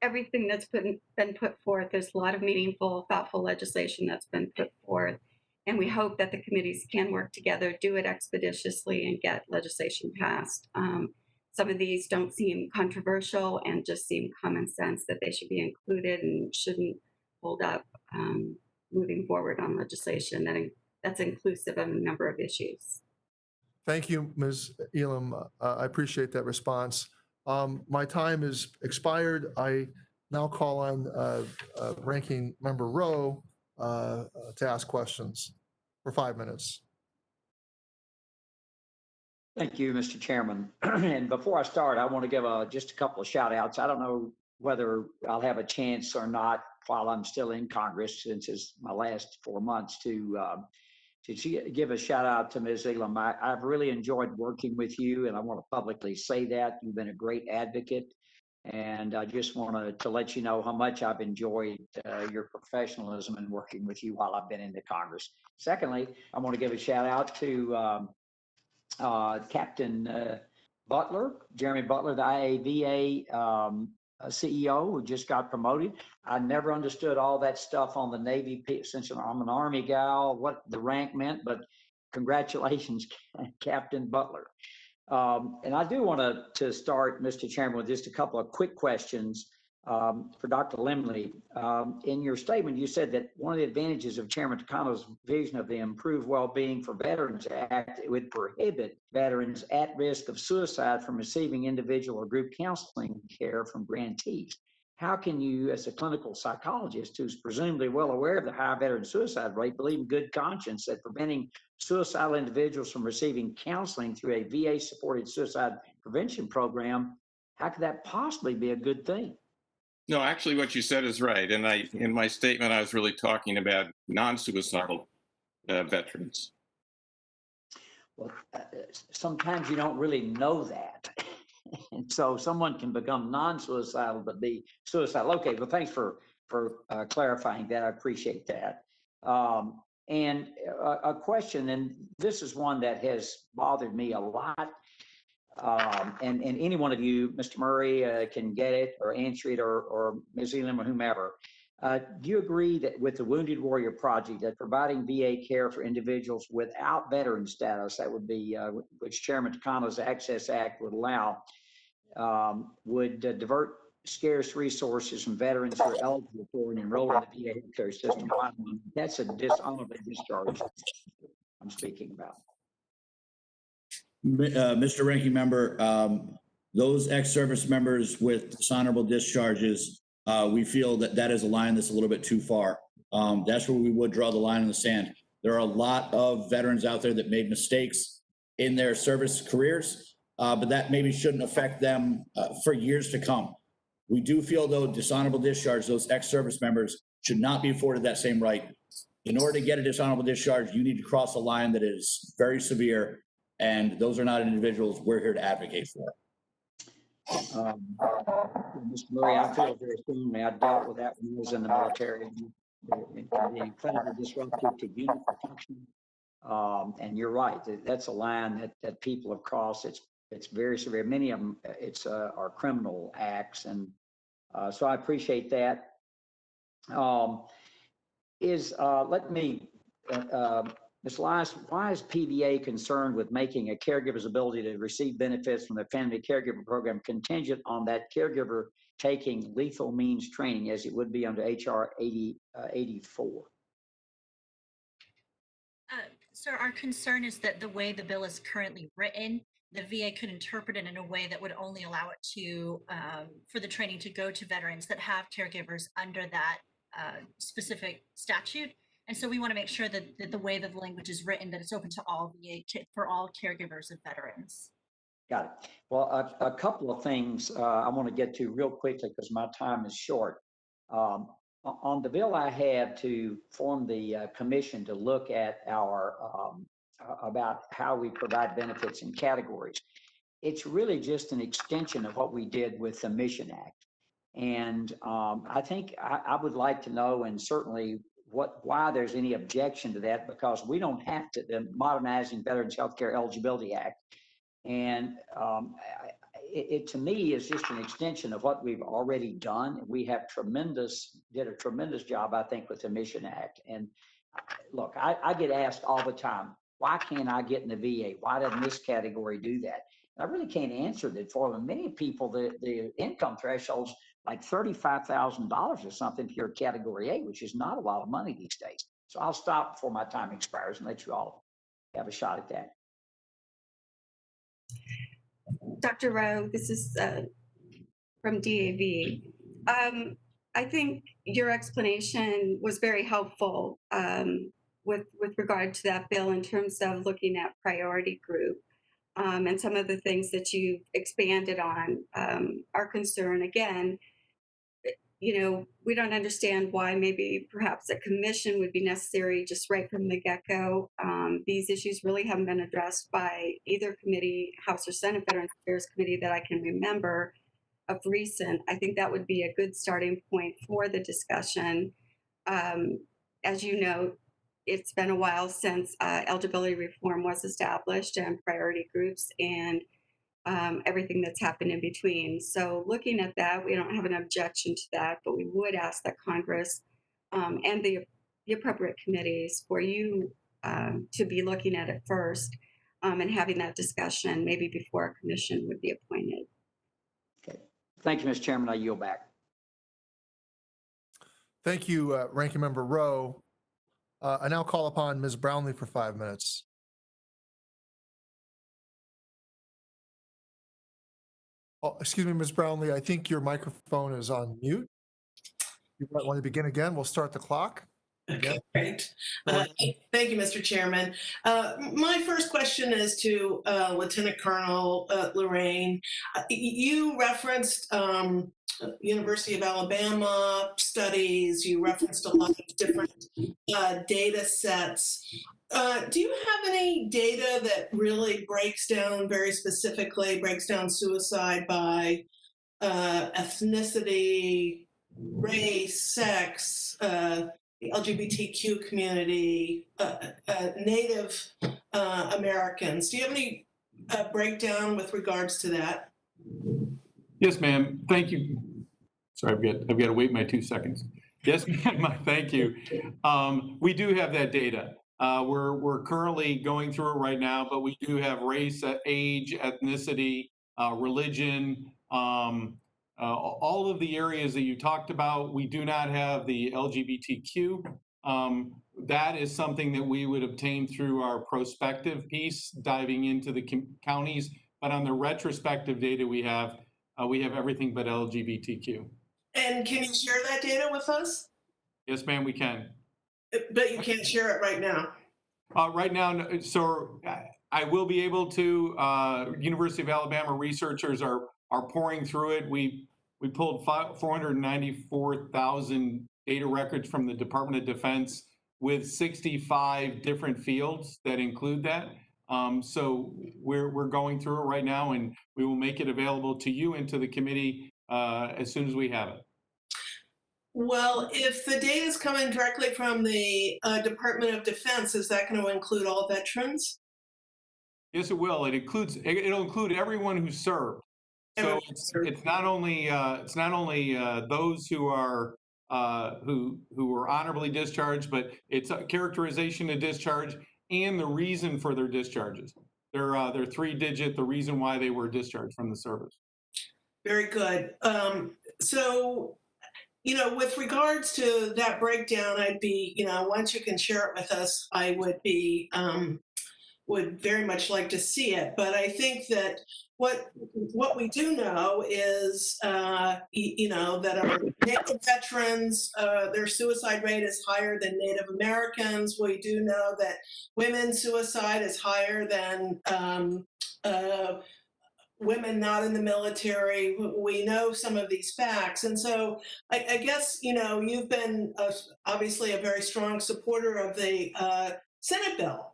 everything that's been put forth, there's a lot of meaningful, thoughtful legislation that's been put forth. And we hope that the committees can work together, do it expeditiously, and get legislation passed. Some of these don't seem controversial and just seem common sense that they should be included and shouldn't hold up moving forward on legislation that's inclusive of a number of issues. Thank you, Ms. Elam. I appreciate that response. My time is expired. I now call on Ranking Member Rowe to ask questions for 5 minutes. Thank you, Mr. Chairman. And before I start, I want to give just a couple of shout outs. I don't know whether I'll have a chance or not while I'm still in Congress, since it's my last 4 months, to give a shout out to Ms. Elam. I've really enjoyed working with you, and I want to publicly say that. You've been a great advocate, and I just want to let you know how much I've enjoyed your professionalism in working with you while I've been in the Congress. Secondly, I want to give a shout out to Captain Butler, Jeremy Butler, the IAVA CEO, who just got promoted. I never understood all that stuff on the Navy, since I'm an Army gal, what the rank meant, but congratulations, Captain Butler. And I do want to start, Mr. Chairman, with just a couple of quick questions for Dr. Lemley. In your statement, you said that one of the advantages of Chairman Takano's vision of the Improved Wellbeing for Veterans Act, it would prohibit veterans at risk of suicide from receiving individual or group counseling care from grantees. How can you, as a clinical psychologist who's presumably well aware of the high veteran suicide rate, believe in good conscience that preventing suicidal individuals from receiving counseling through a VA-supported suicide prevention program, how could that possibly be a good thing? No, actually, what you said is right. And in my statement, I was really talking about non-suicidal veterans. Well, sometimes you don't really know that. And so someone can become non-suicidal but be suicidal. Okay, well, thanks for clarifying that. I appreciate that. And a question, and this is one that has bothered me a lot. And any one of you, Mr. Murray, can get it or answer it, or Ms. Elam or whomever. Do you agree that with the Wounded Warrior Project, that providing VA care for individuals without veteran status, that would be, which Chairman Takano's Access Act would allow, would divert scarce resources from veterans who are eligible for and enrolled in the VA healthcare system? That's a dishonorable discharge I'm speaking about. Mr. Ranking Member, those ex-service members with dishonorable discharges, we feel that is a line that's a little bit too far. That's where we would draw the line in the sand. There are a lot of veterans out there that made mistakes in their service careers, but that maybe shouldn't affect them for years to come. We do feel, though, dishonorable discharge, those ex-service members should not be afforded that same right. In order to get a dishonorable discharge, you need to cross a line that is very severe, and those are not individuals we're here to advocate for. Mr. Murray, I feel very strongly. I dealt with that when I was in the military. It can be incredibly disruptive to unit function. And you're right. That's a line that people have crossed. It's very severe. Many of them, are criminal acts, and so I appreciate that. Ms. Elias, why is PVA concerned with making a caregiver's ability to receive benefits from the family caregiver program contingent on that caregiver taking lethal means training as it would be under HR 84? Sir, our concern is that the way the bill is currently written, the VA could interpret it in a way that would only allow it to, for the training to go to veterans that have caregivers under that specific statute. And so we want to make sure that the way that the language is written, that it's open to all VA, for all caregivers of veterans. Got it. Well, a couple of things I want to get to real quickly because my time is short. On the bill I have to form the commission to look at our about how we provide benefits in categories, it's really just an extension of what we did with the Mission Act. And I think I would like to know, and certainly why there's any objection to that, because we don't have to, the Modernizing Veterans Healthcare Eligibility Act. And it to me is just an extension of what we've already done. We have did a tremendous job, I think, with the Mission Act. And look, I get asked all the time, why can't I get in the VA? Why doesn't this category do that? And I really can't answer that for them. Many people, the income threshold's like $35,000 or something if you're category A, which is not a lot of money these days. So I'll stop before my time expires and let you all have a shot at that. Dr. Rowe, this is from DAV. I think your explanation was very helpful with regard to that bill in terms of looking at priority group and some of the things that you expanded on. Our concern, again, we don't understand why maybe perhaps a commission would be necessary just right from the get-go. These issues really haven't been addressed by either committee, House or Senate Veterans Affairs Committee, that I can remember of recent. I think that would be a good starting point for the discussion. As you know, it's been a while since eligibility reform was established and priority groups and everything that's happened in between. So looking at that, we don't have an objection to that, but we would ask that Congress and the appropriate committees for you to be looking at it first and having that discussion maybe before a commission would be appointed. Okay. Thank you, Mr. Chairman. I yield back. Thank you, Ranking Member Rowe. I now call upon Ms. Brownlee for 5 minutes. Oh, excuse me, Ms. Brownlee, I think your microphone is on mute. You might want to begin again. We'll start the clock. Okay, great. Thank you, Mr. Chairman. My first question is to Lieutenant Colonel Lorraine. You referenced University of Alabama studies. You referenced a lot of different data sets. Do you have any data that really breaks down very specifically, breaks down suicide by ethnicity, race, sex, the LGBTQ community, Native Americans? Do you have any breakdown with regards to that? Yes, ma'am. Thank you. Sorry, I've got to wait my 2 seconds. Yes, ma'am. Thank you. We do have that data. We're currently going through it right now, but we do have race, age, ethnicity, religion, all of the areas that you talked about. We do not have the LGBTQ. That is something that we would obtain through our prospective piece, diving into the counties. But on the retrospective data we have everything but LGBTQ. And can you share that data with us? Yes, ma'am, we can. But you can't share it right now. Right now, so I will be able to. University of Alabama researchers are pouring through it. We pulled 494,000 data records from the Department of Defense with 65 different fields that include that. So we're going through it right now, and we will make it available to you and to the committee as soon as we have it. Well, if the data is coming directly from the Department of Defense, is that going to include all veterans? Yes, it will. It'll include everyone who served. So it's not only those who are who were honorably discharged, but it's a characterization of discharge and the reason for their discharges. They're 3-digit, the reason why they were discharged from the service. Very good. So, with regards to that breakdown, I'd be, once you can share it with us, I would very much like to see it. But I think that what we do know is, that our Native veterans, their suicide rate is higher than Native Americans. We do know that women's suicide is higher than women not in the military. We know some of these facts. And so I guess, you've been obviously a very strong supporter of the Senate bill,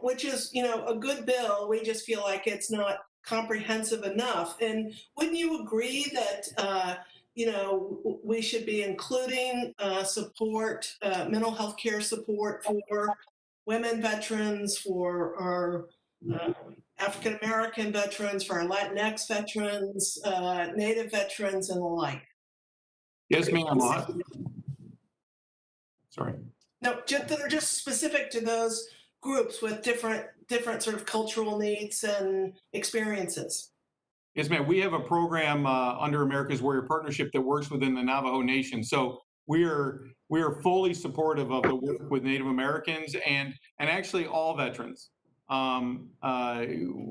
which is, a good bill. We just feel like it's not comprehensive enough. And wouldn't you agree that, we should be including support, mental health care support for women veterans, for our African American veterans, for our Latinx veterans, Native veterans, and the like? Yes, ma'am. Sorry. No, they're just specific to those groups with different sort of cultural needs and experiences. Yes, ma'am. We have a program under America's Warrior Partnership that works within the Navajo Nation. So we are fully supportive of the work with Native Americans and actually all veterans,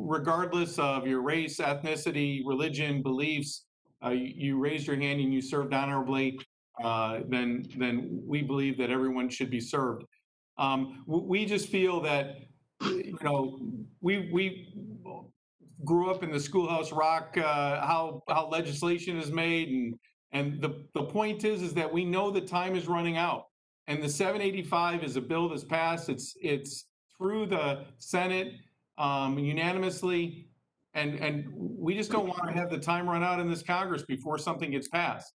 regardless of your race, ethnicity, religion, beliefs. You raised your hand and you served honorably. Then we believe that everyone should be served. We just feel that we grew up in the Schoolhouse Rock, how legislation is made, and the point is that we know the time is running out, and the 785 is a bill that's passed. It's through the Senate unanimously, and we just don't want to have the time run out in this Congress before something gets passed.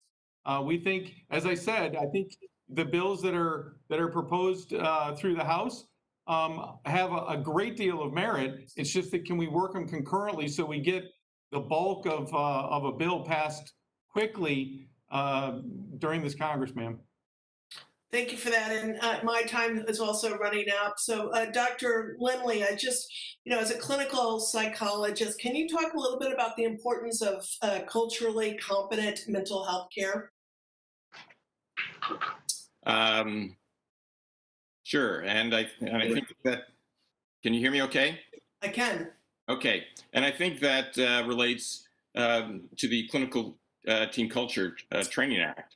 We think, as I said, I think the bills that are proposed through the House have a great deal of merit. It's just that can we work them concurrently so we get the bulk of a bill passed quickly during this Congress, ma'am? Thank you for that. And my time is also running out. So Dr. Lindley, I just, as a clinical psychologist, can you talk a little bit about the importance of culturally competent mental health care? Sure. And I think that, can you hear me okay? I can. Okay. And I think that relates to the Clinical Team Culture Training Act,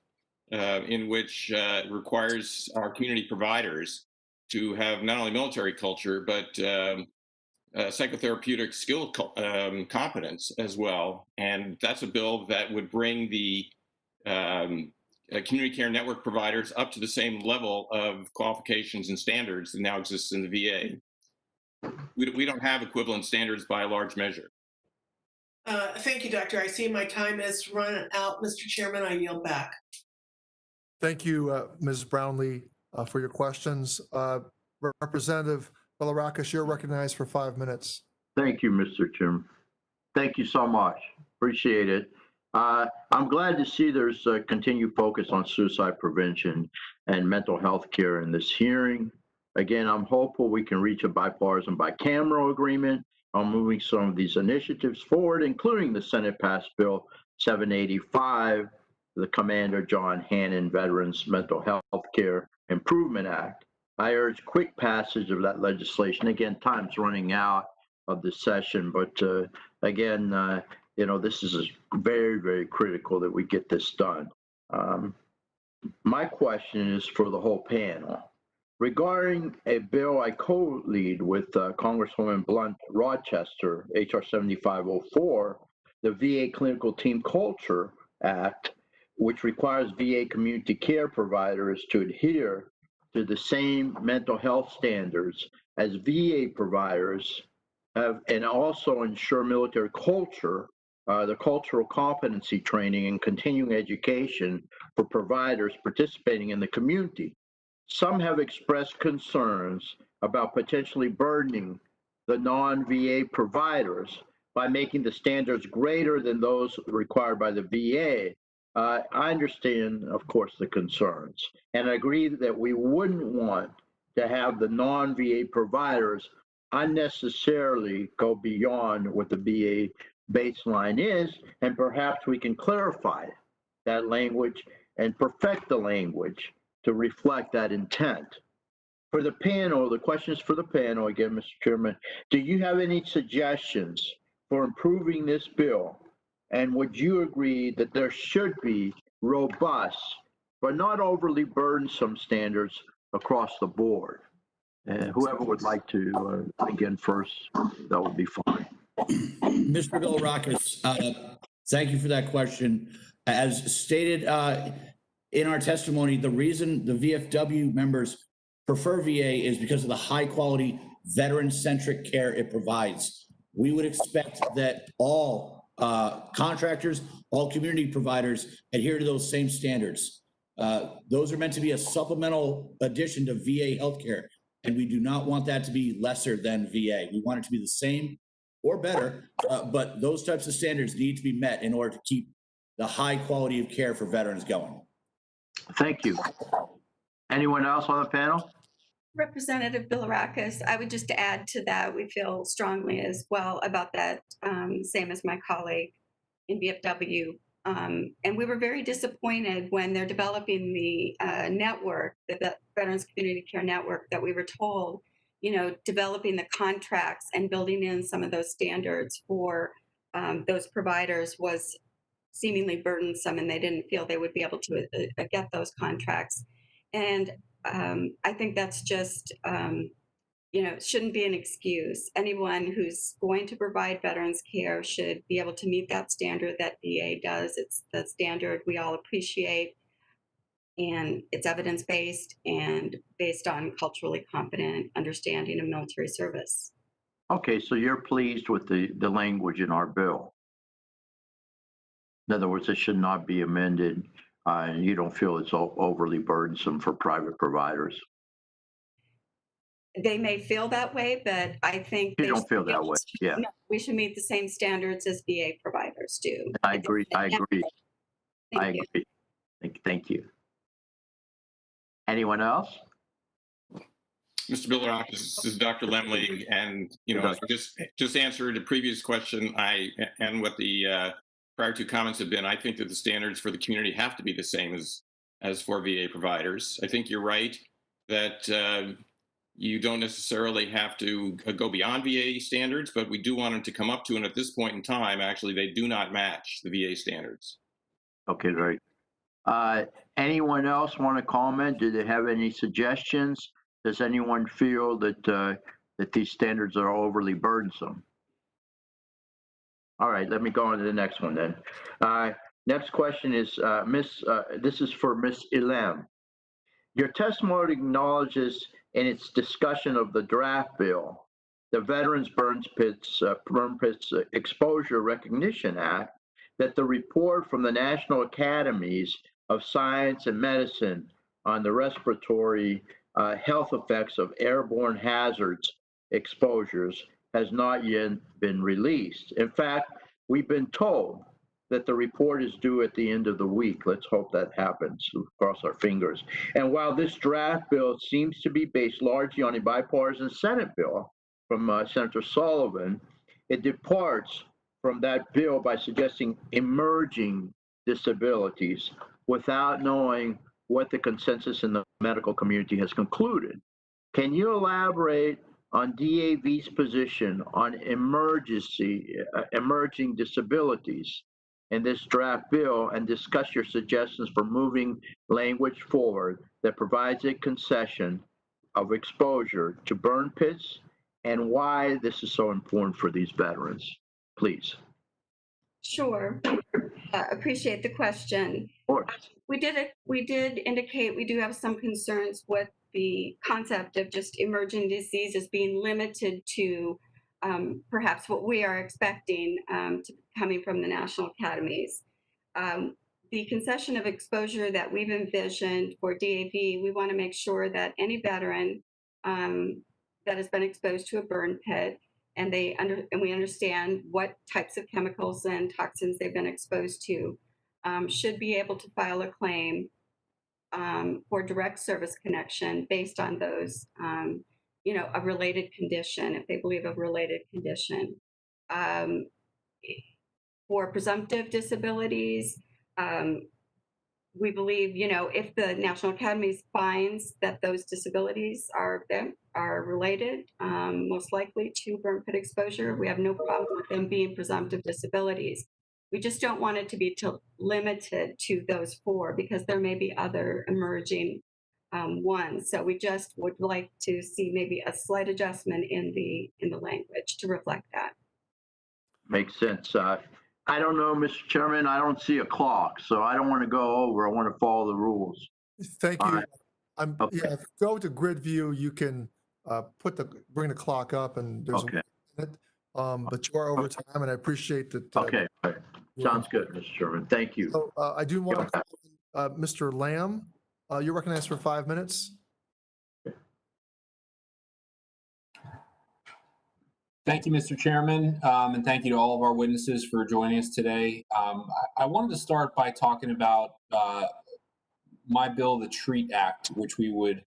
in which it requires our community providers to have not only military culture, but psychotherapeutic skill competence as well. And that's a bill that would bring the community care network providers up to the same level of qualifications and standards that now exists in the VA. We don't have equivalent standards by a large measure. Thank you, Doctor. I see my time is run out. Mr. Chairman, I yield back. Thank you, Ms. Brownlee, for your questions. Representative Belarakis, you're recognized for 5 minutes. Thank you, Mr. Chairman. Thank you so much. Appreciate it. I'm glad to see there's a continued focus on suicide prevention and mental health care in this hearing. Again, I'm hopeful we can reach a bipartisan bicameral agreement on moving some of these initiatives forward, including the Senate-passed Bill 785, the Commander John Hannon Veterans Mental Health Care Improvement Act. I urge quick passage of that legislation. Again, time's running out of the session, but again, this is very, very critical that we get this done. My question is for the whole panel. Regarding a bill I co-lead with Congresswoman Blunt Rochester, H.R. 7504, the VA Clinical Team Culture Act, which requires VA community care providers to adhere to the same mental health standards as VA providers have, and also ensure military culture, the cultural competency training and continuing education for providers participating in the community. Some have expressed concerns about potentially burdening the non-VA providers by making the standards greater than those required by the VA. I understand, of course, the concerns, and I agree that we wouldn't want to have the non-VA providers unnecessarily go beyond what the VA baseline is, and perhaps we can clarify that language and perfect the language to reflect that intent. For the panel, the questions for the panel, again, Mr. Chairman, do you have any suggestions for improving this bill? And would you agree that there should be robust, but not overly burdensome standards across the board? And whoever would like to begin first, that would be fine. Mr. Bilirakis, thank you for that question. As stated in our testimony, the reason the VFW members prefer VA is because of the high quality veteran-centric care it provides. We would expect that all contractors, all community providers adhere to those same standards. Those are meant to be a supplemental addition to VA healthcare, and we do not want that to be lesser than VA. We want it to be the same or better, but those types of standards need to be met in order to keep the high quality of care for veterans going. Thank you. Anyone else on the panel? Representative Bilirakis, I would just add to that, we feel strongly as well about that, same as my colleague in VFW. And we were very disappointed when they're developing the network, the Veterans Community Care Network, that we were told, developing the contracts and building in some of those standards for those providers was seemingly burdensome, and they didn't feel they would be able to get those contracts. And I think that's just, shouldn't be an excuse. Anyone who's going to provide veterans care should be able to meet that standard that VA does. It's the standard we all appreciate, and it's evidence-based and based on culturally competent understanding of military service. Okay, so you're pleased with the language in our bill. In other words, it should not be amended. You don't feel it's overly burdensome for private providers. They may feel that way, but I think you don't feel that way. Yeah, no, we should meet the same standards as VA providers do. I agree. I agree. I Thank you. agree. Thank you. Anyone else? Mr. Bilirakis, this is Dr. Lemley, and as I just answered a previous question, and what the prior two comments have been, I think that the standards for the community have to be the same as for VA providers. I think you're right that you don't necessarily have to go beyond VA standards, but we do want them to come up to, and at this point in time, actually, they do not match the VA standards. Okay, great. Anyone else want to comment? Do they have any suggestions? Does anyone feel that that these standards are overly burdensome? All right, let me go on to the next one then. Next question is this is for Miss Elam. Your testimony acknowledges in its discussion of the draft bill, the Veterans Burn Pits Exposure Recognition Act, that the report from the National Academies of Science and Medicine on the respiratory health effects of airborne hazards exposures has not yet been released. In fact, we've been told that the report is due at the end of the week. Let's hope that happens. Cross our fingers. And while this draft bill seems to be based largely on a bipartisan Senate bill from Senator Sullivan, it departs from that bill by suggesting emerging disabilities without knowing what the consensus in the medical community has concluded. Can you elaborate on DAV's position on emerging disabilities in this draft bill and discuss your suggestions for moving language forward that provides a concession of exposure to burn pits and why this is so important for these veterans, please? Sure. Appreciate the question. We did indicate we do have some concerns with the concept of just emerging diseases being limited to perhaps what we are expecting coming from the national academies. The concession of exposure that we've envisioned for DAV, we want to make sure that any veteran that has been exposed to a burn pit and we understand what types of chemicals and toxins they've been exposed to should be able to file a claim for direct service connection based on those, a related condition, if they believe a related condition. For presumptive disabilities, we believe, if the National Academies finds that those disabilities are related, most likely to burn pit exposure, we have no problem with them being presumptive disabilities. We just don't want it to be limited to those 4 because there may be other emerging ones. So we just would like to see maybe a slight adjustment in the language to reflect that. Makes sense. I don't know, Mr. Chairman, I don't see a clock, so I don't want to go over. I want to follow the rules. Thank you. Okay. Yeah, if you go to grid view, you can bring the clock up and there's Okay. a minute. But you are over time and I appreciate that. Okay. All right. Sounds good, Mr. Chairman. Thank you. So I do want to call Mr. Lamb. You're recognized for 5 minutes. Thank you, Mr. Chairman, and thank you to all of our witnesses for joining us today. I wanted to start by talking about my bill, the TREAT Act, which we would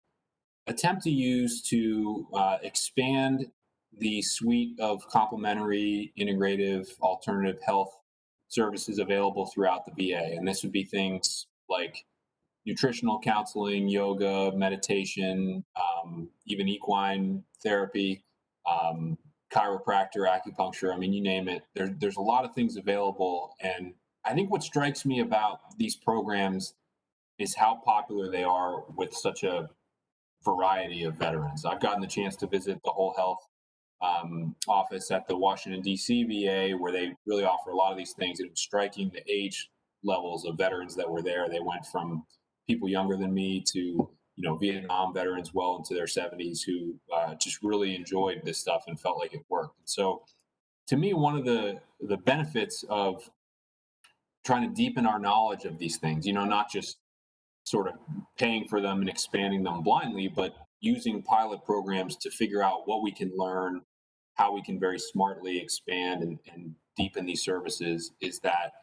attempt to use to expand the suite of complementary, integrative, alternative health services available throughout the VA. And this would be things like nutritional counseling, yoga, meditation, even equine therapy, chiropractor, acupuncture. I mean, you name it. There's a lot of things available. And I think what strikes me about these programs is how popular they are with such a variety of veterans. I've gotten the chance to visit the whole health office at the Washington, D.C. VA, where they really offer a lot of these things. It was striking the age levels of veterans that were there. They went from people younger than me to Vietnam veterans well into their 70s who just really enjoyed this stuff and felt like it worked. And so to me, one of the benefits of trying to deepen our knowledge of these things, not just sort of paying for them and expanding them blindly, but using pilot programs to figure out what we can learn, how we can very smartly expand and deepen these services, is that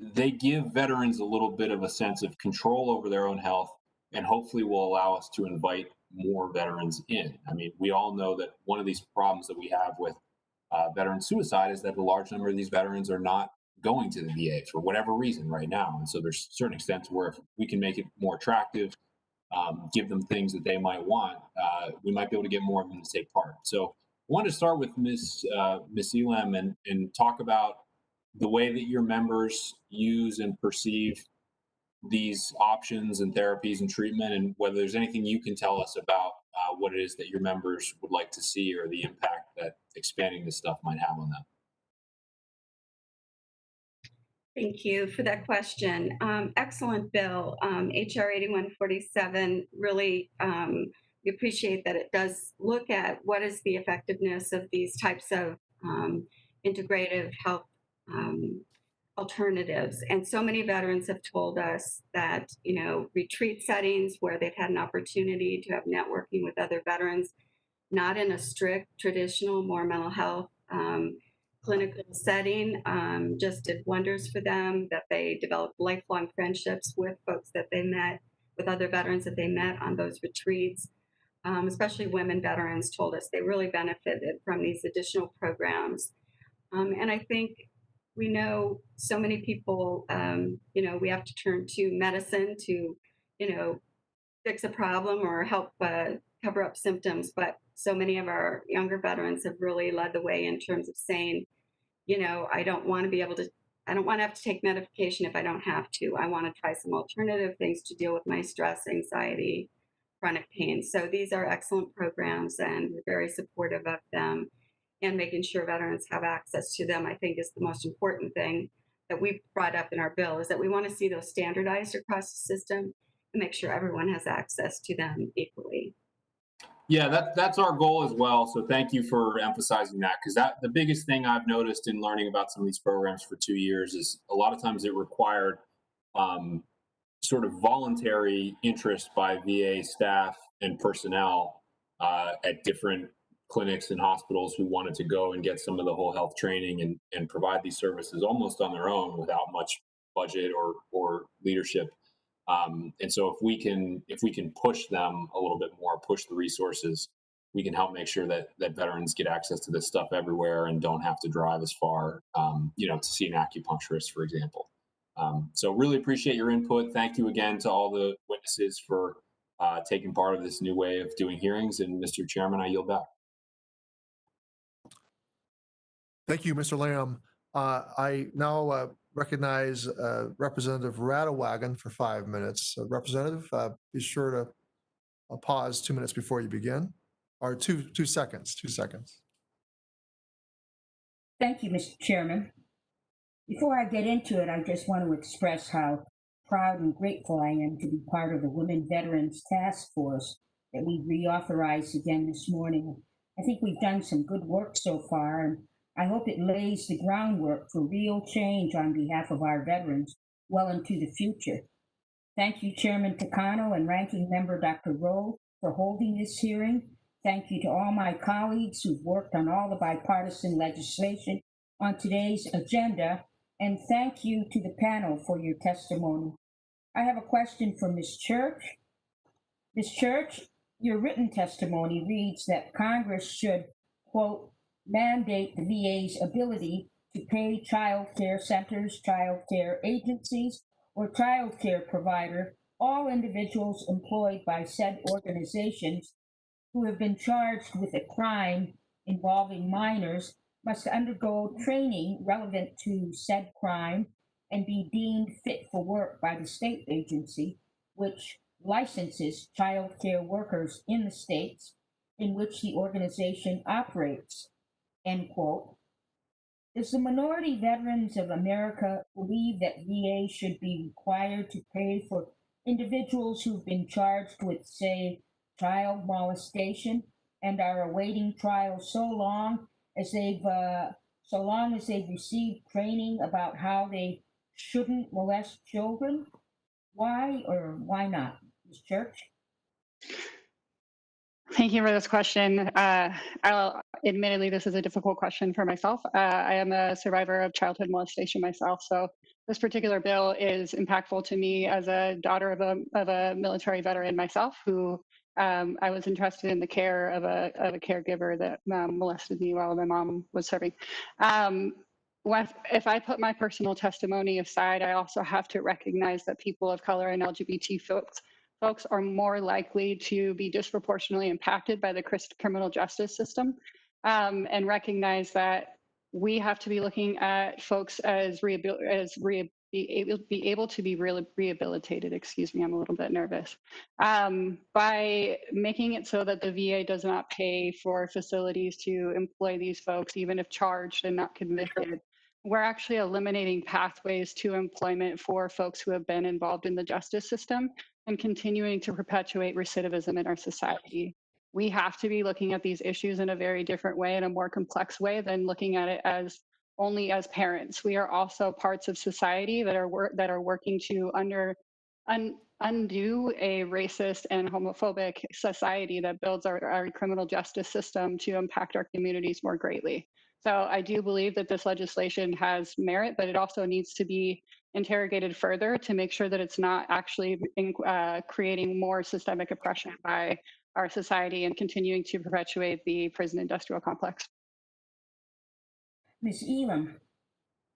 they give veterans a little bit of a sense of control over their own health and hopefully will allow us to invite more veterans in. I mean, we all know that one of these problems that we have with veteran suicide is that a large number of these veterans are not going to the VA for whatever reason right now. And so there's a certain extent where if we can make it more attractive, give them things that they might want, we might be able to get more of them to take part. So I wanted to start with Ms. Elam and talk about the way that your members use and perceive these options and therapies and treatment, and whether there's anything you can tell us about what it is that your members would like to see or the impact that expanding this stuff might have on them. Thank you for that question. Excellent bill. HR 8147 really, we appreciate that it does look at what is the effectiveness of these types of integrative health alternatives. And so many veterans have told us that, retreat settings where they've had an opportunity to have networking with other veterans, not in a strict, traditional, more mental health clinical setting, just did wonders for them, that they developed lifelong friendships with folks that they met, with other veterans that they met on those retreats. Especially women veterans told us they really benefited from these additional programs. And I think we know so many people, we have to turn to medicine to, fix a problem or help cover up symptoms. But so many of our younger veterans have really led the way in terms of saying, I don't want to have to take medication if I don't have to. I want to try some alternative things to deal with my stress, anxiety, chronic pain. So these are excellent programs and we're very supportive of them, and making sure veterans have access to them, I think, is the most important thing. that we brought up in our bill is that we want to see those standardized across the system and make sure everyone has access to them equally. Yeah, that's our goal as well. So thank you for emphasizing that, because the biggest thing I've noticed in learning about some of these programs for 2 years is a lot of times it required sort of voluntary interest by VA staff and personnel at different clinics and hospitals who wanted to go and get some of the whole health training and provide these services almost on their own without much budget or leadership. And so if we can push them a little bit more, push the resources, we can help make sure that veterans get access to this stuff everywhere and don't have to drive as far, to see an acupuncturist, for example. So really appreciate your input. Thank you again to all the witnesses for taking part of this new way of doing hearings. And Mr. Chairman, I yield back. Thank you, Mr. Lamb. I now recognize Representative Rattlewagon for 5 minutes. Representative, be sure to pause 2 minutes before you begin, or 2 seconds, 2 seconds. Thank you, Mr. Chairman. Before I get into it, I just want to express how proud and grateful I am to be part of the Women Veterans Task Force that we reauthorized again this morning. I think we've done some good work so far, and I hope it lays the groundwork for real change on behalf of our veterans well into the future. Thank you, Chairman Takano and Ranking Member Dr. Rowe, for holding this hearing. Thank you to all my colleagues who've worked on all the bipartisan legislation on today's agenda, and thank you to the panel for your testimony. I have a question for Ms. Church. Ms. Church, your written testimony reads that Congress should, quote, mandate the VA's ability to pay child care centers, child care agencies, or child care provider, all individuals employed by said organizations who have been charged with a crime involving minors must undergo training relevant to said crime and be deemed fit for work by the state agency, which licenses child care workers in the states in which the organization operates, end quote. Does the Minority Veterans of America believe that VA should be required to pay for individuals who've been charged with, say, child molestation and are awaiting trial so long as they've received training about how they shouldn't molest children? Why or why not, Ms. Church? Thank you for this question. Admittedly, this is a difficult question for myself. I am a survivor of childhood molestation myself, so this particular bill is impactful to me as a daughter of a military veteran myself, who I was entrusted in the care of a caregiver that molested me while my mom was serving. If I put my personal testimony aside, I also have to recognize that people of color and LGBT folks are more likely to be disproportionately impacted by the criminal justice system, and recognize that we have to be looking at folks as be able to be rehabilitated. Excuse me, I'm a little bit nervous. By making it so that the VA does not pay for facilities to employ these folks, even if charged and not convicted, we're actually eliminating pathways to employment for folks who have been involved in the justice system and continuing to perpetuate recidivism in our society. We have to be looking at these issues in a very different way, in a more complex way than looking at it as only as parents. We are also parts of society that are working to undo a racist and homophobic society that builds our criminal justice system to impact our communities more greatly. So I do believe that this legislation has merit, but it also needs to be interrogated further to make sure that it's not actually creating more systemic oppression by our society and continuing to perpetuate the prison industrial complex. Ms. Elam,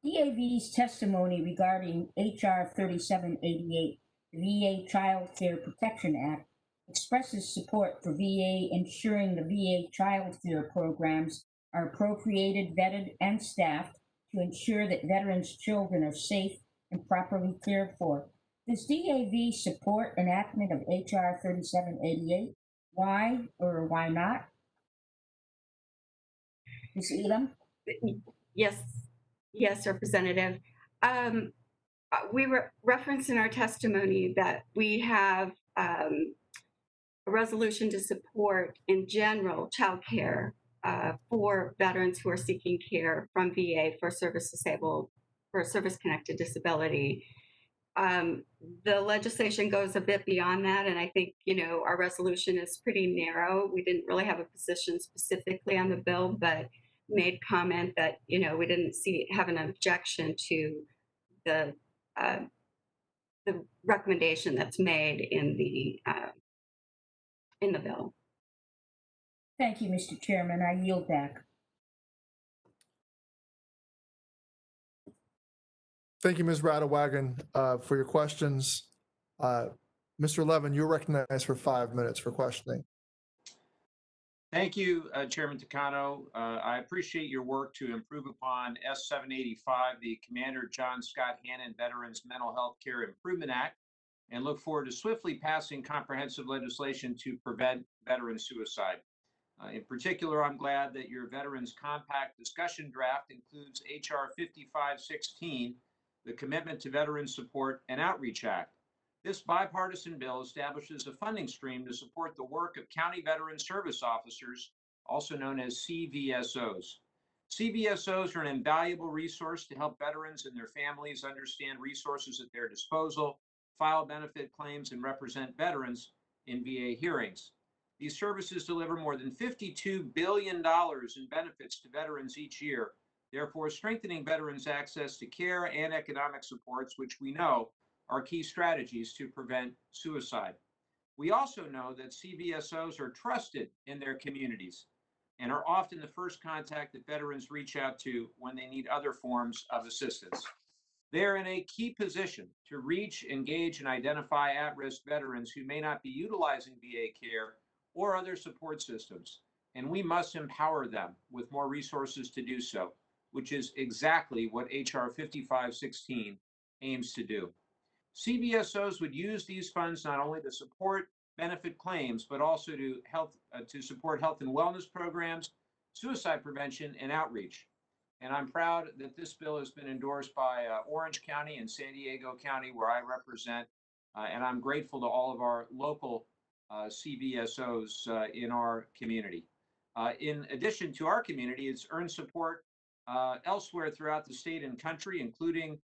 DAV's testimony regarding H.R. 3788, the VA Child Care Protection Act, expresses support for VA ensuring the VA child care programs are appropriated, vetted, and staffed to ensure that veterans' children are safe and properly cared for. Does DAV support enactment of H.R. 3788? Why or why not? Ms. Elam? Yes, Representative. We referenced in our testimony that we have a resolution to support, in general, child care for veterans who are seeking care from VA for service-connected disability. The legislation goes a bit beyond that, and I think, our resolution is pretty narrow. We didn't really have a position specifically on the bill, but made comment that, we didn't have an objection to the recommendation that's made in the bill. Thank you, Mr. Chairman. I yield back. Thank you, Ms. Radewagen, for your questions. Mr. Levin, you're recognized for 5 minutes for questioning. Thank you, Chairman Takano. I appreciate your work to improve upon S785, the Commander John Scott Hannon Veterans Mental Health Care Improvement Act, and look forward to swiftly passing comprehensive legislation to prevent veteran suicide. In particular, I'm glad that your Veterans Compact discussion draft includes H.R. 5516, the Commitment to Veteran Support and Outreach Act. This bipartisan bill establishes a funding stream to support the work of county veteran service officers, also known as CVSOs. CVSOs are an invaluable resource to help veterans and their families understand resources at their disposal, file benefit claims, and represent veterans in VA hearings. These services deliver more than $52 billion in benefits to veterans each year, therefore strengthening veterans' access to care and economic supports, which we know are key strategies to prevent suicide. We also know that CVSOs are trusted in their communities and are often the first contact that veterans reach out to when they need other forms of assistance. They are in a key position to reach, engage, and identify at-risk veterans who may not be utilizing VA care or other support systems, and we must empower them with more resources to do so, which is exactly what H.R. 5516 aims to do. CVSOs would use these funds not only to support benefit claims, but also to support health and wellness programs, suicide prevention, and outreach. And I'm proud that this bill has been endorsed by Orange County and San Diego County, where I represent, and I'm grateful to all of our local CVSOs in our community. In addition to our community, it's earned support elsewhere throughout the state and country, including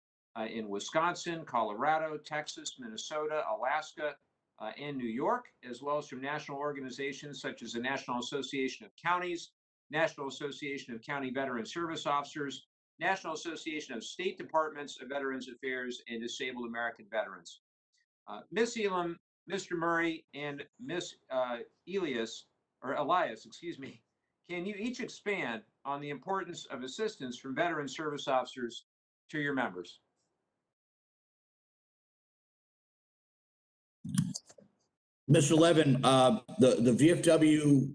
in Wisconsin, Colorado, Texas, Minnesota, Alaska, and New York, as well as from national organizations such as the National Association of Counties, National Association of County Veteran Service Officers, National Association of State Departments of Veterans Affairs, and Disabled American Veterans. Ms. Elam, Mr. Murray, and Ms. Elias, can you each expand on the importance of assistance from veteran service officers to your members? Mr. Levin, the VFW,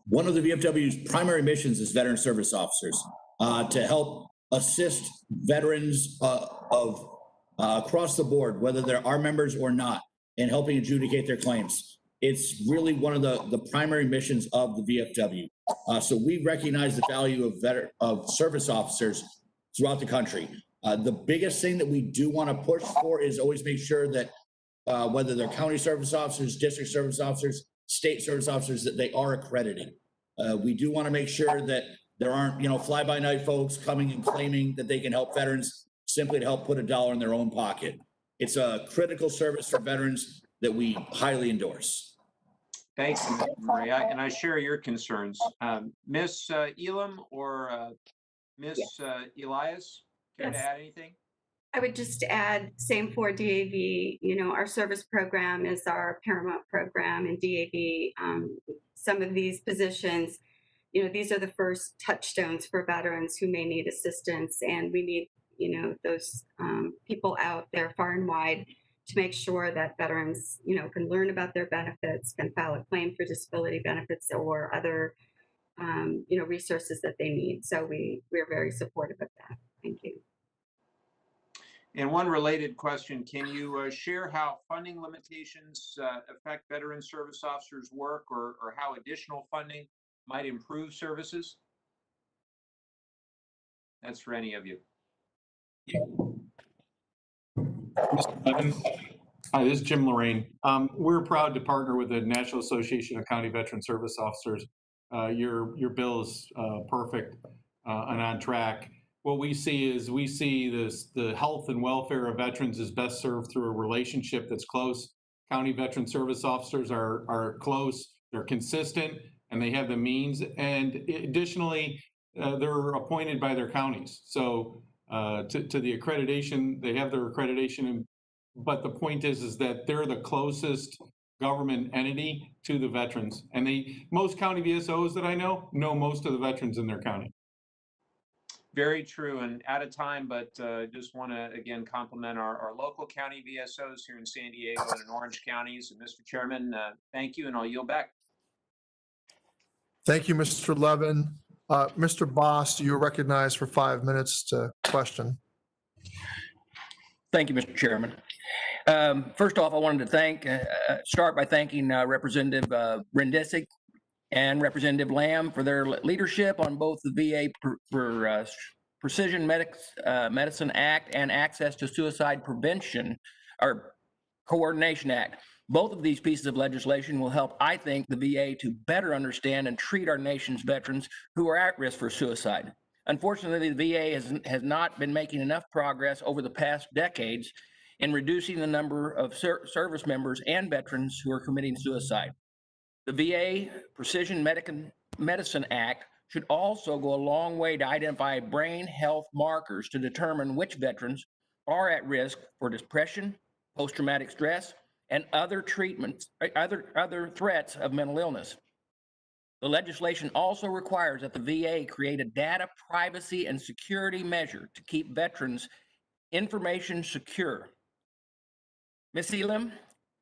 one of the VFW's primary missions is veteran service officers to help assist veterans of across the board, whether they're our members or not, in helping adjudicate their claims. It's really one of the primary missions of the VFW. So we recognize the value of service officers throughout the country. The biggest thing that we do want to push for is always make sure that whether they're county service officers, district service officers, state service officers, that they are accredited. We do want to make sure that there aren't, fly-by-night folks coming and claiming that they can help veterans simply to help put a dollar in their own pocket. It's a critical service for veterans that we highly endorse. Thanks, Mr. Murray, and I share your concerns. Ms. Elam or Ms. Elias, care to add anything? I would just add, same for DAV, our service program is our paramount program, and DAV, some of these positions, these are the first touchstones for veterans who may need assistance, and we need, those people out there far and wide to make sure that veterans, can learn about their benefits, can file a claim for disability benefits or other, resources that they need. So we're very supportive of that. Thank you. And one related question, can you share how funding limitations affect veteran service officers' work or how additional funding might improve services? That's for any of you. Mr. Levin. Hi, this is Jim Lorraine. We're proud to partner with the National Association of County Veteran Service Officers. Your bill is perfect and on track. What we see is the health and welfare of veterans is best served through a relationship that's close. County Veteran Service Officers are close, they're consistent, and they have the means. And additionally, they're appointed by their counties. So to the accreditation, they have their accreditation, but the point is that they're the closest government entity to the veterans. And most county VSOs that I know most of the veterans in their county. Very true, and out of time, but just want to again compliment our local county VSOs here in San Diego and in Orange counties. And Mr. Chairman, thank you, and I'll yield back. Thank you, Mr. Levin. Mr. Boss, you're recognized for 5 minutes to question. Thank you, Mr. Chairman. First off, I wanted to start by thanking Representative Brindisi and Representative Lamb for their leadership on both the VA Precision Medicine Act and Access to Suicide Prevention or Coordination Act. Both of these pieces of legislation will help, I think, the VA to better understand and treat our nation's veterans who are at risk for suicide. Unfortunately, the VA has not been making enough progress over the past decades in reducing the number of service members and veterans who are committing suicide. The VA Precision Medicine Act should also go a long way to identify brain health markers to determine which veterans are at risk for depression, post-traumatic stress, and other threats of mental illness. The legislation also requires that the VA create a data privacy and security measure to keep veterans' information secure. Ms. Elam,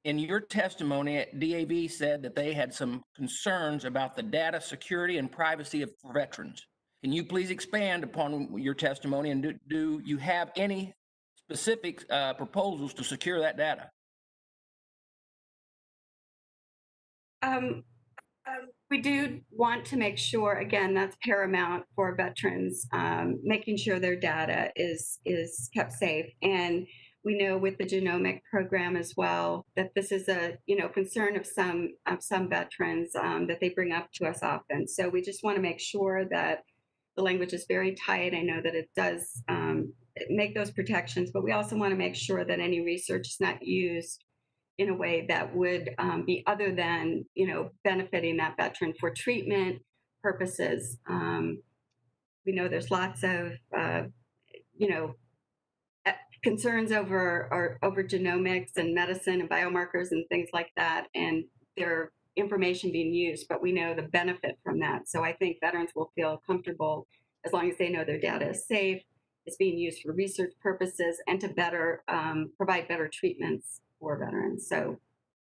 in your testimony, DAV said that they had some concerns about the data security and privacy of veterans. Can you please expand upon your testimony, and do you have any specific proposals to secure that data? We do want to make sure, again, that's paramount for veterans, making sure their data is kept safe. And we know with the genomic program as well that this is a concern of some veterans that they bring up to us often. So we just want to make sure that the language is very tight. I know that it does make those protections, but we also want to make sure that any research is not used in a way that would be other than benefiting that veteran for treatment purposes. We know there's lots of concerns over genomics and medicine and biomarkers and things like that, and their information being used, but we know the benefit from that. So I think veterans will feel comfortable as long as they know their data is safe, it's being used for research purposes, and to better provide better treatments for veterans. So,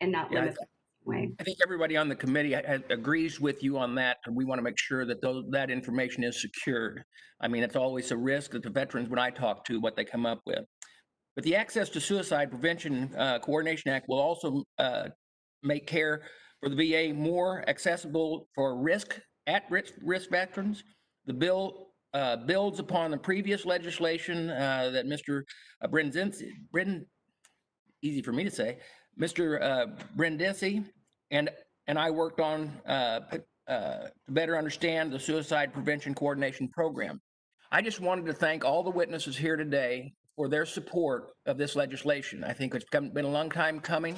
and not limit them in any way. I think everybody on the committee agrees with you on that. We want to make sure that that information is secured. I mean, it's always a risk that the veterans, when I talk to, what they come up with. But the Access to Suicide Prevention Coordination Act will also make care for the VA more accessible for at-risk veterans. The bill builds upon the previous legislation that Mr. Easy for me to say, Mr. Brindisi and I worked on to better understand the Suicide Prevention Coordination Program. I just wanted to thank all the witnesses here today for their support of this legislation. I think it's been a long time coming.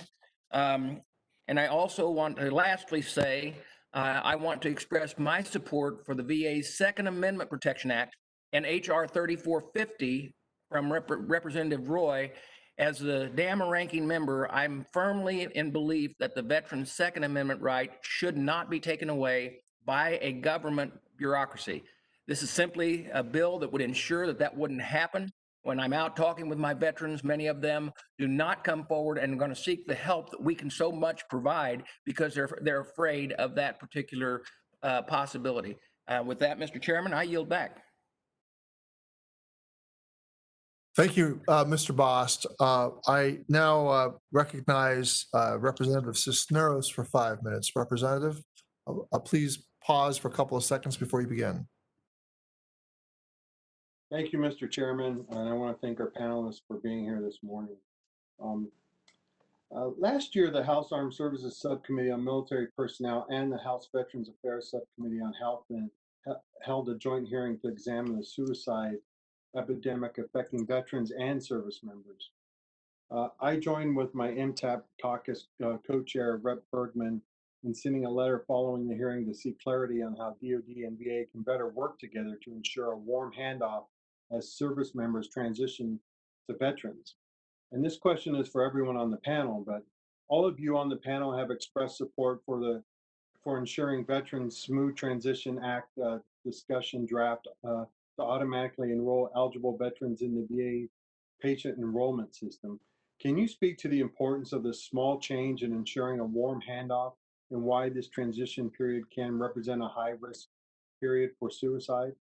And I also want to lastly say, I want to express my support for the VA's Second Amendment Protection Act and HR 3450 from Representative Roy. As the DAMA ranking member, I'm firmly in belief that the veteran's Second Amendment right should not be taken away by a government bureaucracy. This is simply a bill that would ensure that that wouldn't happen. When I'm out talking with my veterans, many of them do not come forward and are going to seek the help that we can so much provide because they're afraid of that particular possibility. With that, Mr. Chairman, I yield back. Thank you, Mr. Bost. I now recognize Representative Cisneros for 5 minutes. Representative, please pause for a couple of seconds before you begin. Thank you, Mr. Chairman, and I want to thank our panelists for being here this morning. Last year, the House Armed Services Subcommittee on Military Personnel and the House Veterans Affairs Subcommittee on Health held a joint hearing to examine the suicide epidemic affecting veterans and service members. I joined with my MTAP caucus co-chair, Rep. Bergman, in sending a letter following the hearing to seek clarity on how DoD and VA can better work together to ensure a warm handoff as service members transition to veterans. And this question is for everyone on the panel, but all of you on the panel have expressed support for ensuring Veterans Smooth Transition Act discussion draft to automatically enroll eligible veterans in the VA patient enrollment system. Can you speak to the importance of this small change in ensuring a warm handoff and why this transition period can represent a high risk period for suicide?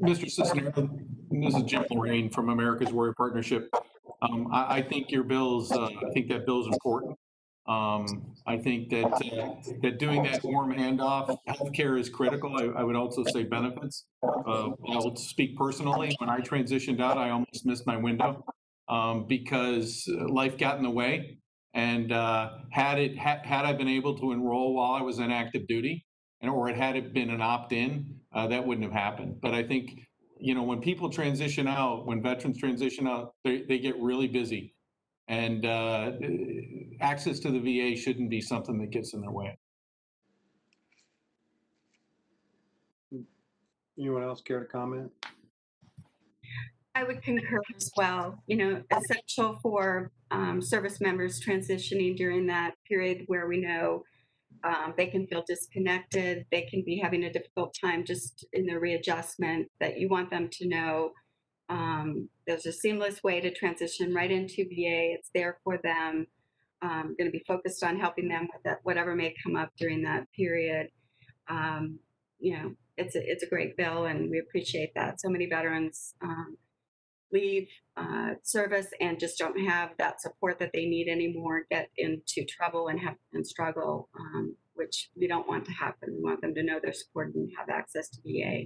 Mr. Cisneros, this is Jim Lorraine from America's Warrior Partnership. I think your bill's, I think that bill's important. I think that doing that warm handoff, healthcare is critical. I would also say benefits. I'll speak personally. When I transitioned out, I almost missed my window because life got in the way. And had I been able to enroll while I was in active duty, or had it been an opt-in, that wouldn't have happened. But I think, you know, when people transition out, when veterans transition out, they get really busy. And access to the VA shouldn't be something that gets in their way. Anyone else care to comment? I would concur as well. You know, essential for service members transitioning during that period where we know they can feel disconnected, they can be having a difficult time just in their readjustment, that you want them to know there's a seamless way to transition right into VA. It's there for them. Going to be focused on helping them with that, whatever may come up during that period. You know, it's a great bill, and we appreciate that. So many veterans leave service and just don't have that support that they need anymore, get into trouble and struggle, which we don't want to happen. We want them to know they're supported and have access to VA.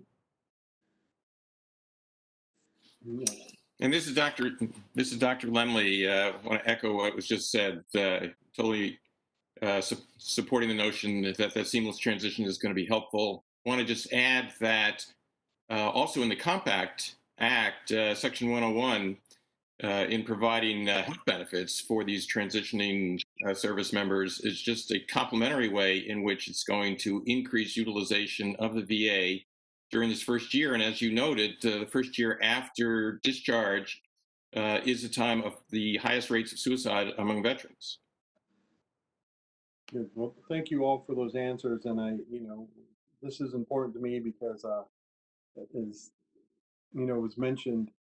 And this is Dr. Lemley. I want to echo what was just said. Totally supporting the notion that seamless transition is going to be helpful. I want to just add that also in the Compact Act, Section 101, in providing health benefits for these transitioning service members is just a complementary way in which it's going to increase utilization of the VA during this first year. And as you noted, the first year after discharge is the time of the highest rates of suicide among veterans. Good. Well, thank you all for those answers. And this is important to me because as was mentioned,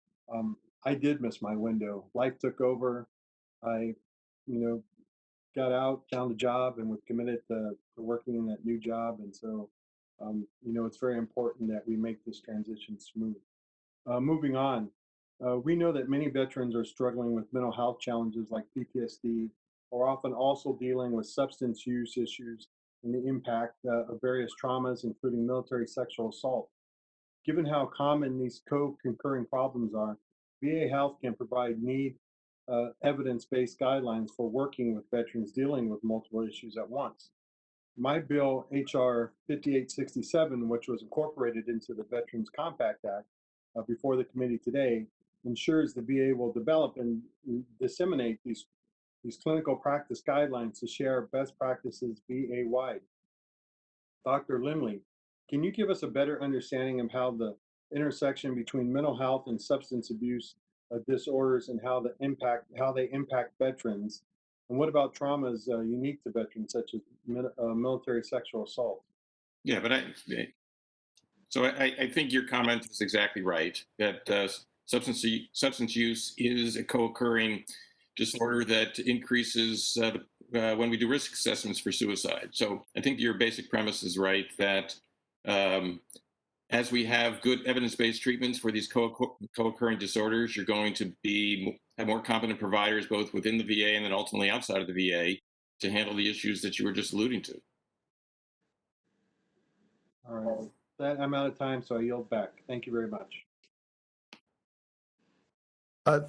I did miss my window. Life took over. I, got out, found a job, and was committed to working in that new job. And so, it's very important that we make this transition smooth. Moving on, we know that many veterans are struggling with mental health challenges like PTSD, or often also dealing with substance use issues and the impact of various traumas, including military sexual assault. Given how common these co-concurring problems are, VA Health can provide evidence-based guidelines for working with veterans dealing with multiple issues at once. My bill, HR 5867, which was incorporated into the Veterans Compact Act before the committee today, ensures the VA will develop and disseminate these clinical practice guidelines to share best practices VA-wide. Dr. Lemley, can you give us a better understanding of how the intersection between mental health and substance abuse disorders and how they impact veterans? And what about traumas unique to veterans, such as military sexual assault? Yeah, but I think your comment is exactly right, that substance use is a co-occurring disorder that increases when we do risk assessments for suicide. So I think your basic premise is right, that as we have good evidence-based treatments for these co-occurring disorders, you're going to have more competent providers both within the VA and then ultimately outside of the VA to handle the issues that you were just alluding to. All right. that, I'm out of time, so I yield back. Thank you very much.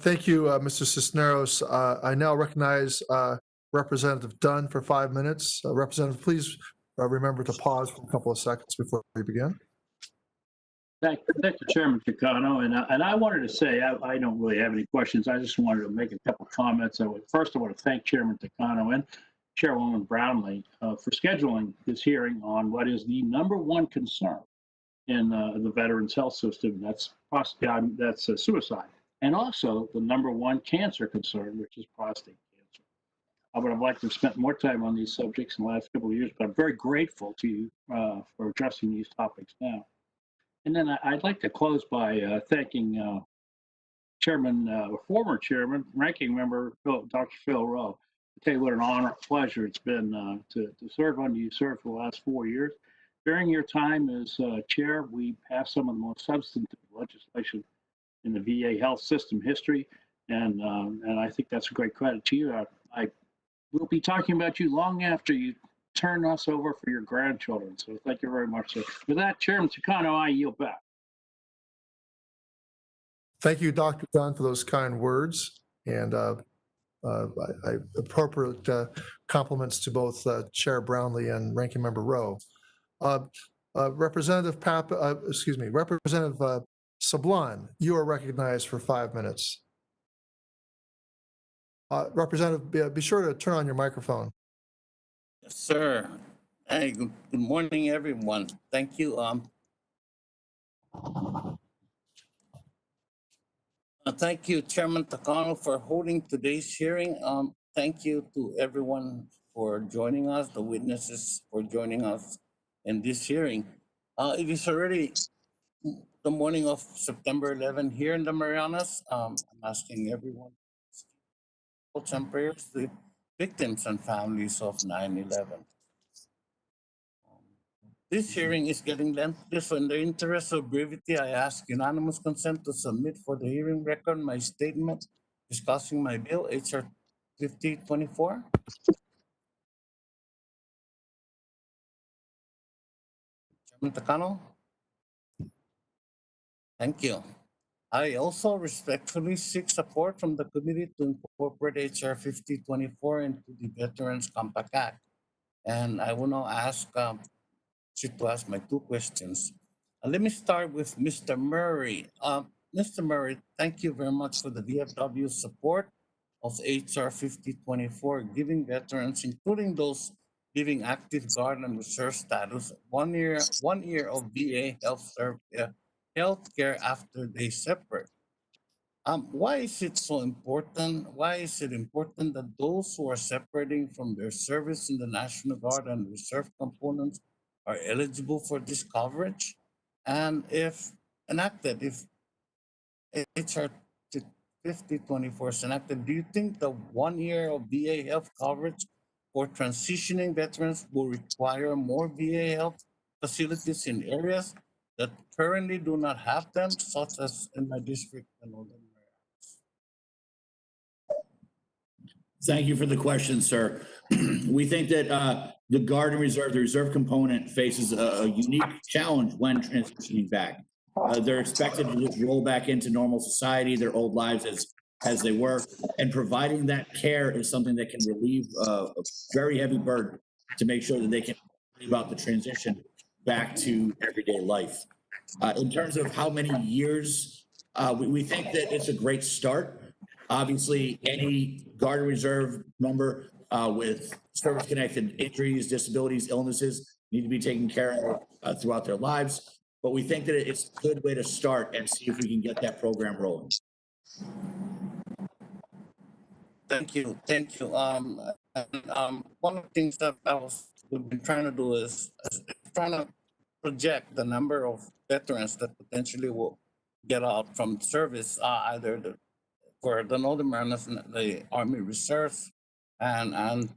Thank you, Mr. Cisneros. I now recognize Representative Dunn for 5 minutes. Representative, please remember to pause for a couple of seconds before we begin. Thank you, Chairman Takano. And I wanted to say, I don't really have any questions. I just wanted to make a couple comments. First, I want to thank Chairman Takano and Chairwoman Brownlee for scheduling this hearing on what is the #1 concern in the Veterans Health System. That's suicide. And also the #1 cancer concern, which is prostate cancer. I would have liked to have spent more time on these subjects in the last couple of years, but I'm very grateful to you for addressing these topics now. And then I'd like to close by thanking former Chairman, Ranking Member Dr. Phil Rowe. I tell you what an honor, pleasure it's been to serve under you, sir, for the last 4 years. During your time as chair, we passed some of the most substantive legislation in the VA health system history, and I think that's a great credit to you. I will be talking about you long after you turn us over for your grandchildren. So thank you very much, sir. With that, Chairman Takano, I yield back. Thank you, Dr. Dunn, for those kind words, and appropriate compliments to both Chair Brownlee and Ranking Member Rowe. Representative Representative Sablon, you are recognized for 5 minutes. Representative, be sure to turn on your microphone. Yes, sir. Hey, good morning, everyone. Thank you. Thank you, Chairman Takano, for holding today's hearing. Thank you to everyone for joining us, the witnesses for joining us in this hearing. It is already the morning of September 11 here in the Marianas. I'm asking everyone thoughts and prayers to the victims and families of 9/11. This hearing is getting lengthy, so in the interest of brevity, I ask unanimous consent to submit for the hearing record my statement discussing my bill, HR 5024. Chairman Takano? Thank you. I also respectfully seek support from the committee to incorporate HR 5024 into the Veterans Compact Act. And I will now ask to ask my 2 questions. Let me start with Mr. Murray. Mr. Murray, thank you very much for the VFW support of HR 5024, giving veterans, including those living active guard and reserve status, 1 year of VA health care after they separate. Why is it so important? Why is it important that those who are separating from their service in the National Guard and reserve components are eligible for this coverage? And if enacted, if HR 5024 is enacted, do you think the 1 year of VA health coverage for transitioning veterans will require more VA health facilities in areas that currently do not have them, such as in my district and all that? Thank you for the question, sir. We think that the Guard and Reserve, the reserve component, faces a unique challenge when transitioning back. They're expected to just roll back into normal society, their old lives as they were, and providing that care is something that can relieve a very heavy burden to make sure that they can worry about the transition back to everyday life. In terms of how many years, we think that it's a great start. Obviously, any Guard and Reserve member with service-connected injuries, disabilities, illnesses need to be taken care of throughout their lives. But we think that it's a good way to start and see if we can get that program rolling. Thank you. Thank you. One of the things that we've been trying to do is trying to project the number of veterans that potentially will get out from service, either for the Northern Marianas and the Army Reserves and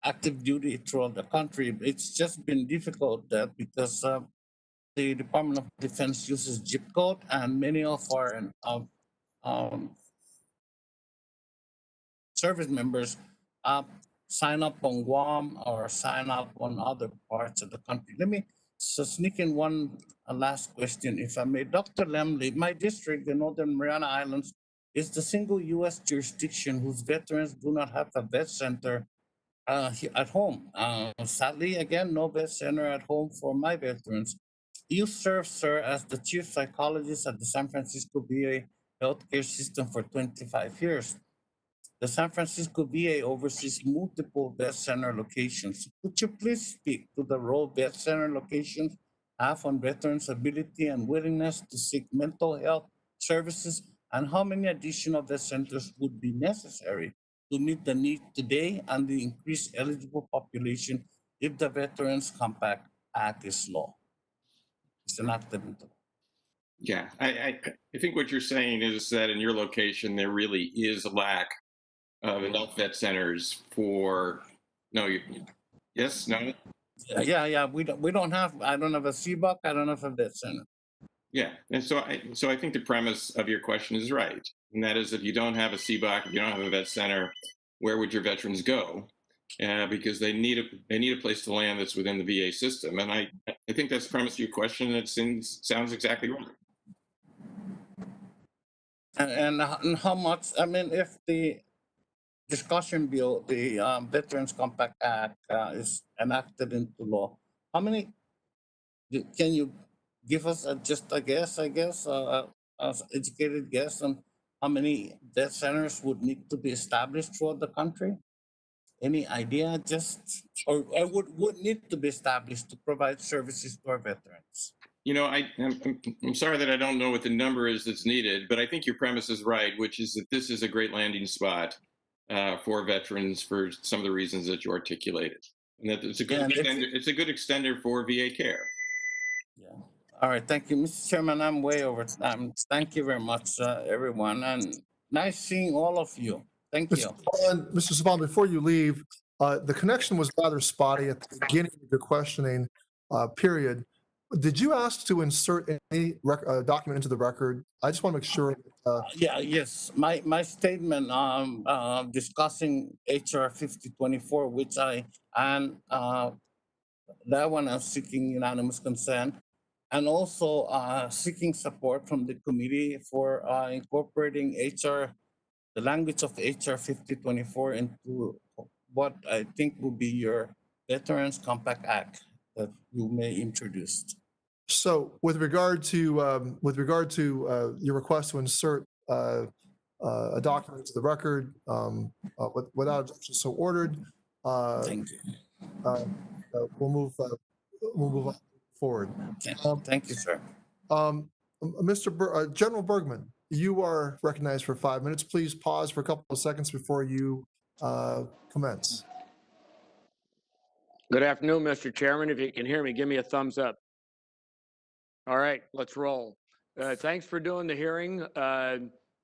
active duty throughout the country. It's just been difficult because the Department of Defense uses zip code, and many of our service members sign up on Guam or sign up on other parts of the country. Let me So sneak in one last question, if I may. Dr. Lemley, my district, the Northern Mariana Islands, is the single U.S. jurisdiction whose veterans do not have a vet center at home. Sadly, again, no vet center at home for my veterans. You served, sir, as the chief psychologist at the San Francisco VA healthcare system for 25 years. The San Francisco VA oversees multiple vet center locations. Could you please speak to the role vet center locations have on veterans' ability and willingness to seek mental health services, and how many additional vet centers would be necessary to meet the need today and the increased eligible population if the Veterans Compact Act is law? It's enacted into law. Yeah, I think what you're saying is that in your location, there really is a lack of enough vet centers for, no, yes, no? Yeah. We don't have. I don't have a CBUC. I don't have a vet center. Yeah, and so I think the premise of your question is right, and that is if you don't have a CBOC, if you don't have a vet center, where would your veterans go? Because they need a place to land that's within the VA system, and I think that's the premise of your question. It sounds exactly right. And how much? I mean, if the discussion bill, the Veterans Compact Act, is enacted into law, how many? Can you give us just a guess? I guess as educated guess on how many vet centers would need to be established throughout the country? Any idea? Just or would need to be established to provide services to our veterans? You know, I'm sorry that I don't know what the number is that's needed, but I think your premise is right, which is that this is a great landing spot for veterans for some of the reasons that you articulated, and that it's a good extender for VA care. Yeah. All right. Thank you, Mr. Chairman. I'm way over time. Thank you very much, everyone, and nice seeing all of you. Thank you. Mr. Saban, before you leave, the connection was rather spotty at the beginning of your questioning period. Did you ask to insert any document into the record? I just want to make sure. Yes. My statement discussing HR 5024, which that one I'm seeking unanimous consent, and also seeking support from the committee for incorporating the language of HR 5024 into what I think will be your Veterans Compact Act that you may introduce. So with regard to your request to insert a document into the record without objection so ordered, Thank you. we'll move forward. Thank you, sir. General Bergman, you are recognized for 5 minutes. Please pause for a couple of seconds before you commence. Good afternoon, Mr. Chairman. If you can hear me, give me a thumbs up. All right, let's roll. Thanks for doing the hearing.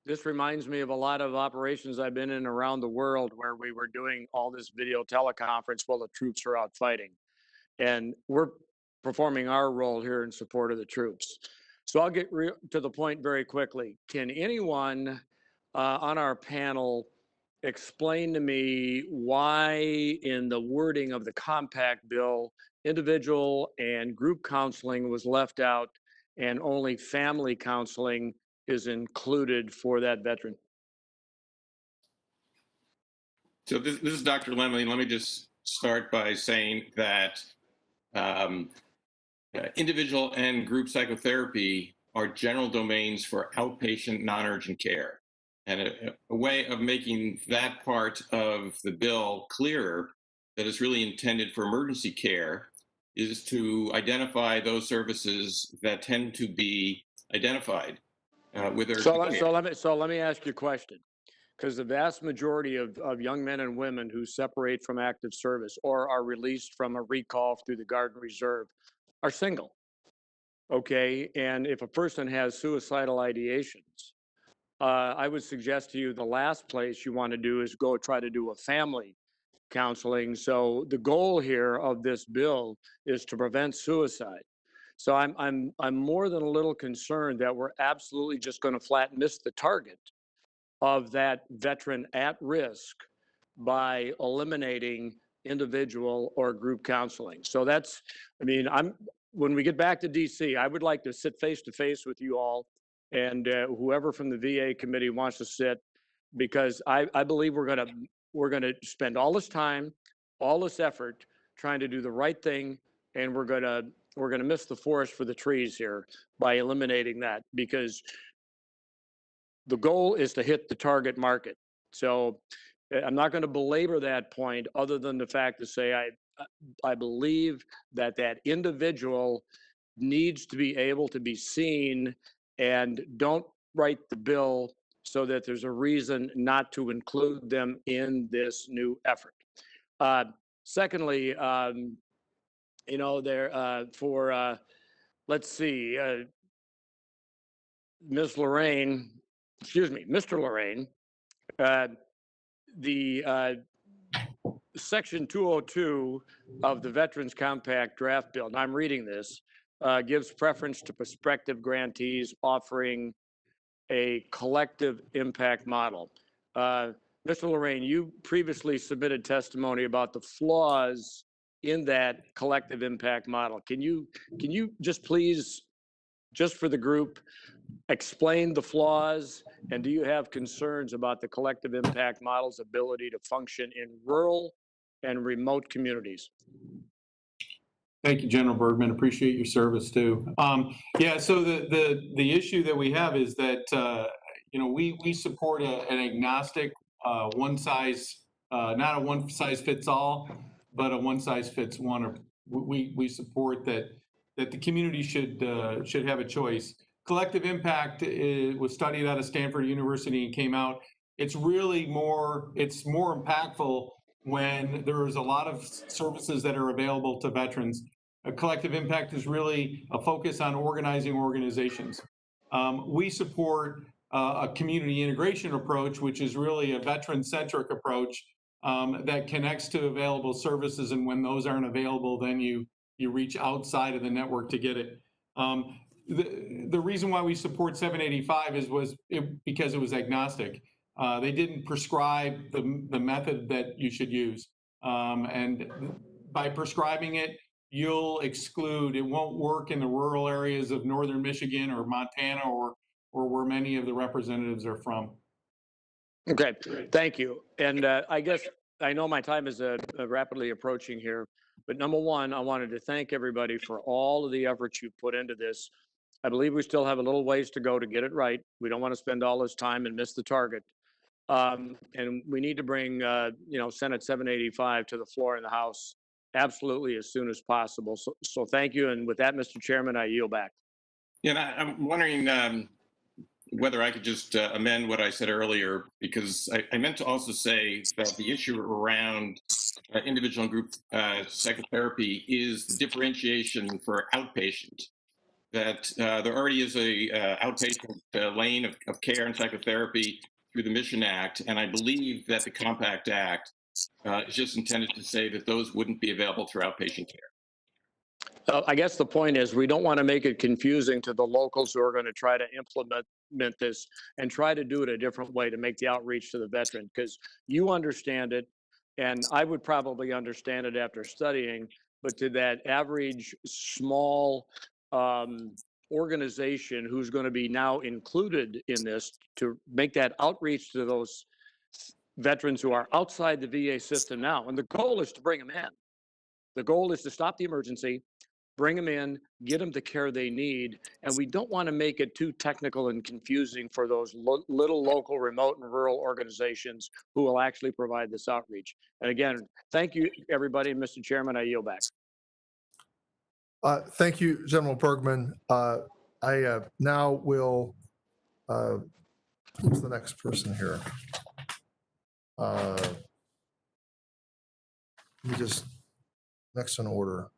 This reminds me of a lot of operations I've been in around the world where we were doing all this video teleconference while the troops are out fighting. And we're performing our role here in support of the troops. So I'll get to the point very quickly. Can anyone on our panel explain to me why in the wording of the compact bill, individual and group counseling was left out and only family counseling is included for that veteran? So this is Dr. Lemley. Let me just start by saying that individual and group psychotherapy are general domains for outpatient non-urgent care. And a way of making that part of the bill clearer, that is really intended for emergency care, is to identify those services that tend to be identified with urgent care. So let me ask you a question, because the vast majority of young men and women who separate from active service or are released from a recall through the Guard and Reserve are single. Okay, and if a person has suicidal ideations, I would suggest to you the last place you want to do is go try to do a family counseling. So the goal here of this bill is to prevent suicide. So I'm more than a little concerned that we're absolutely just going to flat miss the target of that veteran at risk by eliminating individual or group counseling. So that's, I mean, when we get back to DC, I would like to sit face to face with you all and whoever from the VA committee wants to sit, because I believe we're gonna spend all this time, all this effort trying to do the right thing, and we're gonna miss the forest for the trees here by eliminating that, because the goal is to hit the target market. So I'm not going to belabor that point, other than the fact to say I believe that that individual needs to be able to be seen, and don't write the bill so that there's a reason not to include them in this new effort. Secondly, you know, let's see, Ms. Lorraine, excuse me, Mr. Lorraine, the Section 202 of the Veterans Compact draft bill, and I'm reading this, gives preference to prospective grantees offering a collective impact model. Mr. Lorraine, you previously submitted testimony about the flaws in that collective impact model. Can you just please, just for the group, explain the flaws, and do you have concerns about the collective impact model's ability to function in rural and remote communities? Thank you, General Bergman. Appreciate your service too. Yeah, so the issue that we have is that you know, we support an agnostic one size, not a one size fits all, but a one size fits one. We support that the community should have a choice. Collective impact was studied out of Stanford University and came out. It's really more impactful when there's a lot of services that are available to veterans. A collective impact is really a focus on organizing organizations. We support a community integration approach, which is really a veteran-centric approach that connects to available services, and when those aren't available, then you reach outside of the network to get it. The reason why we support 785 was because it was agnostic. They didn't prescribe the method that you should use. And by prescribing it, you'll exclude, it won't work in the rural areas of northern Michigan or Montana or where many of the representatives are from. Okay, thank you. And I guess I know my time is rapidly approaching here, but number one, I wanted to thank everybody for all of the efforts you've put into this. I believe we still have a little ways to go to get it right. We don't want to spend all this time and miss the target. And we need to bring, you know, Senate 785 to the floor in the House absolutely as soon as possible. So thank you. And with that, Mr. Chairman, I yield back. Yeah, and I'm wondering whether I could just amend what I said earlier, because I meant to also say that the issue around individual and group psychotherapy is the differentiation for outpatient. That there already is a outpatient lane of care and psychotherapy through the Mission Act, and I believe that the Compact Act is just intended to say that those wouldn't be available through outpatient care. I guess the point is we don't want to make it confusing to the locals who are going to try to implement this and try to do it a different way to make the outreach to the veteran, because you understand it, and I would probably understand it after studying, but to that average small organization who's going to be now included in this, to make that outreach to those veterans who are outside the VA system now. And the goal is to bring them in. The goal is to stop the emergency, bring them in, get them the care they need. And we don't want to make it too technical and confusing for those little local, remote and rural organizations who will actually provide this outreach. And again, thank you, everybody. Mr. Chairman, I yield back. Thank you, General Bergman. I now will, who's the next person here? Let me just, next in order.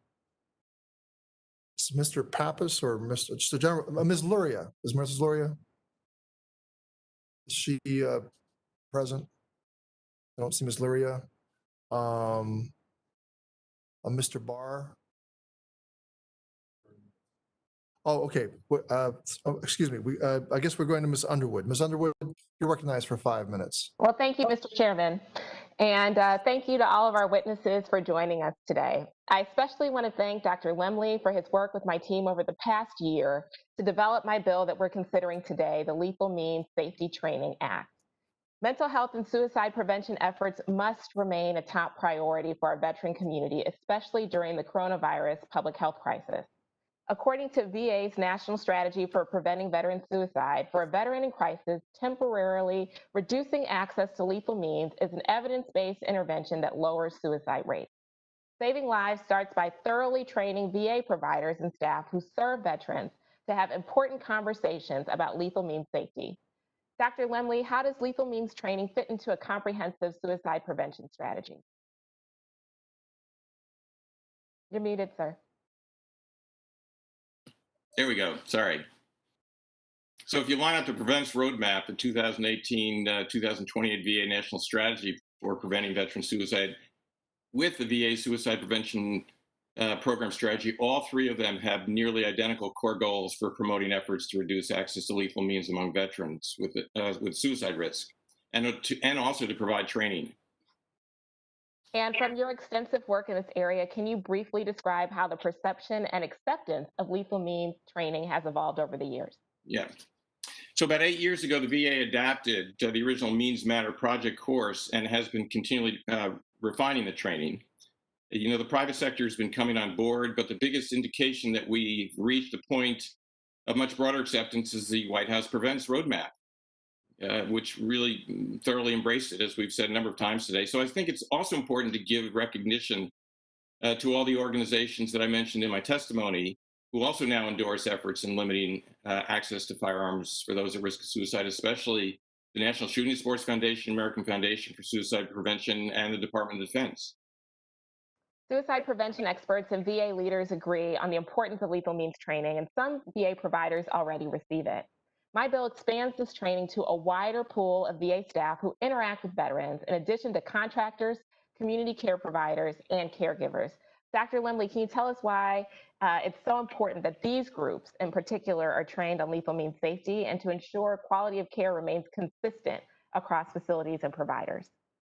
Is Mr. Pappas or Mr. Just the General, Ms. Luria? Is Mrs. Luria? Is she present? I don't see Ms. Luria. Mr. Barr? Oh, okay. Excuse me. I guess we're going to Ms. Underwood. Ms. Underwood, you're recognized for 5 minutes. Well, thank you, Mr. Chairman. And thank you to all of our witnesses for joining us today. I especially want to thank Dr. Lemley for his work with my team over the past year to develop my bill that we're considering today, the Lethal Means Safety Training Act. Mental health and suicide prevention efforts must remain a top priority for our veteran community, especially during the coronavirus public health crisis. According to VA's National Strategy for Preventing Veteran Suicide, for a veteran in crisis, temporarily reducing access to lethal means is an evidence-based intervention that lowers suicide rates. Saving lives starts by thoroughly training VA providers and staff who serve veterans to have important conversations about lethal means safety. Dr. Lemley, how does lethal means training fit into a comprehensive suicide prevention strategy? You're muted, sir. There we go. Sorry. So if you line up the Prevents Roadmap, the 2018-2028 VA National Strategy for Preventing Veteran Suicide, with the VA Suicide Prevention Program Strategy, all three of them have nearly identical core goals for promoting efforts to reduce access to lethal means among veterans with suicide risk, and also to provide training. And from your extensive work in this area, can you briefly describe how the perception and acceptance of lethal means training has evolved over the years? Yeah. So about 8 years ago, the VA adapted the original Means Matter project course and has been continually refining the training. You know, the private sector has been coming on board, but the biggest indication that we've reached a point of much broader acceptance is the White House Prevents Roadmap, which really thoroughly embraced it, as we've said a number of times today. So I think it's also important to give recognition to all the organizations that I mentioned in my testimony, who also now endorse efforts in limiting access to firearms for those at risk of suicide, especially the National Shooting Sports Foundation, American Foundation for Suicide Prevention, and the Department of Defense. Suicide prevention experts and VA leaders agree on the importance of lethal means training, and some VA providers already receive it. My bill expands this training to a wider pool of VA staff who interact with veterans, in addition to contractors, community care providers, and caregivers. Dr. Lemley, can you tell us why it's so important that these groups in particular are trained on lethal means safety and to ensure quality of care remains consistent across facilities and providers?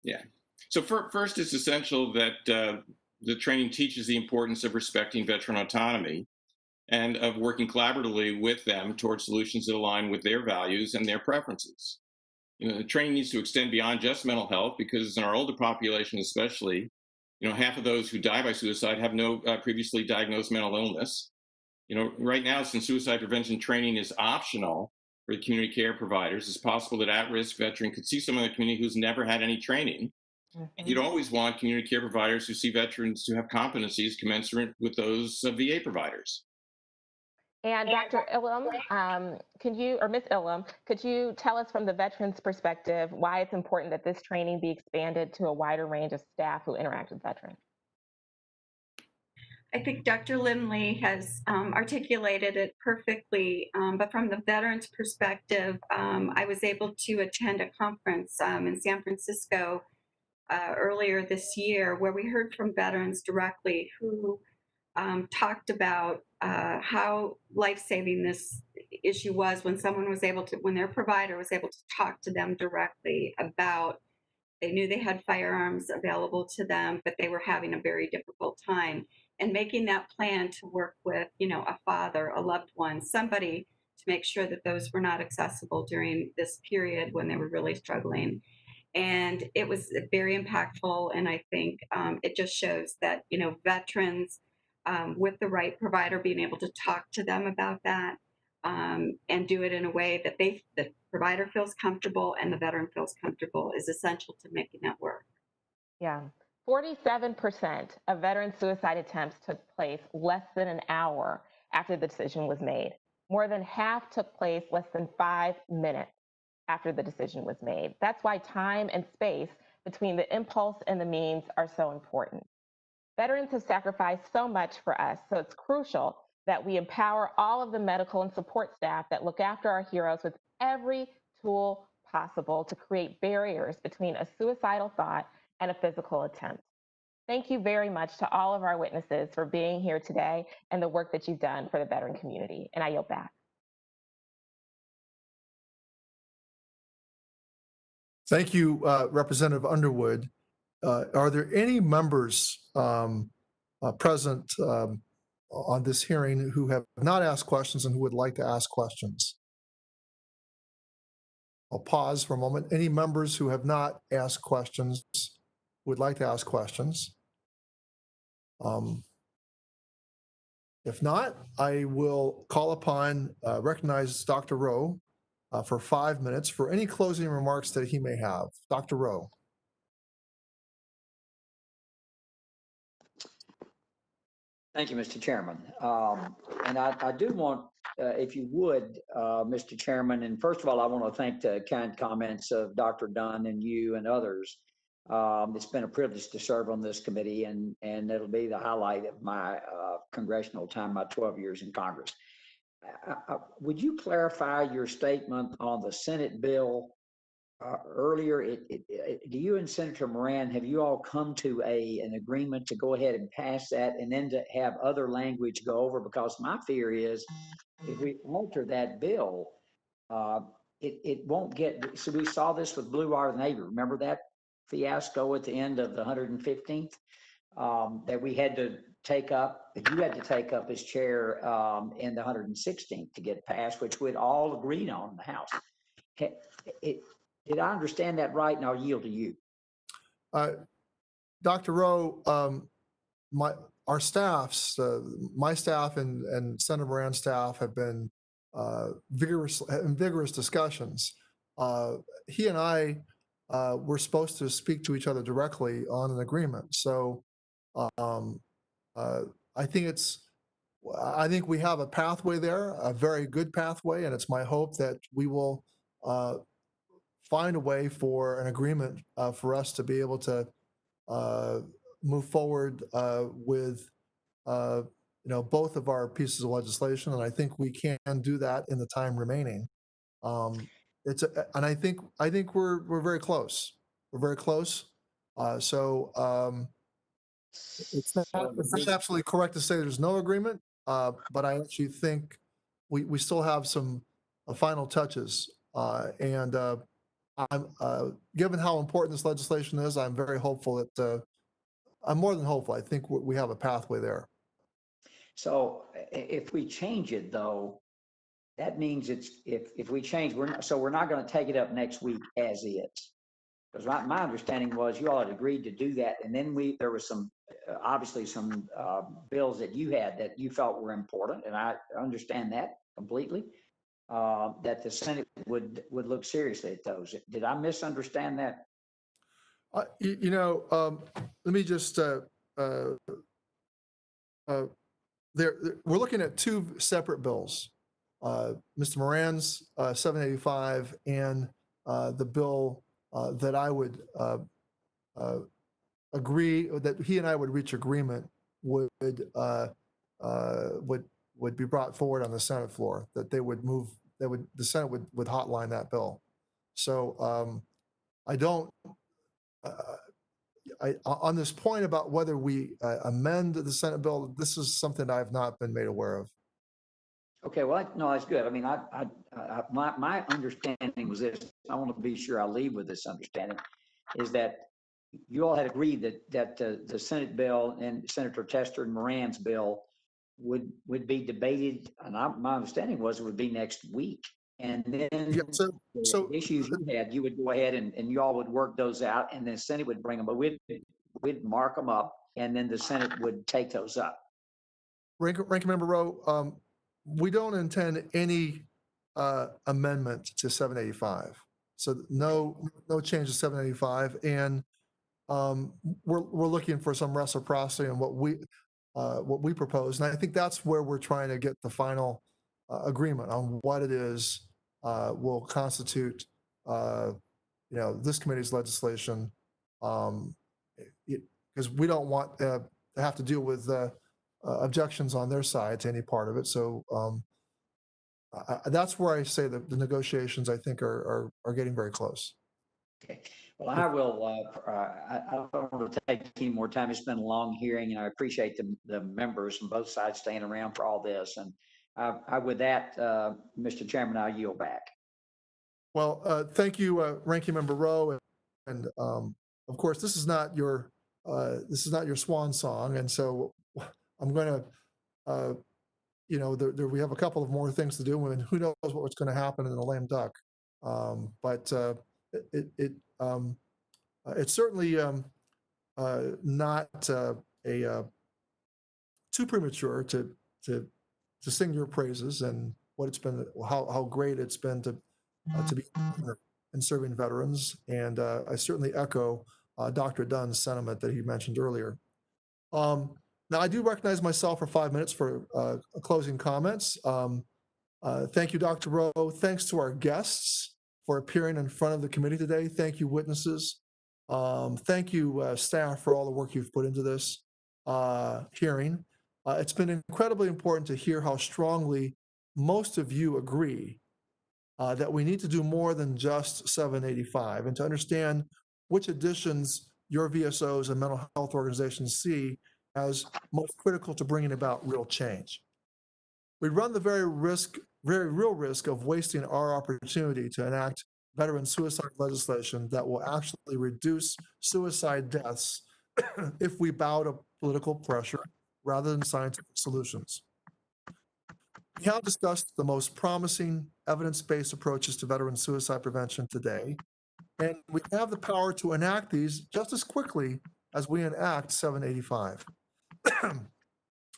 Yeah. So first, it's essential that the training teaches the importance of respecting veteran autonomy and of working collaboratively with them towards solutions that align with their values and their preferences. You know, the training needs to extend beyond just mental health, because in our older population especially, you know, half of those who die by suicide have no previously diagnosed mental illness. You know, right now, since suicide prevention training is optional for the community care providers, it's possible that at-risk veteran could see someone in the community who's never had any training. And you'd always want community care providers who see veterans to have competencies commensurate with those VA providers. And Dr. Ilham, can you, or Ms. Ilham, could you tell us from the veterans' perspective why it's important that this training be expanded to a wider range of staff who interact with veterans? I think Dr. Lemley has articulated it perfectly, but from the veterans' perspective, I was able to attend a conference in San Francisco earlier this year where we heard from veterans directly who talked about how life-saving this issue was when someone was able to, when their provider was able to talk to them directly about, they knew they had firearms available to them, but they were having a very difficult time. And making that plan to work with, you know, a father, a loved one, somebody to make sure that those were not accessible during this period when they were really struggling. And it was very impactful. And I think it just shows that, you know, veterans with the right provider being able to talk to them about that and do it in a way that the provider feels comfortable and the veteran feels comfortable is essential to making that work. Yeah. 47% of veteran suicide attempts took place less than an hour after the decision was made. More than half took place less than 5 minutes after the decision was made. That's why time and space between the impulse and the means are so important. Veterans have sacrificed so much for us, so it's crucial that we empower all of the medical and support staff that look after our heroes with every tool possible to create barriers between a suicidal thought and a physical attempt. Thank you very much to all of our witnesses for being here today and the work that you've done for the veteran community. And I yield back. Thank you, Representative Underwood. Are there any members present on this hearing who have not asked questions and who would like to ask questions? I'll pause for a moment. Any members who have not asked questions would like to ask questions? If not, I will call upon, recognize Dr. Rowe for 5 minutes for any closing remarks that he may have. Dr. Rowe. Thank you, Mr. Chairman. And I do want, if you would, Mr. Chairman, and first of all, I want to thank the kind comments of Dr. Dunn and you and others. It's been a privilege to serve on this committee, and it'll be the highlight of my congressional time, my 12 years in Congress. Would you clarify your statement on the Senate bill earlier? Do you and Senator Moran, have you all come to an agreement to go ahead and pass that and then to have other language go over? Because my fear is if we alter that bill, it won't get, so we saw this with Blue Water Navy. Remember that fiasco at the end of the 115th that we had to take up, that you had to take up as chair in the 116th to get passed, which we'd all agreed on in the House. Did I understand that right? And I'll yield to you. Dr. Rowe, our staffs, my staff and Senator Moran's staff have been vigorous discussions. He and I were supposed to speak to each other directly on an agreement. So I think we have a pathway there, a very good pathway, and it's my hope that we will find a way for an agreement for us to be able to move forward with both of our pieces of legislation, and I think we can do that in the time remaining. And I think we're very close. We're very close. It's not absolutely correct to say there's no agreement, but I actually think we still have some final touches. And given how important this legislation is, I'm very hopeful that I'm more than hopeful. I think we have a pathway there. So if we change it, though, that means if we change, we're not going to take it up next week as is. Because my understanding was you all had agreed to do that, and then there was obviously some bills that you had that you felt were important, and I understand that completely. That the Senate would look seriously at those. Did I misunderstand that? Let me just we're looking at two separate bills, Mr. Moran's 785 and the bill that I would agree that he and I would reach agreement would be brought forward on the Senate floor, that they would move, the Senate would hotline that bill. So I don't, on this point about whether we amend the Senate bill, this is something I've not been made aware of. Okay, well, no, that's good. I mean, my understanding was this. I want to be sure I leave with this understanding, is that you all had agreed that the Senate bill and Senator Tester and Moran's bill would be debated, and my understanding was it would be next week. And then the issues you had, you would go ahead and you all would work those out, and then the Senate would bring them, but we'd mark them up, and then the Senate would take those up. Ranking Member Rowe, we don't intend any amendment to 785. So no change to 785, and we're looking for some reciprocity in what we propose, and I think that's where we're trying to get the final agreement on what it is will constitute, this committee's legislation, because we don't want to have to deal with objections on their side to any part of it. So that's where I say that the negotiations, I think, are getting very close. Okay. Well, I will. I don't want to take any more time. It's been a long hearing, and I appreciate the members from both sides staying around for all this. And with that, Mr. Chairman, I yield back. Well, thank you, Ranking Member Rowe, and of course, this is not your swan song, and so I'm going to, we have a couple of more things to do, and who knows what's going to happen in the lame duck. But it's certainly not too premature to sing your praises and what it's been, how great it's been to be in serving veterans. And I certainly echo Dr. Dunn's sentiment that he mentioned earlier. Now, I do recognize myself for 5 minutes for closing comments. Thank you, Dr. Rowe. Thanks to our guests for appearing in front of the committee today. Thank you, witnesses. Thank you, staff, for all the work you've put into this hearing. It's been incredibly important to hear how strongly most of you agree that we need to do more than just 785, and to understand which additions your VSOs and mental health organizations see as most critical to bringing about real change. We run the very real risk of wasting our opportunity to enact veteran suicide legislation that will actually reduce suicide deaths if we bow to political pressure rather than scientific solutions. We have discussed the most promising evidence-based approaches to veteran suicide prevention today, and we have the power to enact these just as quickly as we enact 785.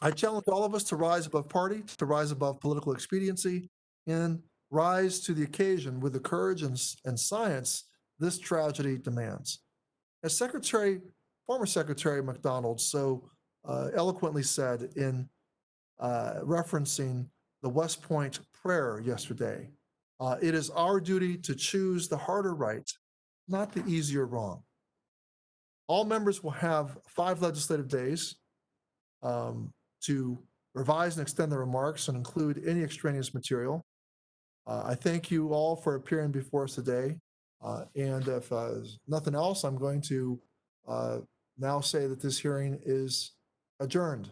I challenge all of us to rise above party, to rise above political expediency, and rise to the occasion with the courage and science this tragedy demands. As former Secretary McDonald so eloquently said in referencing the West Point prayer yesterday, it is our duty to choose the harder right, not the easier wrong. All members will have 5 legislative days to revise and extend their remarks and include any extraneous material. I thank you all for appearing before us today. And if nothing else, I'm going to now say that this hearing is adjourned.